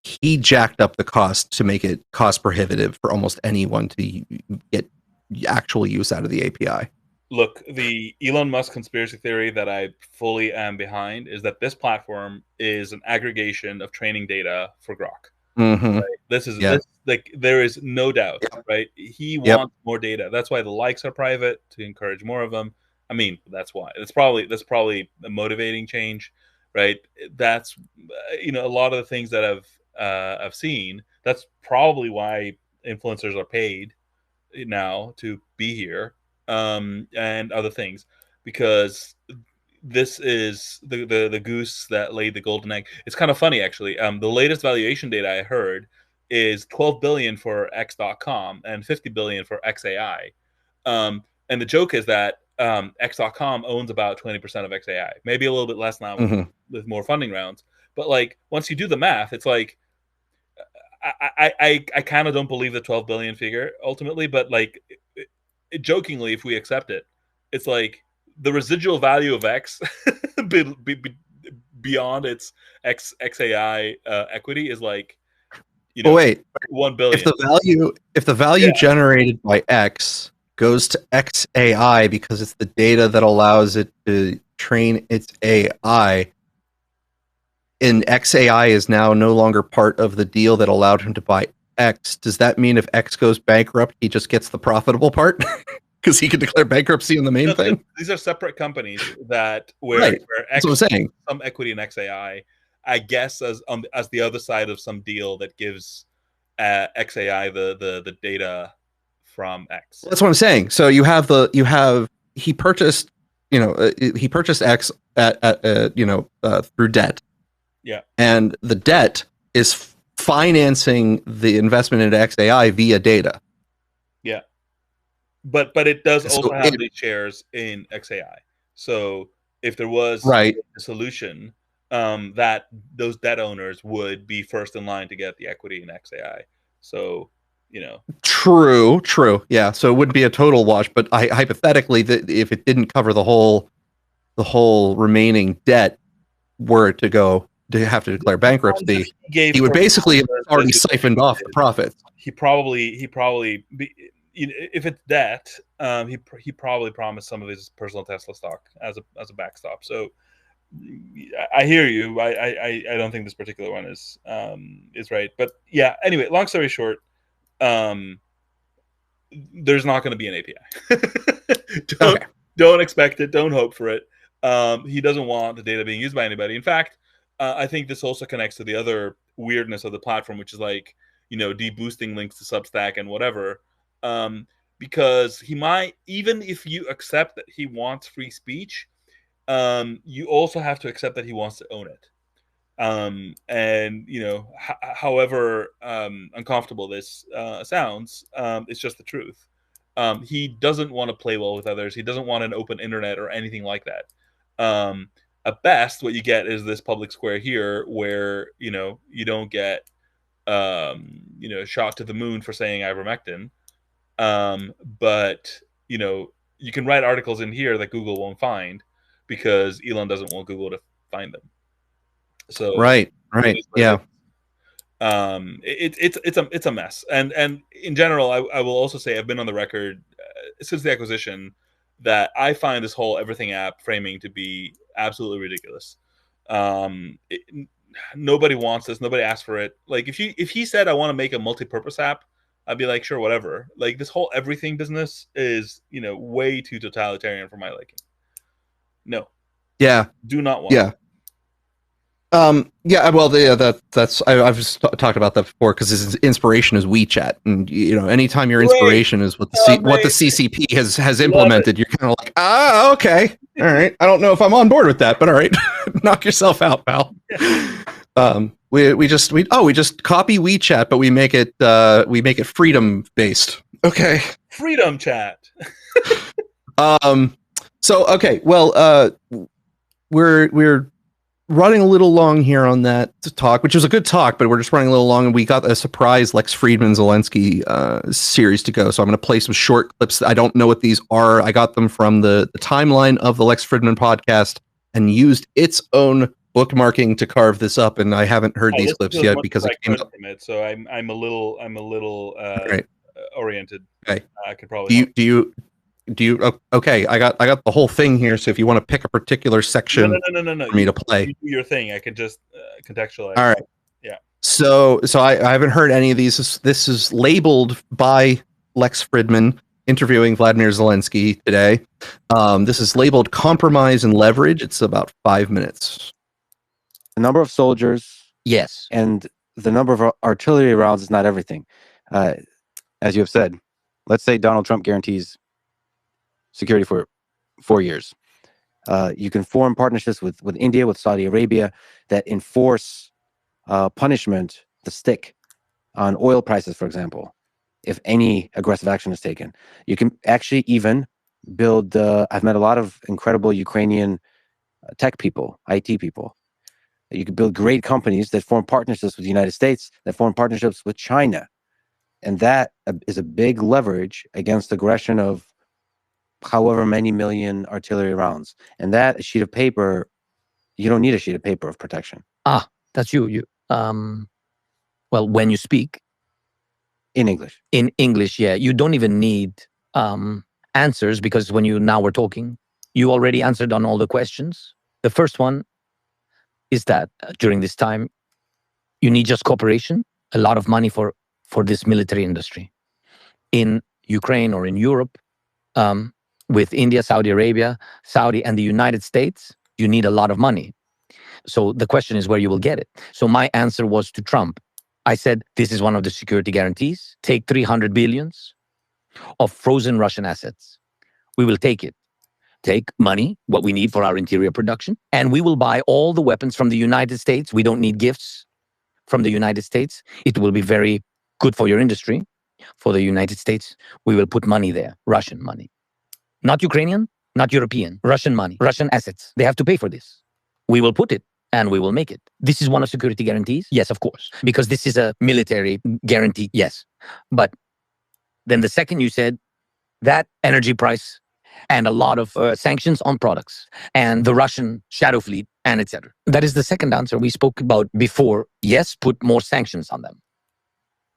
S1: he jacked up the cost to make it cost prohibitive for almost anyone to get actual use out of the API.
S2: Look, the Elon Musk conspiracy theory that I fully am behind is that this platform is an aggregation of training data for Grok.
S1: Mm-hmm.
S2: Right? This is like there is no doubt, right? He wants more data. That's why the likes are private, to encourage more of them. I mean, that's why. That's probably a motivating change, right? That's a lot of the things that I've seen. That's probably why influencers are paid now to be here, and other things, because this is the goose that laid the golden egg. It's kind of funny, actually. The latest valuation data I heard is 12 billion for X.com and 50 billion for XAI. And the joke is that X.com owns about 20% of XAI, maybe a little bit less now with more funding rounds. But like once you do the math, it's like I kind of don't believe the 12 billion figure ultimately, but like jokingly, if we accept it, it's like the residual value of X beyond its XAI equity is like,
S1: wait,
S2: 1 billion.
S1: If the value generated by X goes to XAI because it's the data that allows it to train its AI, and XAI is now no longer part of the deal that allowed him to buy X, does that mean if X goes bankrupt, he just gets the profitable part? Because he can declare bankruptcy on the main thing?
S2: These are separate companies where X
S1: That's what I'm saying.
S2: Some equity in XAI, I guess, as the other side of some deal that gives XAI the data from X.
S1: That's what I'm saying. So he purchased X through debt.
S2: Yeah.
S1: And the debt is financing the investment into XAI via data.
S2: Yeah. But it does also have these shares in XAI. So if there was a solution, that those debt owners would be first in line to get the equity in XAI. So, True.
S1: Yeah. So it wouldn't be a total wash, but hypothetically, if it didn't cover the whole remaining debt, were it to have to declare bankruptcy, he would basically have already siphoned off the profits.
S2: He probably if it's debt, he probably promised some of his personal Tesla stock as a backstop. So I hear you. I don't think this particular one is right. But yeah. Anyway, long story short, there's not going to be an API. Don't expect it. Don't hope for it. He doesn't want the data being used by anybody. In fact, I think this also connects to the other weirdness of the platform, which is like, deboosting links to Substack and whatever. Because he might, even if you accept that he wants free speech, you also have to accept that he wants to own it. And however uncomfortable this sounds, it's just the truth. He doesn't want to play well with others. He doesn't want an open internet or anything like that. At best, what you get is this public square here where, you don't get, shot to the moon for saying ivermectin. But, you can write articles in here that Google won't find because Elon doesn't want Google to find them. So
S1: right. Yeah.
S2: It's a mess. And in general, I will also say I've been on the record since the acquisition that I find this whole everything app framing to be absolutely ridiculous. Nobody wants this. Nobody asked for it. Like if he said I want to make a multi-purpose app, I'd be like, sure, whatever. Like this whole everything business is, way too totalitarian for my liking. No.
S1: Yeah.
S2: Do not want.
S1: Yeah. Yeah, well, that's I've just talked about that before because his inspiration is WeChat, and anytime your inspiration is what the CCP has implemented, you're kind of like, okay, all right. I don't know if I'm on board with that, but all right, knock yourself out, pal. We just copy WeChat, but we make it freedom based. Okay.
S2: Freedom chat.
S1: So okay, well, we're running a little long here on that talk, which was a good talk, but we're just running a little long, and we got a surprise Lex Friedman Zelensky series to go. So I'm going to play some short clips. I don't know what these are. I got them from the timeline of the Lex Friedman podcast and used its own bookmarking to carve this up. And I haven't heard these clips yet because it came up
S2: from it. So I'm a little
S1: right.
S2: Oriented.
S1: Okay.
S2: I could probably.
S1: Do you? Okay, I got the whole thing here. So if you want to pick a particular section,
S2: no.
S1: for me to play,
S2: you do your thing. I can just contextualize.
S1: All right.
S2: Yeah.
S1: So I haven't heard any of these. This is labeled by Lex Friedman interviewing Vladimir Zelensky today. This is labeled "Compromise and Leverage." It's about 5 minutes.
S10: The number of soldiers,
S11: yes,
S10: and the number of artillery rounds is not everything. As you have said, let's say Donald Trump guarantees security for 4 years. You can form partnerships with India, with Saudi Arabia, that enforce punishment, the stick, on oil prices, for example, if any aggressive action is taken. You can actually even build, I've met a lot of incredible Ukrainian tech people, IT people. You can build great companies that form partnerships with the United States, that form partnerships with China. And that is a big leverage against aggression of however many million artillery rounds. And that, a sheet of paper, you don't need a sheet of paper of protection.
S11: That's you. Well, when you speak
S10: in English,
S11: yeah, you don't even need answers, because when now we're talking, you already answered on all the questions. The first one is that during this time, you need just cooperation, a lot of money for this military industry. In Ukraine or in Europe, with India, Saudi Arabia, Saudi, and the United States, you need a lot of money. So the question is where you will get it. So my answer was to Trump. I said, this is one of the security guarantees. Take 300 billions of frozen Russian assets. We will take it. Take money, what we need for our interior production, and we will buy all the weapons from the United States. We don't need gifts from the United States. It will be very good for your industry. For the United States, we will put money there, Russian money. Not Ukrainian, not European, Russian money, Russian assets. They have to pay for this. We will put it and we will make it. This is one of security guarantees? Yes, of course. Because this is a military guarantee, yes. But then the second you said, that energy price and a lot of sanctions on products and the Russian shadow fleet and etc. That is the second answer we spoke about before. Yes, put more sanctions on them.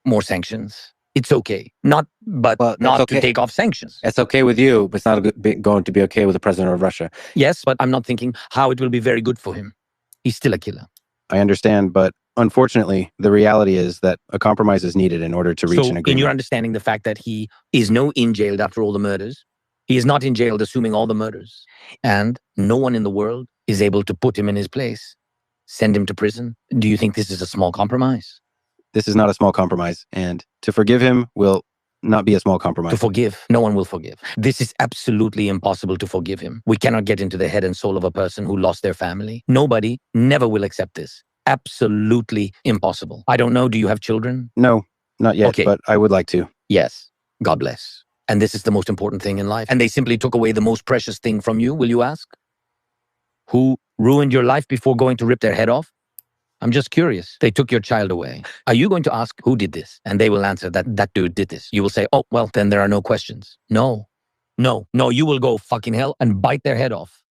S11: More sanctions. It's okay. Not to take off sanctions.
S10: It's okay with you, but it's not going to be okay with the president of Russia.
S11: Yes, but I'm not thinking how it will be very good for him. He's still a killer.
S10: I understand, but unfortunately, the reality is that a compromise is needed in order to reach an agreement.
S11: In your understanding, the fact that he is in jail after all the murders, he is not in jail assuming all the murders, and no one in the world is able to put him in his place, send him to prison. Do you think this is a small compromise?
S10: This is not a small compromise, and to forgive him will not be a small compromise.
S11: To forgive, no one will forgive. This is absolutely impossible to forgive him. We cannot get into the head and soul of a person who lost their family. Nobody never will accept this. Absolutely impossible. I don't know, do you have children?
S10: No, not yet, but I would like to.
S11: Yes, God bless. And this is the most important thing in life. And they simply took away the most precious thing from you, will you ask? Who ruined your life before going to rip their head off? I'm just curious. They took your child away. Are you going to ask who did this? And they will answer that dude did this. You will say, oh, well, then there are no questions. No, you will go fucking hell and bite their head off.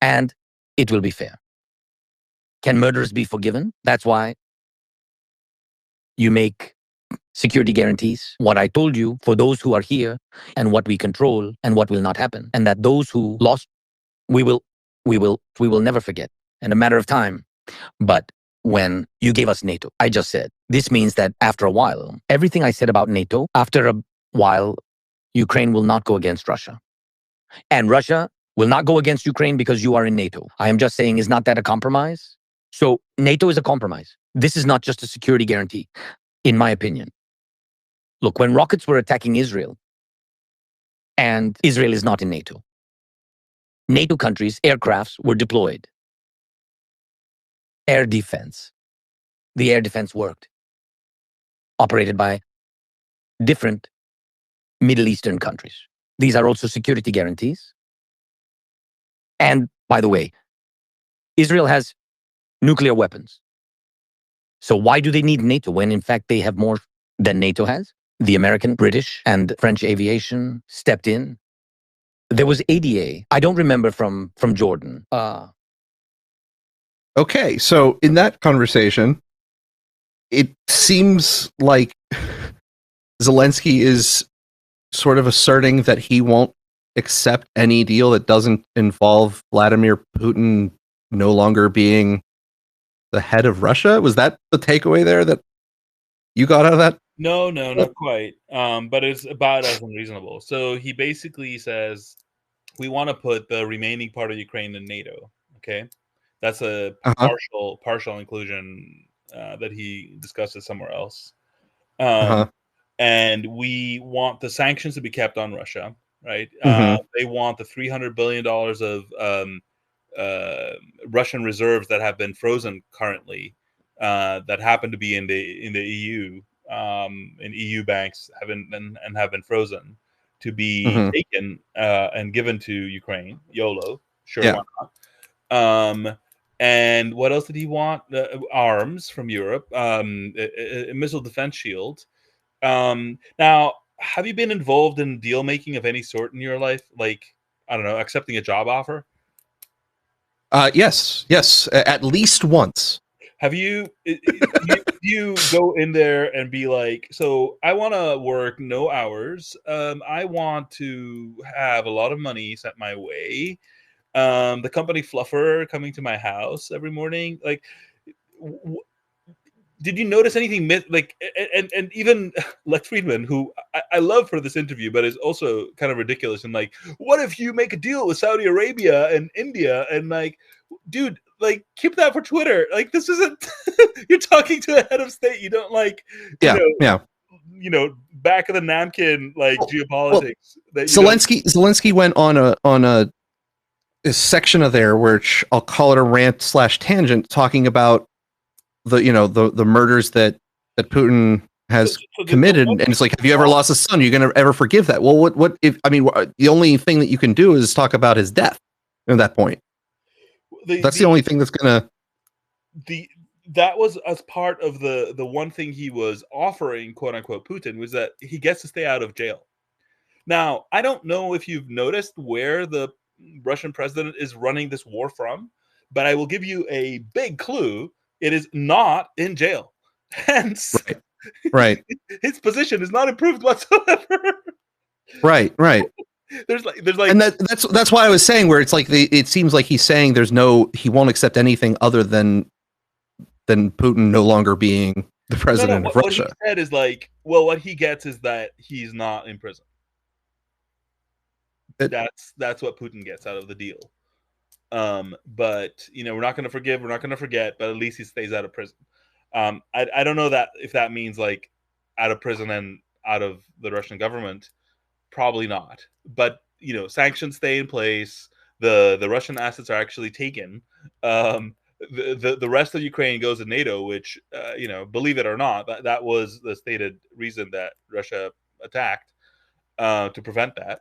S11: And it will be fair. Can murderers be forgiven? That's why you make security guarantees. What I told you for those who are here and what we control and what will not happen. And that those who lost, we will never forget. In a matter of time. But when you gave us NATO, I just said, this means that after a while, everything I said about NATO, after a while, Ukraine will not go against Russia. And Russia will not go against Ukraine because you are in NATO. I am just saying, is not that a compromise? So NATO is a compromise. This is not just a security guarantee, in my opinion. Look, when rockets were attacking Israel, and Israel is not in NATO, NATO countries' aircrafts were deployed. Air defense. the air defense worked, operated by different Middle Eastern countries. These are also security guarantees. And by the way, Israel has nuclear weapons. So why do they need NATO when in fact they have more than NATO has? The American, British, and French aviation stepped in. There was ADA. I don't remember from Jordan.
S1: Okay, so in that conversation, it seems like Zelensky is sort of asserting that he won't accept any deal that doesn't involve Vladimir Putin no longer being the head of Russia. Was that the takeaway there that you got out of that?
S2: No, not quite. But it's about as unreasonable. So he basically says, we want to put the remaining part of Ukraine in NATO. Okay, that's a partial inclusion that he discusses somewhere else. And we want the sanctions to be kept on Russia, right? They want the $300 billion of Russian reserves that have been frozen currently, that happen to be in the EU, in EU banks have been frozen, to be taken and given to Ukraine. YOLO, sure, why not? And what else did he want? Arms from Europe, a missile defense shield. Now, have you been involved in deal making of any sort in your life? Like, I don't know, accepting a job offer?
S1: Yes, at least once.
S2: Have you? You go in there and be like, so I want to work no hours. I want to have a lot of money sent my way. The company fluffer coming to my house every morning. Like, did you notice anything like, and even Lex Friedman, who I love for this interview, but is also kind of ridiculous, and like, what if you make a deal with Saudi Arabia and India, and like, dude, like, keep that for Twitter. Like, this isn't you're talking to a head of state. You don't like, you know, back of the napkin, like, geopolitics. That
S1: Zelensky went on a section of there, which I'll call it a rant / tangent, talking about the murders that Putin has committed, and it's like, have you ever lost a son? Are you going to ever forgive that? Well, what if, I mean, the only thing that you can do is talk about his death at that point. That's the only thing that's gonna.
S2: That was as part of the one thing he was offering, quote unquote, Putin, was that he gets to stay out of jail. Now, I don't know if you've noticed where the Russian president is running this war from, but I will give you a big clue. It is not in jail. Hence,
S1: right.
S2: His position is not improved whatsoever.
S1: Right.
S2: There's like,
S1: and that's why I was saying, where it's like it seems like he's saying he won't accept anything other than Putin no longer being the president of Russia.
S2: What he said is like, well, what he gets is that he's not in prison. That's what Putin gets out of the deal. But we're not going to forgive, we're not going to forget, but at least he stays out of prison. I don't know that if that means like out of prison and out of the Russian government. Probably not. But sanctions stay in place. The Russian assets are actually taken. The rest of Ukraine goes to NATO, which believe it or not, that was the stated reason that Russia attacked, to prevent that.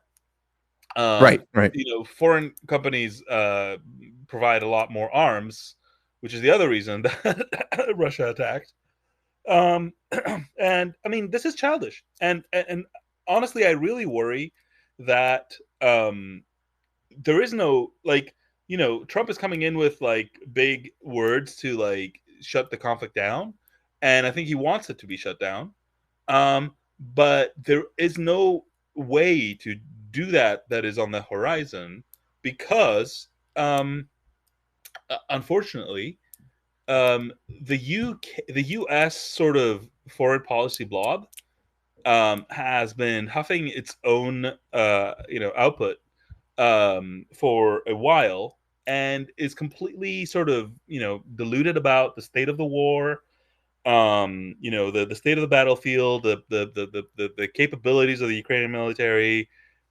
S1: Right.
S2: Foreign companies provide a lot more arms, which is the other reason that Russia attacked. And I mean, this is childish. And honestly, I really worry that there is no, like, Trump is coming in with like big words to like shut the conflict down, and I think he wants it to be shut down. But there is no way to do that is on the horizon, because unfortunately, the U.S. sort of foreign policy blob has been huffing its own output for a while, and is completely sort of deluded about the state of the war, the state of the battlefield, the capabilities of the Ukrainian military.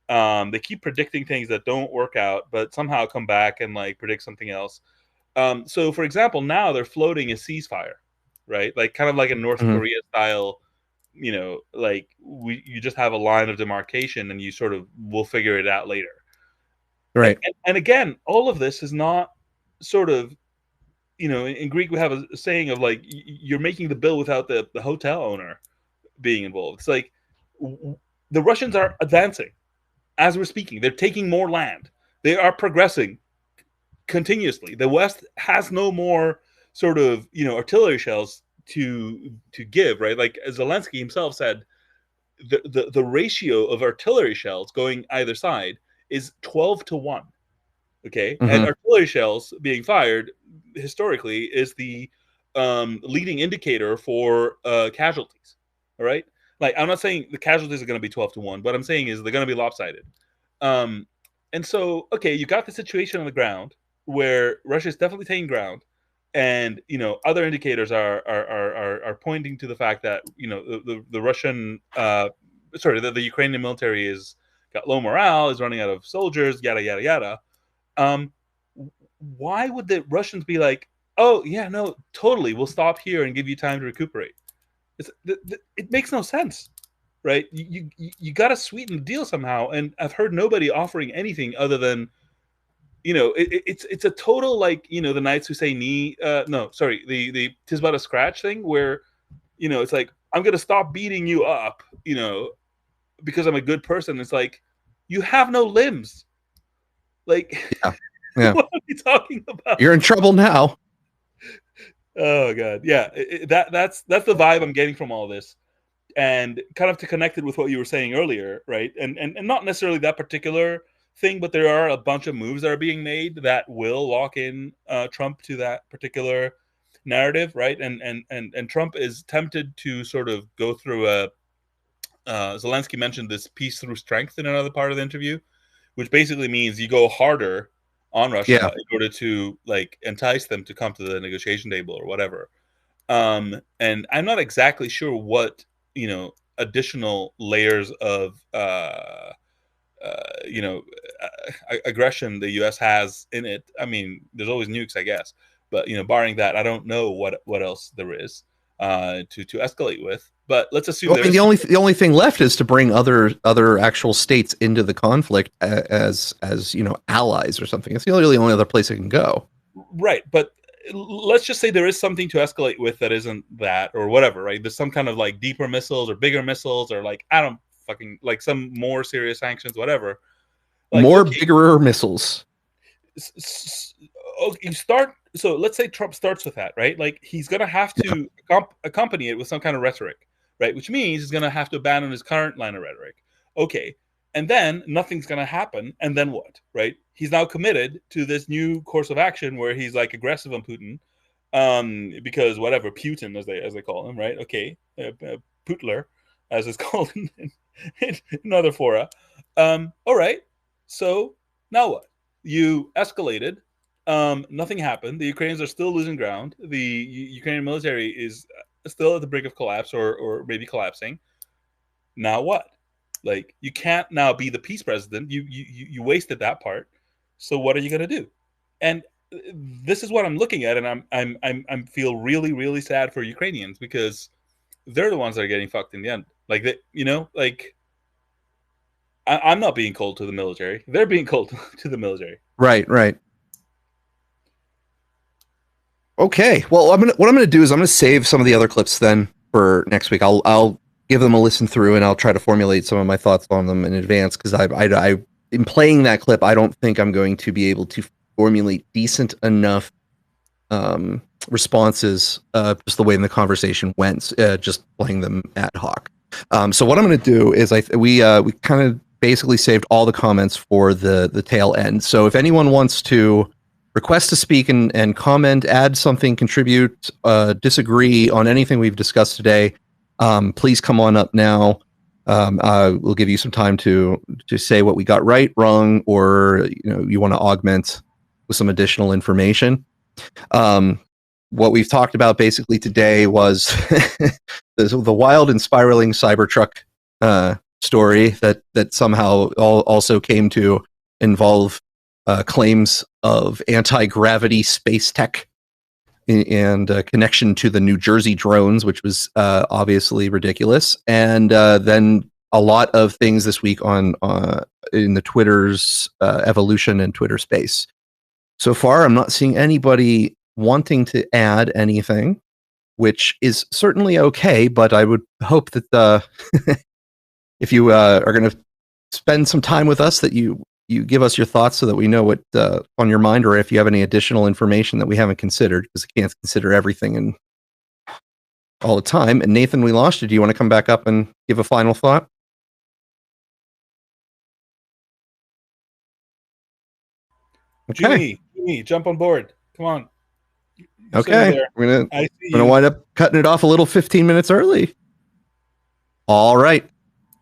S2: They keep predicting things that don't work out, but somehow come back and like predict something else. So, for example, now they're floating a ceasefire, right? Like kind of like a North Korea style, you know, like you just have a line of demarcation and you sort of will figure it out later.
S1: Right.
S2: And again, all of this is not sort of, you know, in Greek we have a saying of like you're making the bill without the hotel owner being involved. It's like the Russians are advancing as we're speaking. They're taking more land. They are progressing continuously. The West has no more sort of, you know, artillery shells to give, right? Like Zelensky himself said, the ratio of artillery shells going either side is 12-1. Okay, and artillery shells being fired historically is the leading indicator for casualties. All right, like I'm not saying the casualties are going to be 12-1, but I'm saying is they're going to be lopsided. And so, okay, you got the situation on the ground where Russia is definitely taking ground, and you know other indicators are pointing to the fact that you know the Russian, the Ukrainian military is got low morale, is running out of soldiers, yada yada yada. Why would the Russians be like, oh yeah, no, totally, we'll stop here and give you time to recuperate? It makes no sense, right? You got to sweeten the deal somehow, and I've heard nobody offering anything other than, you know, it's a total like, you know, the Knights Who Say Knee, the Tis But a Scratch thing, where, you know, it's like I'm gonna stop beating you up, you know, because I'm a good person. It's like you have no limbs. Like,
S1: yeah.
S2: What are we talking about?
S1: You're in trouble now.
S2: Oh god, yeah. That's the vibe I'm getting from all this, and kind of to connect it with what you were saying earlier, right? And not necessarily that particular thing, but there are a bunch of moves that are being made that will lock in Trump to that particular narrative, right? And Trump is tempted to sort of go through a. Zelensky mentioned this peace through strength in another part of the interview, which basically means you go harder on Russia in order to like entice them to come to the negotiation table or whatever. And I'm not exactly sure what, you know, additional layers of aggression the U.S. has in it. I mean, there's always nukes, I guess, but you know, barring that, I don't know what else there is to escalate with. But let's assume
S1: the only thing left is to bring other actual states into the conflict as you know, allies or something. It's the only other place it can go.
S2: Right, but let's just say there is something to escalate with that isn't that or whatever. Right, there's some kind of like deeper missiles or bigger missiles or like I don't fucking like some more serious sanctions, whatever. Like,
S1: bigger missiles.
S2: You start. So let's say Trump starts with that, right? Like he's gonna have to accompany it with some kind of rhetoric. Right, which means he's going to have to abandon his current line of rhetoric. Okay, and then nothing's going to happen, and then what? Right, he's now committed to this new course of action where he's like aggressive on Putin, because whatever Putin as they call him, right? Okay, Putler as it's called in other fora. All right, so now what? You escalated. Nothing happened. The Ukrainians are still losing ground. The Ukrainian military is still at the brink of collapse or maybe collapsing. Now what? Like you can't now be the peace president. You wasted that part. So what are you going to do? And this is what I'm looking at, and I'm feel really really sad for Ukrainians because they're the ones that are getting fucked in the end. Like they, you know, like I'm not being cold to the military. They're being cold to the military.
S1: Right. Okay. Well, what I'm gonna do is I'm gonna save some of the other clips then for next week. I'll give them a listen through and I'll try to formulate some of my thoughts on them in advance because I in playing that clip I don't think I'm going to be able to formulate decent enough responses just the way the conversation went just playing them ad hoc. So what I'm going to do is we kind of basically saved all the comments for the tail end. So if anyone wants to request to speak and comment, add something, contribute, disagree on anything we've discussed today, please come on up now. We'll give you some time to say what we got right, wrong, or you want to augment with some additional information. What we've talked about basically today was the wild and spiraling Cybertruck story that somehow also came to involve claims of anti-gravity space tech and connection to the New Jersey drones, which was obviously ridiculous. And then a lot of things this week on in the Twitter's evolution and Twitter space. So far, I'm not seeing anybody wanting to add anything, which is certainly okay. But I would hope that if you are going to spend some time with us, that you give us your thoughts so that we know what on your mind, or if you have any additional information that we haven't considered, because I can't consider everything and all the time. And Nathan, we lost you. Do you want to come back up and give a final thought?
S2: Okay. Jimmy, jump on board. Come on.
S1: Okay. We're gonna wind up cutting it off a little 15 minutes early. All right.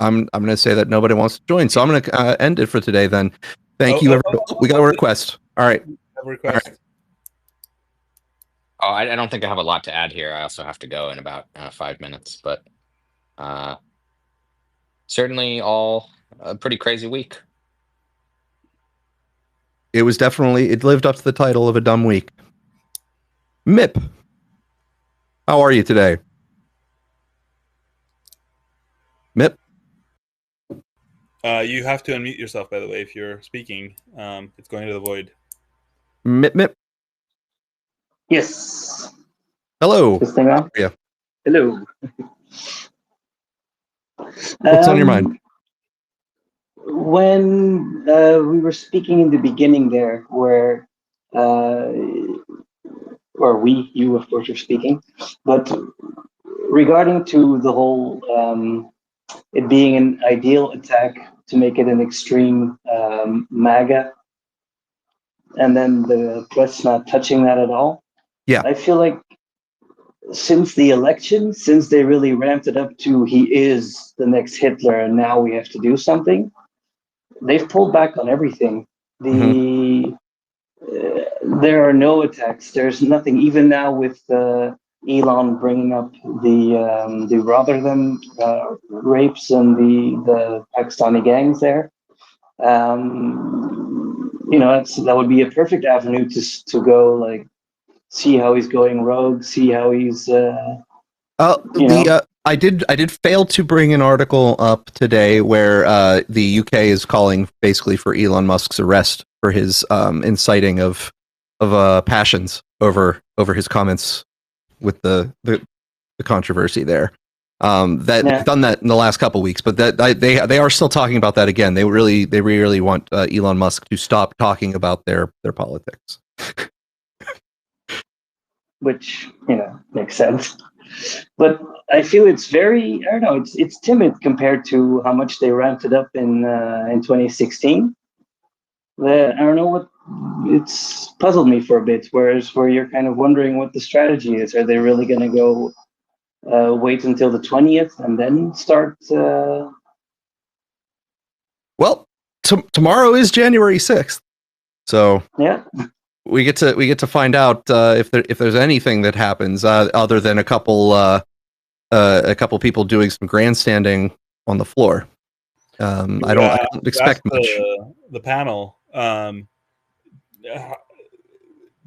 S1: I'm going to say that nobody wants to join, so I'm going to end it for today. Then, thank you. Everybody. We got a request. All right.
S2: All right.
S7: Oh, I don't think I have a lot to add here. I also have to go in about 5 minutes, but certainly all a pretty crazy week.
S1: It was definitely, it lived up to the title of a dumb week. Mip, how are you today? Mip?
S2: You have to unmute yourself, by the way, if you're speaking. It's going to the void.
S1: Mip.
S12: Yes.
S1: Hello.
S12: This thing on?
S1: Yeah.
S12: Hello.
S1: What's on your mind?
S12: When we were speaking in the beginning there, where, or you of course, are speaking, but regarding to the whole, it being an ideal attack to make it an extreme MAGA, and then the press not touching that at all.
S1: Yeah.
S12: I feel like since the election, since they really ramped it up to he is the next Hitler and now we have to do something, they've pulled back on everything. There are no attacks. There's nothing. Even now with Elon bringing up the Rotterdam rapes and the Pakistani gangs there, that would be a perfect avenue to go, like, see how he's going rogue, see how he's.
S1: I did fail to bring an article up today where the UK is calling basically for Elon Musk's arrest for his inciting of passions over his comments with the controversy there. Done that in the last couple of weeks, but that they are still talking about that again. They really want Elon Musk to stop talking about their politics.
S12: Which makes sense, but I feel it's very, I don't know, it's timid compared to how much they ramped it up in 2016. I don't know what, it's puzzled me for a bit. Whereas where you're kind of wondering what the strategy is. Are they really going to go wait until the 20th and then start?
S1: Well, tomorrow is January 6th, so
S12: yeah.
S1: We get to find out if there's anything that happens other than a couple people doing some grandstanding on the floor. I don't expect much.
S2: The panel.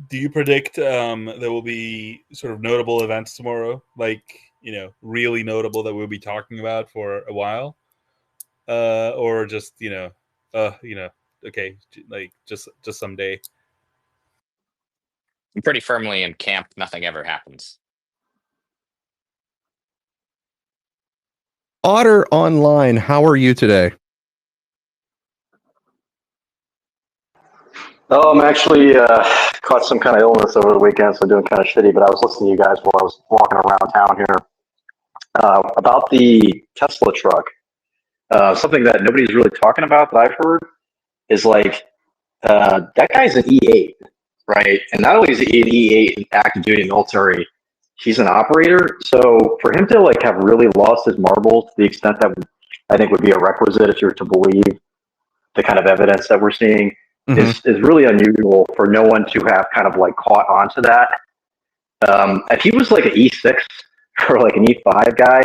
S2: Do you predict there will be sort of notable events tomorrow, like really notable that we'll be talking about for a while, or just okay, like just someday?
S7: I'm pretty firmly in camp. Nothing ever happens.
S1: Otter Online, how are you today?
S13: Oh, I'm actually caught some kind of illness over the weekend, so doing kind of shitty, but I was listening to you guys while I was walking around town here. About the Tesla truck, something that nobody's really talking about that I've heard is like, that guy's an E8, right? And not only is he an E8 in active duty military, he's an operator. So for him to like have really lost his marbles to the extent that I think would be a requisite if you're to believe the kind of evidence that we're seeing, is really unusual for no one to have kind of like caught onto that. If he was like an E6 or like an E5 guy,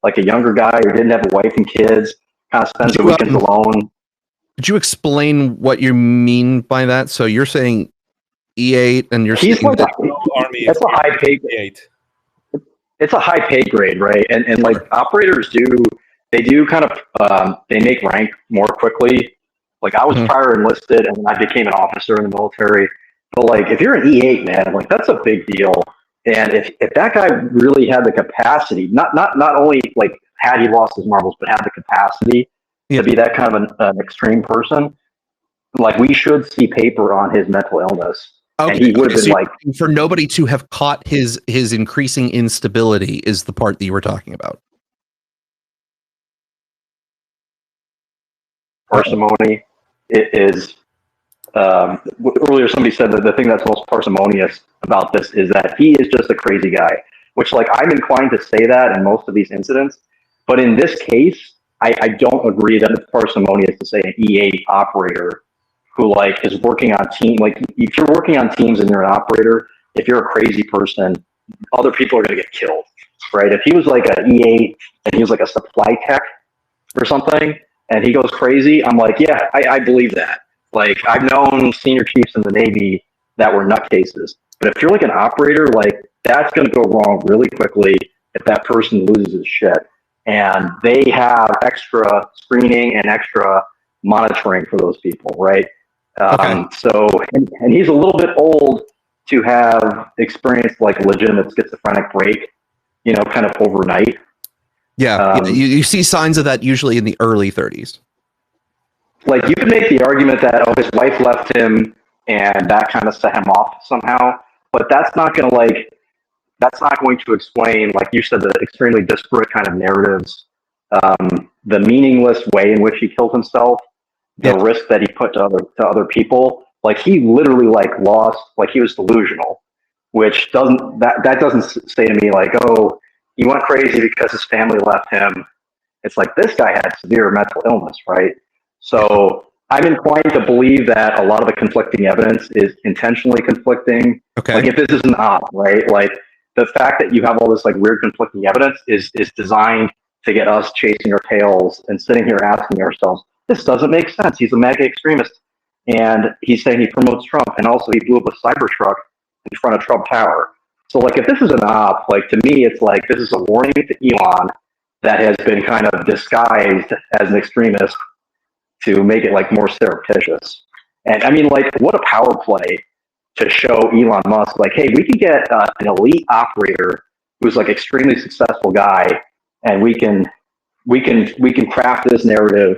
S13: like a younger guy who didn't have a wife and kids, kind of spends the weekends alone.
S1: Could you explain what you mean by that? So you're saying E8, and you're
S13: he's like
S2: army.
S13: That's a high pay grade. It's a high pay grade, right? And like operators do kind of they make rank more quickly. Like I was prior enlisted, and then I became an officer in the military. But like if you're an E8, man, like that's a big deal. And if that guy really had the capacity, not only like had he lost his marbles, but had the capacity to be that kind of an extreme person, like we should see paper on his mental illness.
S1: Okay,
S13: and he would have been like,
S1: for nobody to have caught his increasing instability is the part that you were talking about.
S13: Parsimony is earlier somebody said that the thing that's most parsimonious about this is that he is just a crazy guy, which like I'm inclined to say that in most of these incidents, but in this case I don't agree that it's parsimonious to say an E8 operator who like is working on team, like if you're working on teams and you're an operator, if you're a crazy person, other people are going to get killed, right? If he was like an E8 and he was like a supply tech or something and he goes crazy, I'm like, yeah, I believe that. Like I've known senior chiefs in the Navy that were nutcases, but if you're like an operator, like that's going to go wrong really quickly if that person loses his shit. And they have extra screening and extra monitoring for those people, right? So, and he's a little bit old to have experienced like a legitimate schizophrenic break, you know, kind of overnight.
S1: Yeah, you see signs of that usually in the early 30s.
S13: Like you could make the argument that his wife left him and that kind of set him off somehow, but that's not going to explain, like you said, the extremely disparate kind of narratives, the meaningless way in which he killed himself, the risk that he put to other people. Like he literally like lost, like he was delusional, which doesn't say to me like, oh, he went crazy because his family left him. It's like this guy had severe mental illness, right? So I'm inclined to believe that a lot of the conflicting evidence is intentionally conflicting.
S1: Okay.
S13: Like if this is an op, right? Like the fact that you have all this like weird conflicting evidence is designed to get us chasing our tails and sitting here asking ourselves, this doesn't make sense. He's a mega extremist. And he's saying he promotes Trump. And also he blew up a Cybertruck in front of Trump Tower. So like if this is an op, like to me, it's like this is a warning to Elon that has been kind of disguised as an extremist to make it like more surreptitious. And I mean, like what a power play to show Elon Musk, like, hey, we can get an elite operator who's like extremely successful guy, and we can craft this narrative.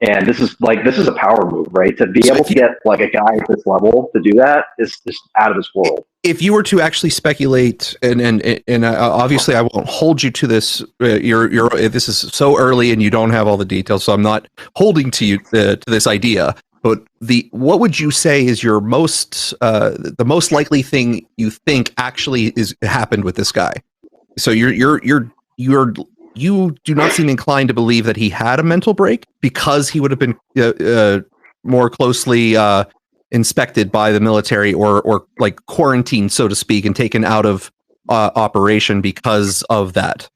S13: And this is a power move, right? To be able to get like a guy at this level to do that is just out of this world.
S1: If you were to actually speculate, and obviously I won't hold you to this, this is so early and you don't have all the details, so I'm not holding to you to this idea. But what would you say is your the most likely thing you think actually happened with this guy? So you do not seem inclined to believe that he had a mental break because he would have been more closely inspected by the military or like quarantined, so to speak, and taken out of operation because of that.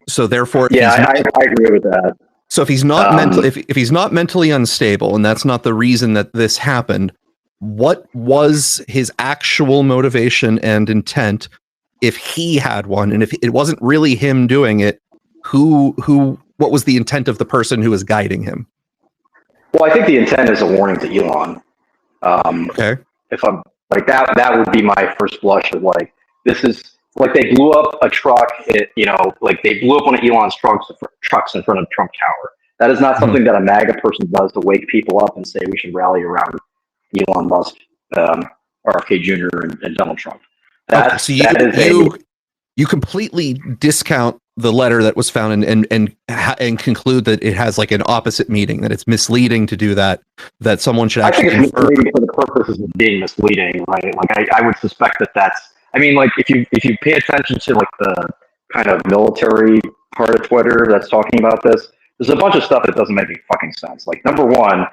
S1: So therefore,
S13: I agree with that.
S1: So if he's not if he's not mentally unstable, and that's not the reason that this happened, what was his actual motivation and intent? If he had one, and if it wasn't really him doing it, what was the intent of the person who was guiding him?
S13: Well, I think the intent is a warning to Elon.
S1: Okay. If
S13: I'm like that would be my first blush of like, this is like they blew up a truck, like they blew up one of Elon's trucks in front of Trump Tower. That is not something that a MAGA person does to wake people up and say we should rally around Elon Musk, RFK Jr. and Donald Trump.
S1: So you completely discount the letter that was found and conclude that it has like an opposite meaning, that it's misleading to do that someone should actually.
S13: I think it's misleading for the purposes of being misleading, right? Like I would suspect that's. I mean, like if you pay attention to like the kind of military part of Twitter that's talking about this, there's a bunch of stuff that doesn't make any fucking sense. Like number one,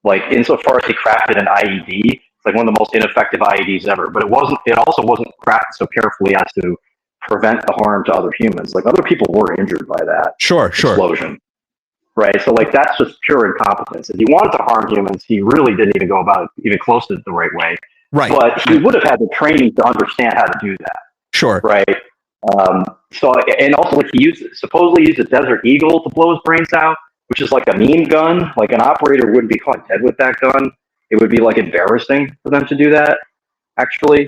S13: like insofar as he crafted an IED, it's like one of the most ineffective IEDs ever. But it also wasn't crafted so carefully as to prevent the harm to other humans. Like other people were injured by that explosion. Right. So like that's just pure incompetence. If he wanted to harm humans, he really didn't even go about it even close to the right way.
S1: Right.
S13: But he would have had the training to understand how to do that.
S1: Sure.
S13: Right. So, and also, like, he supposedly used a Desert Eagle to blow his brains out, which is like a meme gun. Like, an operator wouldn't be caught dead with that gun. It would be like embarrassing for them to do that, actually.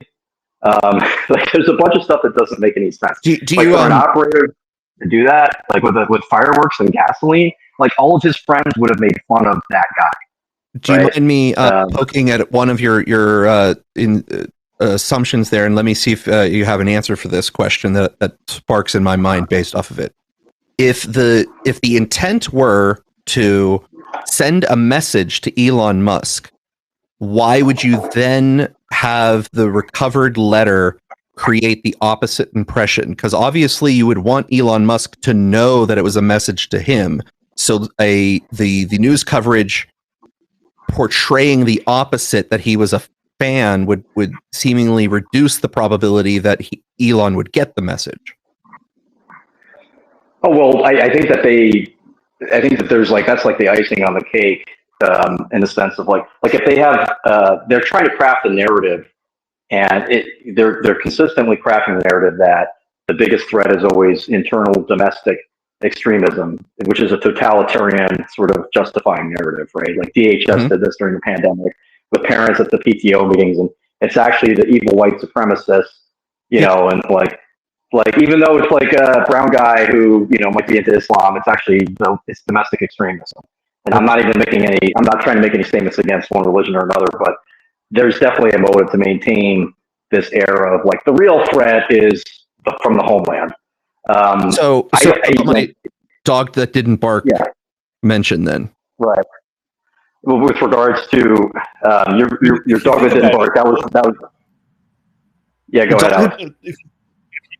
S13: Like, there's a bunch of stuff that doesn't make any sense.
S1: Do
S13: like,
S1: you,
S13: for an operator to do that, like with fireworks and gasoline, like, all of his friends would have made fun of that guy.
S1: Do you mind me poking at one of your assumptions there, and let me see if you have an answer for this question that sparks in my mind based off of it. If the intent were to send a message to Elon Musk, why would you then have the recovered letter create the opposite impression? Because obviously you would want Elon Musk to know that it was a message to him. So the news coverage portraying the opposite, that he was a fan, would seemingly reduce the probability that Elon would get the message.
S13: Oh, well, I think that there's like, that's like the icing on the cake, in the sense of like if they have, they're trying to craft a narrative, and they're consistently crafting the narrative that the biggest threat is always internal domestic extremism, which is a totalitarian sort of justifying narrative, right? Like DHS did this during the pandemic with parents at the PTO meetings, and it's actually the evil white supremacists, you know, and like even though it's like a brown guy who, you know, might be into Islam, it's actually it's domestic extremism. And I'm not trying to make any statements against one religion or another, but there's definitely a motive to maintain this era of like the real threat is from the homeland.
S1: So my dog that didn't bark mentioned then.
S13: Right. Well, with regards to your dog that didn't bark, that was. Yeah, go ahead, Alex.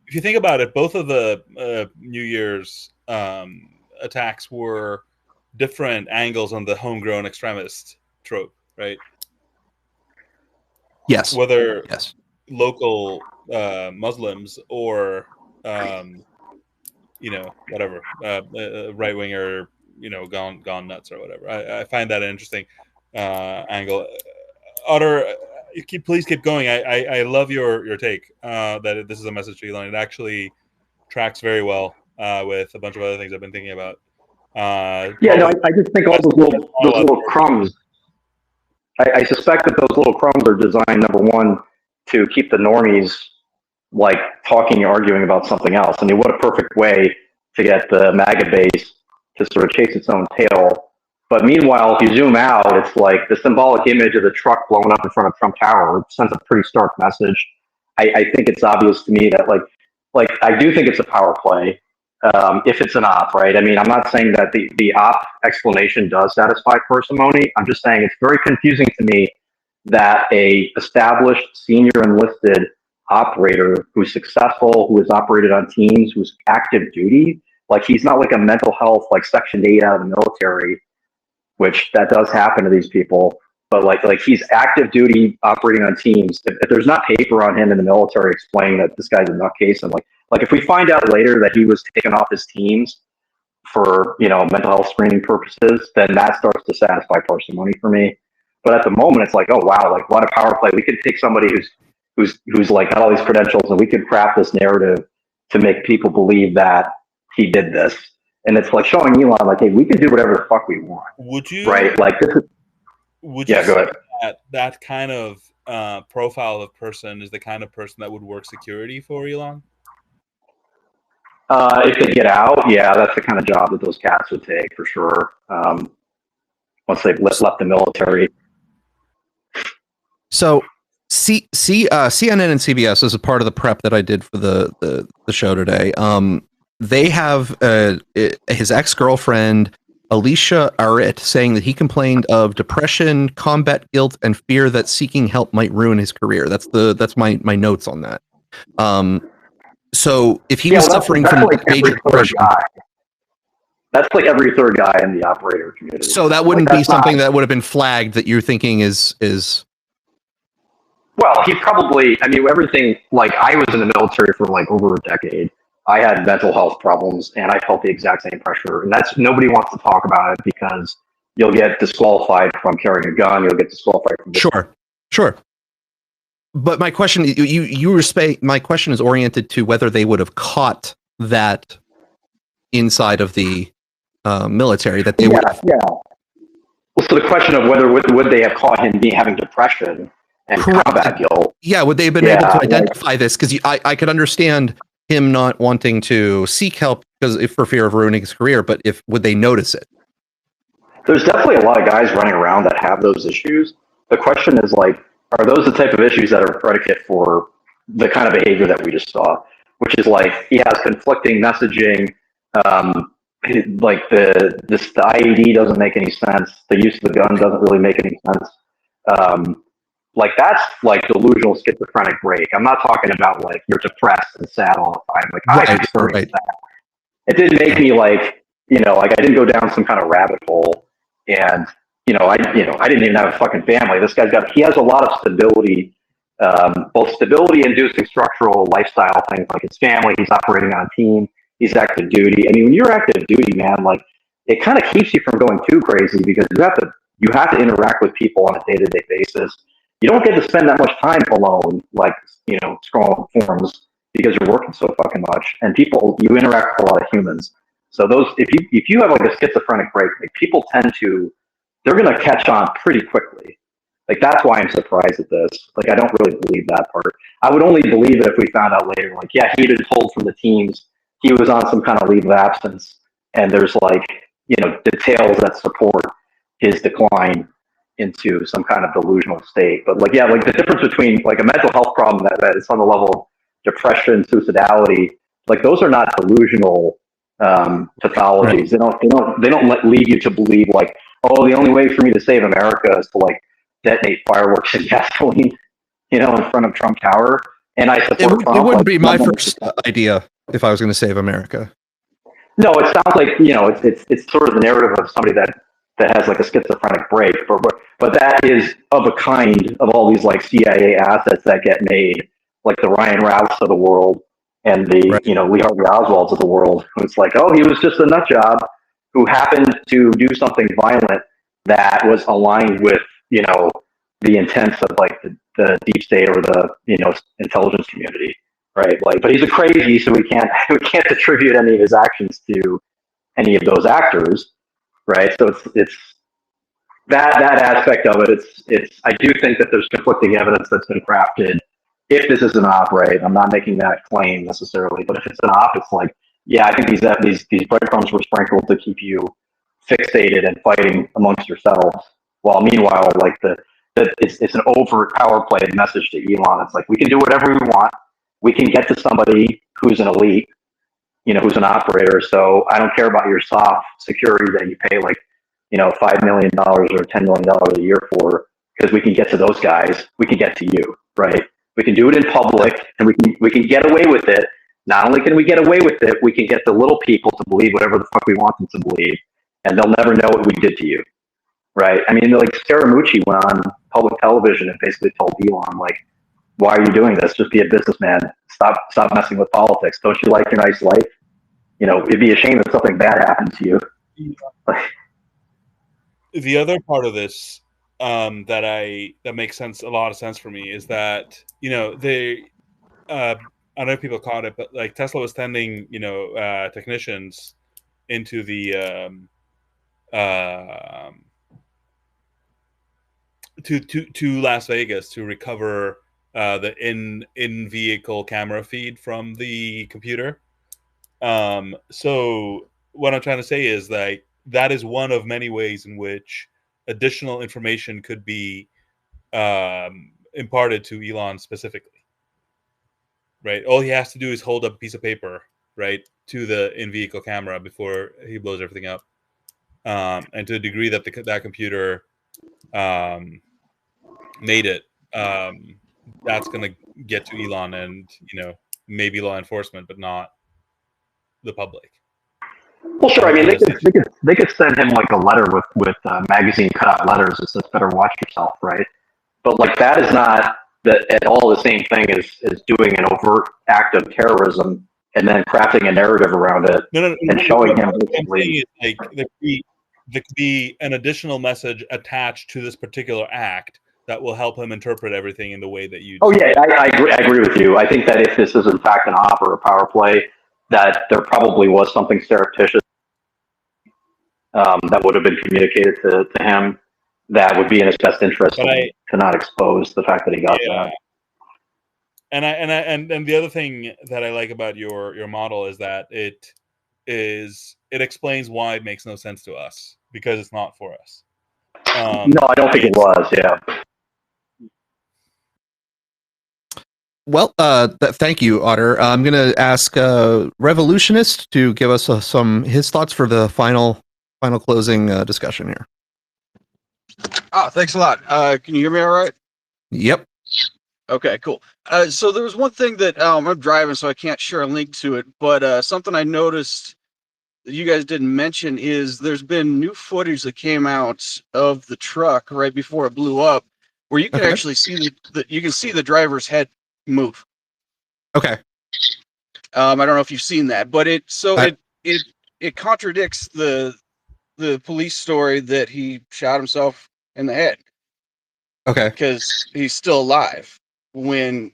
S2: If you think about it, both of the New Year's attacks were different angles on the homegrown extremist trope, right?
S1: Yes.
S2: Whether local Muslims or you know, whatever, right winger, you know, gone nuts or whatever. I find that an interesting angle. Otter, please keep going. I love your take that this is a message to Elon. It actually tracks very well with a bunch of other things I've been thinking about.
S13: I just think all those little crumbs. I suspect that those little crumbs are designed, number one, to keep the normies like talking or arguing about something else. I mean, what a perfect way to get the MAGA base to sort of chase its own tail. But meanwhile, if you zoom out, it's like the symbolic image of the truck blowing up in front of Trump Tower. It sends a pretty stark message. I think it's obvious to me that like I do think it's a power play if it's an op, right? I mean, I'm not saying that the op explanation does satisfy parsimony. I'm just saying it's very confusing to me that a established senior enlisted operator who's successful, who has operated on teams, who's active duty, like he's not like a mental health, like Section 8 out of the military, which that does happen to these people. But like he's active duty operating on teams. If there's not paper on him in the military explaining that this guy's a nutcase, and like if we find out later that he was taken off his teams for, you know, mental health screening purposes, then that starts to satisfy parsimony for me. But at the moment, it's like, oh wow, like what a power play. We could take somebody who's like got all these credentials, and we could craft this narrative to make people believe that he did this. And it's like showing Elon, like, hey, we can do whatever the fuck we want.
S2: Would you?
S13: Right? Like this is.
S2: Would you
S13: go ahead.
S2: That kind of profile of person is the kind of person that would work security for Elon?
S13: If they get out, yeah, that's the kind of job that those cats would take for sure. Once they've left the military.
S1: So CNN and CBS, as a part of the prep that I did for the show today, they have his ex-girlfriend Alicia Arit saying that he complained of depression, combat guilt, and fear that seeking help might ruin his career. That's my notes on that. So if he was suffering from
S13: like
S1: major depression,
S13: that's like every third guy in the operator community.
S1: So that wouldn't be something that would have been flagged that you're thinking is.
S13: Well, he probably. I mean, everything. Like I was in the military for like over a decade. I had mental health problems, and I felt the exact same pressure. And that's nobody wants to talk about it because you'll get disqualified from carrying a gun. You'll get disqualified from
S1: Sure. But my question, my question is oriented to whether they would have caught that inside of the military. That they would.
S13: Yeah. Well, so the question of whether would they have caught him having depression and combat guilt?
S1: Yeah, would they have been able to identify this? Because I could understand him not wanting to seek help for fear of ruining his career, but would they notice it?
S13: There's definitely a lot of guys running around that have those issues. The question is like, are those the type of issues that are predicate for the kind of behavior that we just saw, which is like he has conflicting messaging, like the IED doesn't make any sense, the use of the gun doesn't really make any sense. Like that's like delusional schizophrenic break. I'm not talking about like you're depressed and sad all the time. Like I experienced that. It didn't make me like, like I didn't go down some kind of rabbit hole, and I didn't even have a fucking family. This guy's he has a lot of stability, both stability inducing structural lifestyle things like his family. He's operating on a team. He's active duty. I mean, when you're active duty, man, like it kind of keeps you from going too crazy because you have to interact with people on a day-to-day basis. You don't get to spend that much time alone, like, scrolling forums because you're working so fucking much. And you interact with a lot of humans. So if you have like a schizophrenic break, like people they're going to catch on pretty quickly. Like, that's why I'm surprised at this. Like, I don't really believe that part. I would only believe it if we found out later, like, yeah, he'd been told from the teams, he was on some kind of leave of absence, and there's like, details that support his decline into some kind of delusional state. But like, yeah, like the difference between like a mental health problem that is on the level of depression, suicidality, like those are not delusional pathologies. Right. They don't lead you to believe like, oh, the only way for me to save America is to like detonate fireworks and gasoline, in front of Trump Tower. And I support Trump.
S1: It wouldn't be my first idea if I was going to save America.
S13: No, it sounds like it's sort of the narrative of somebody that has like a schizophrenic break, but that is of a kind of all these like CIA assets that get made, like the Ryan Rouths of the world and the Lee Harvey Oswalds of the world. It's like, oh, he was just a nut job who happened to do something violent that was aligned with the intents of like the deep state or the intelligence community, right? Like, but he's a crazy, so we can't attribute any of his actions to any of those actors. Right, so it's that aspect of it. It's I do think that there's conflicting evidence that's been crafted. If this is an op, right? I'm not making that claim necessarily, but if it's an op, it's like, yeah, I think these breadcrumbs were sprinkled to keep you fixated and fighting amongst yourselves. While meanwhile, like it's an overt power play message to Elon. It's like we can do whatever we want. We can get to somebody who's an elite, who's an operator. So I don't care about your soft security that you pay like, $5 million or $10 million a year for, because we can get to those guys. We can get to you, right? We can do it in public, and we can get away with it. Not only can we get away with it, we can get the little people to believe whatever the fuck we want them to believe, and they'll never know what we did to you, right? I mean, like Scaramucci went on public television and basically told Elon, like, why are you doing this? Just be a businessman. Stop messing with politics. Don't you like your nice life? It'd be a shame if something bad happened to you.
S2: The other part of this that makes a lot of sense for me is that I know people caught it, but like Tesla was sending technicians into the to Las Vegas to recover the in vehicle camera feed from the computer. So what I'm trying to say is like that is one of many ways in which additional information could be imparted to Elon specifically. Right, all he has to do is hold up a piece of paper, right, to the in-vehicle camera before he blows everything up. And to the degree that that computer made it, that's going to get to Elon and maybe law enforcement, but not the public.
S13: Well, sure. I mean, they could send him like a letter with magazine cutout letters that says "Better watch yourself," right? But like that is not at all the same thing as doing an overt act of terrorism and then crafting a narrative around it and showing him.
S2: Like there could be an additional message attached to this particular act that will help him interpret everything in the way that you.
S13: Oh yeah, I agree with you. I think that if this is in fact an op or a power play, that there probably was something surreptitious that would have been communicated to him that would be in his best interest to not expose the fact that he got that.
S2: And the other thing that I like about your model is that it explains why it makes no sense to us because it's not for us.
S13: No, I don't think it was. Yeah.
S1: Well, thank you, Otter. I'm going to ask Revolutionist to give us his thoughts for the final closing discussion here.
S14: Oh, thanks a lot. Can you hear me all right?
S1: Yep.
S14: Okay, cool. So there was one thing that I'm driving, so I can't share a link to it, but something I noticed that you guys didn't mention is there's been new footage that came out of the truck right before it blew up, where you can actually see the driver's head move.
S1: Okay.
S14: I don't know if you've seen that, but it contradicts the police story that he shot himself in the head.
S1: Okay.
S14: Because he's still alive when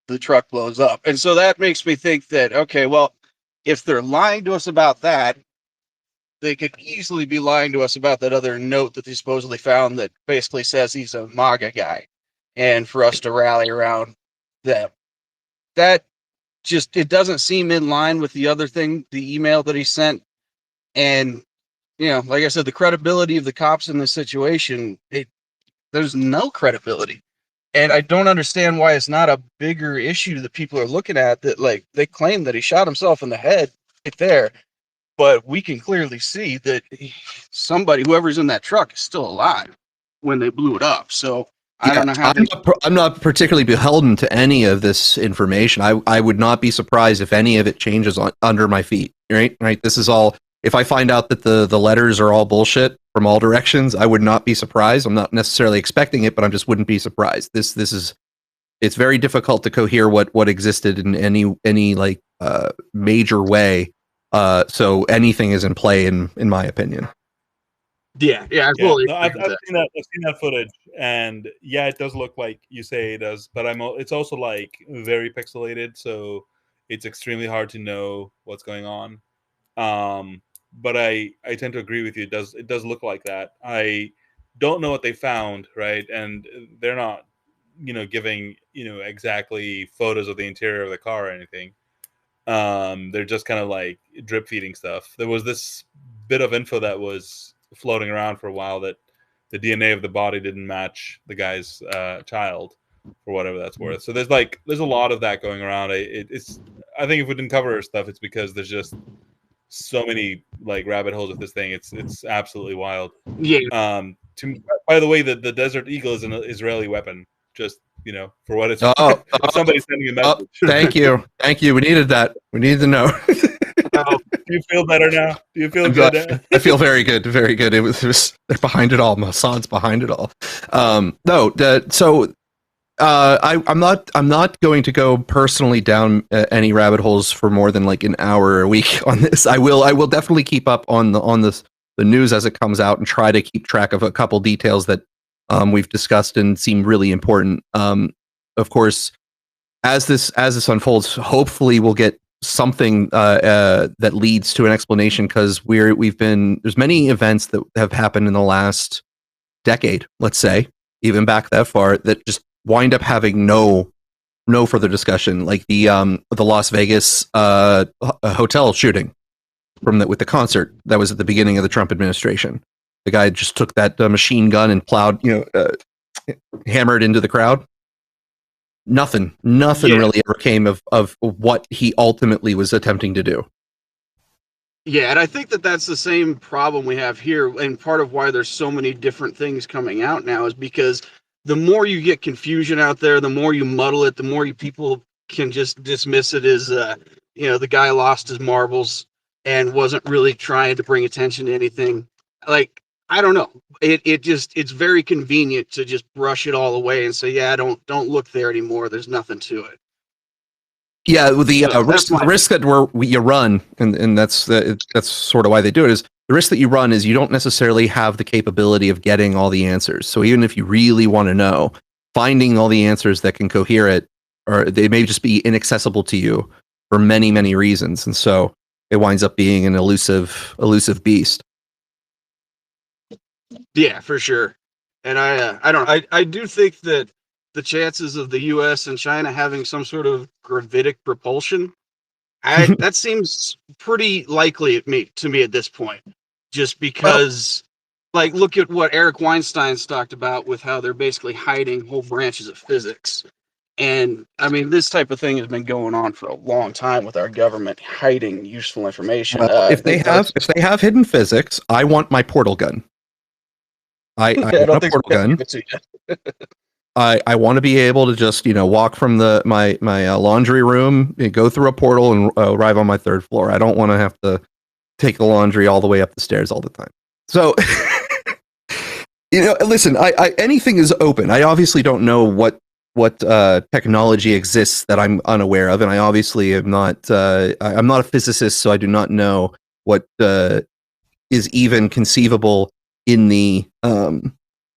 S14: the truck blows up. And so that makes me think that, okay, well, if they're lying to us about that, they could easily be lying to us about that other note that they supposedly found that basically says he's a MAGA guy. And for us to rally around them. That just, it doesn't seem in line with the other thing, the email that he sent. And, you know, like I said, the credibility of the cops in this situation, there's no credibility. And I don't understand why it's not a bigger issue that people are looking at, that like they claim that he shot himself in the head right there, but we can clearly see that whoever's in that truck is still alive when they blew it up. So I don't know how
S1: I'm not particularly beholden to any of this information. I would not be surprised if any of it changes under my feet. Right. This is all. If I find out that the letters are all bullshit from all directions, I would not be surprised. I'm not necessarily expecting it, but I just wouldn't be surprised. It's very difficult to cohere what existed in any like major way. So anything is in play in my opinion.
S14: Yeah.
S2: No, I've seen that footage, and yeah, it does look like you say it does, but it's also like very pixelated, so it's extremely hard to know what's going on. But I tend to agree with you. It does look like that. I don't know what they found, right? And they're not, giving, exactly photos of the interior of the car or anything. They're just kind of like drip feeding stuff. There was this bit of info that was floating around for a while that the DNA of the body didn't match the guy's child, for whatever that's worth. So there's a lot of that going around. I think if we didn't cover stuff, it's because there's just so many like rabbit holes of this thing. It's absolutely wild.
S14: Yeah.
S2: By the way, the Desert Eagle is an Israeli weapon. Just for what it's worth. If somebody's sending a message.
S1: Thank you. We needed that. We needed to know.
S2: Do you feel better now? Do you feel good?
S1: I feel very good. Very good. It was they're behind it all. Mossad's behind it all. I'm not going to go personally down any rabbit holes for more than like an hour a week on this. I will definitely keep up on the news as it comes out and try to keep track of a couple details that we've discussed and seem really important. Of course, as this unfolds, hopefully we'll get something that leads to an explanation, because there's many events that have happened in the last decade, let's say, even back that far, that just wind up having no further discussion, like the Las Vegas hotel shooting with the concert that was at the beginning of the Trump administration. The guy just took that machine gun and plowed, hammered into the crowd. Nothing really ever came of what he ultimately was attempting to do.
S14: Yeah, and I think that's the same problem we have here, and part of why there's so many different things coming out now is because the more you get confusion out there, the more you muddle it, the more people can just dismiss it as, the guy lost his marbles and wasn't really trying to bring attention to anything. Like, I don't know. It's very convenient to just brush it all away and say, yeah, don't look there anymore. There's nothing to it.
S1: Yeah, the risk that you run, and that's sort of why they do it, is the risk that you run is you don't necessarily have the capability of getting all the answers. So even if you really want to know, finding all the answers that can cohere it, or they may just be inaccessible to you for many, many reasons. And so it winds up being an elusive beast.
S14: Yeah, for sure. And I do think that the chances of the U.S. and China having some sort of gravitic propulsion, that seems pretty likely to me at this point. Just because, like, look at what Eric Weinstein's talked about with how they're basically hiding whole branches of physics. And I mean, this type of thing has been going on for a long time with our government hiding useful information.
S1: Well, if they have hidden physics, I want my portal gun. I want a portal gun. I want to be able to just walk from my laundry room, go through a portal, and arrive on my third floor. I don't want to have to take the laundry all the way up the stairs all the time. So, listen, I anything is open. I obviously don't know what technology exists that I'm unaware of, and I obviously am not. I'm not a physicist, so I do not know what is even conceivable in the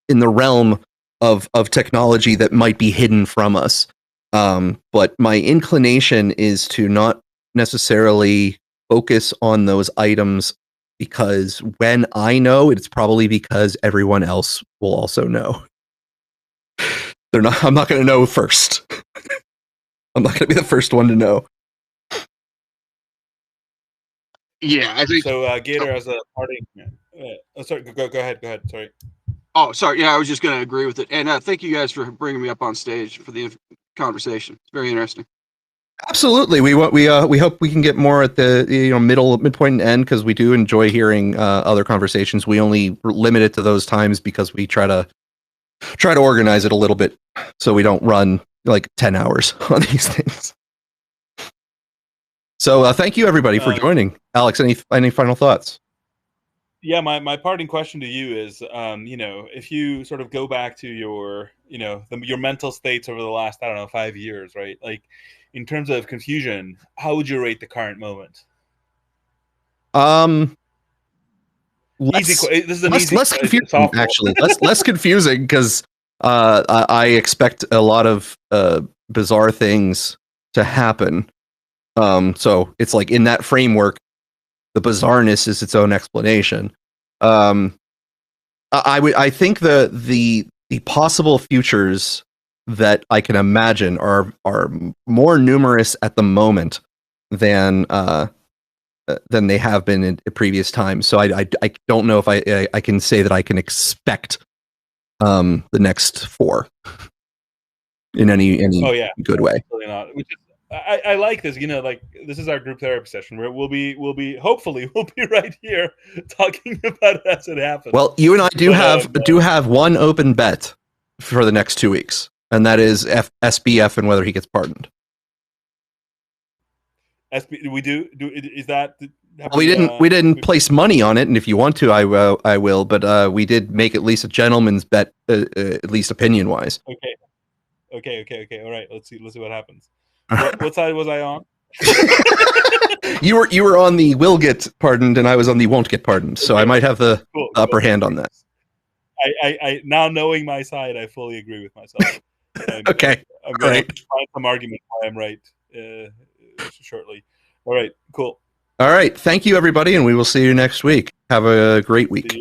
S1: realm of technology that might be hidden from us. But my inclination is to not necessarily focus on those items, because when I know, it's probably because everyone else will also know. I'm not going to know first. I'm not going to be the first one to know.
S14: Yeah, I think
S2: so. Gator, as a parting. Sorry, go ahead. Sorry.
S14: Oh, sorry. Yeah, I was just going to agree with it. And thank you guys for bringing me up on stage for the conversation. It's very interesting.
S1: Absolutely. We hope we can get more at the midpoint and end, because we do enjoy hearing other conversations. We only limit it to those times because we try to organize it a little bit so we don't run like 10 hours on these things. So thank you everybody for joining. Alex, any final thoughts?
S2: Yeah, my parting question to you is, if you sort of go back to your, your mental states over the last, 5 years, right? Like, in terms of confusion, how would you rate the current moment? This is an easy,
S1: less confusing, actually. less confusing, because I expect a lot of bizarre things to happen. So it's like, in that framework, the bizarreness is its own explanation. I think the possible futures that I can imagine are more numerous at the moment than they have been in previous times. So I don't know if I can say that I can expect the next 4 in any good way.
S2: Absolutely not. I like this. This is our group therapy session where we'll be hopefully we'll be right here talking about it as it happens.
S1: Well, you and I do have one open bet for the next 2 weeks, and that is SBF and whether he gets pardoned.
S2: We do is that?
S1: We didn't place money on it, and if you want to, I will. But we did make at least a gentleman's bet, at least opinion wise.
S2: Okay. All right. Let's see what happens. What side was I on?
S1: You were on the will get pardoned, and I was on the won't get pardoned. So I might have the upper hand on that.
S2: I now, knowing my side, I fully agree with myself.
S1: Okay.
S2: I'm going to find some argument why I'm right shortly. All right. Cool.
S1: All right. Thank you, everybody, and we will see you next week. Have a great week.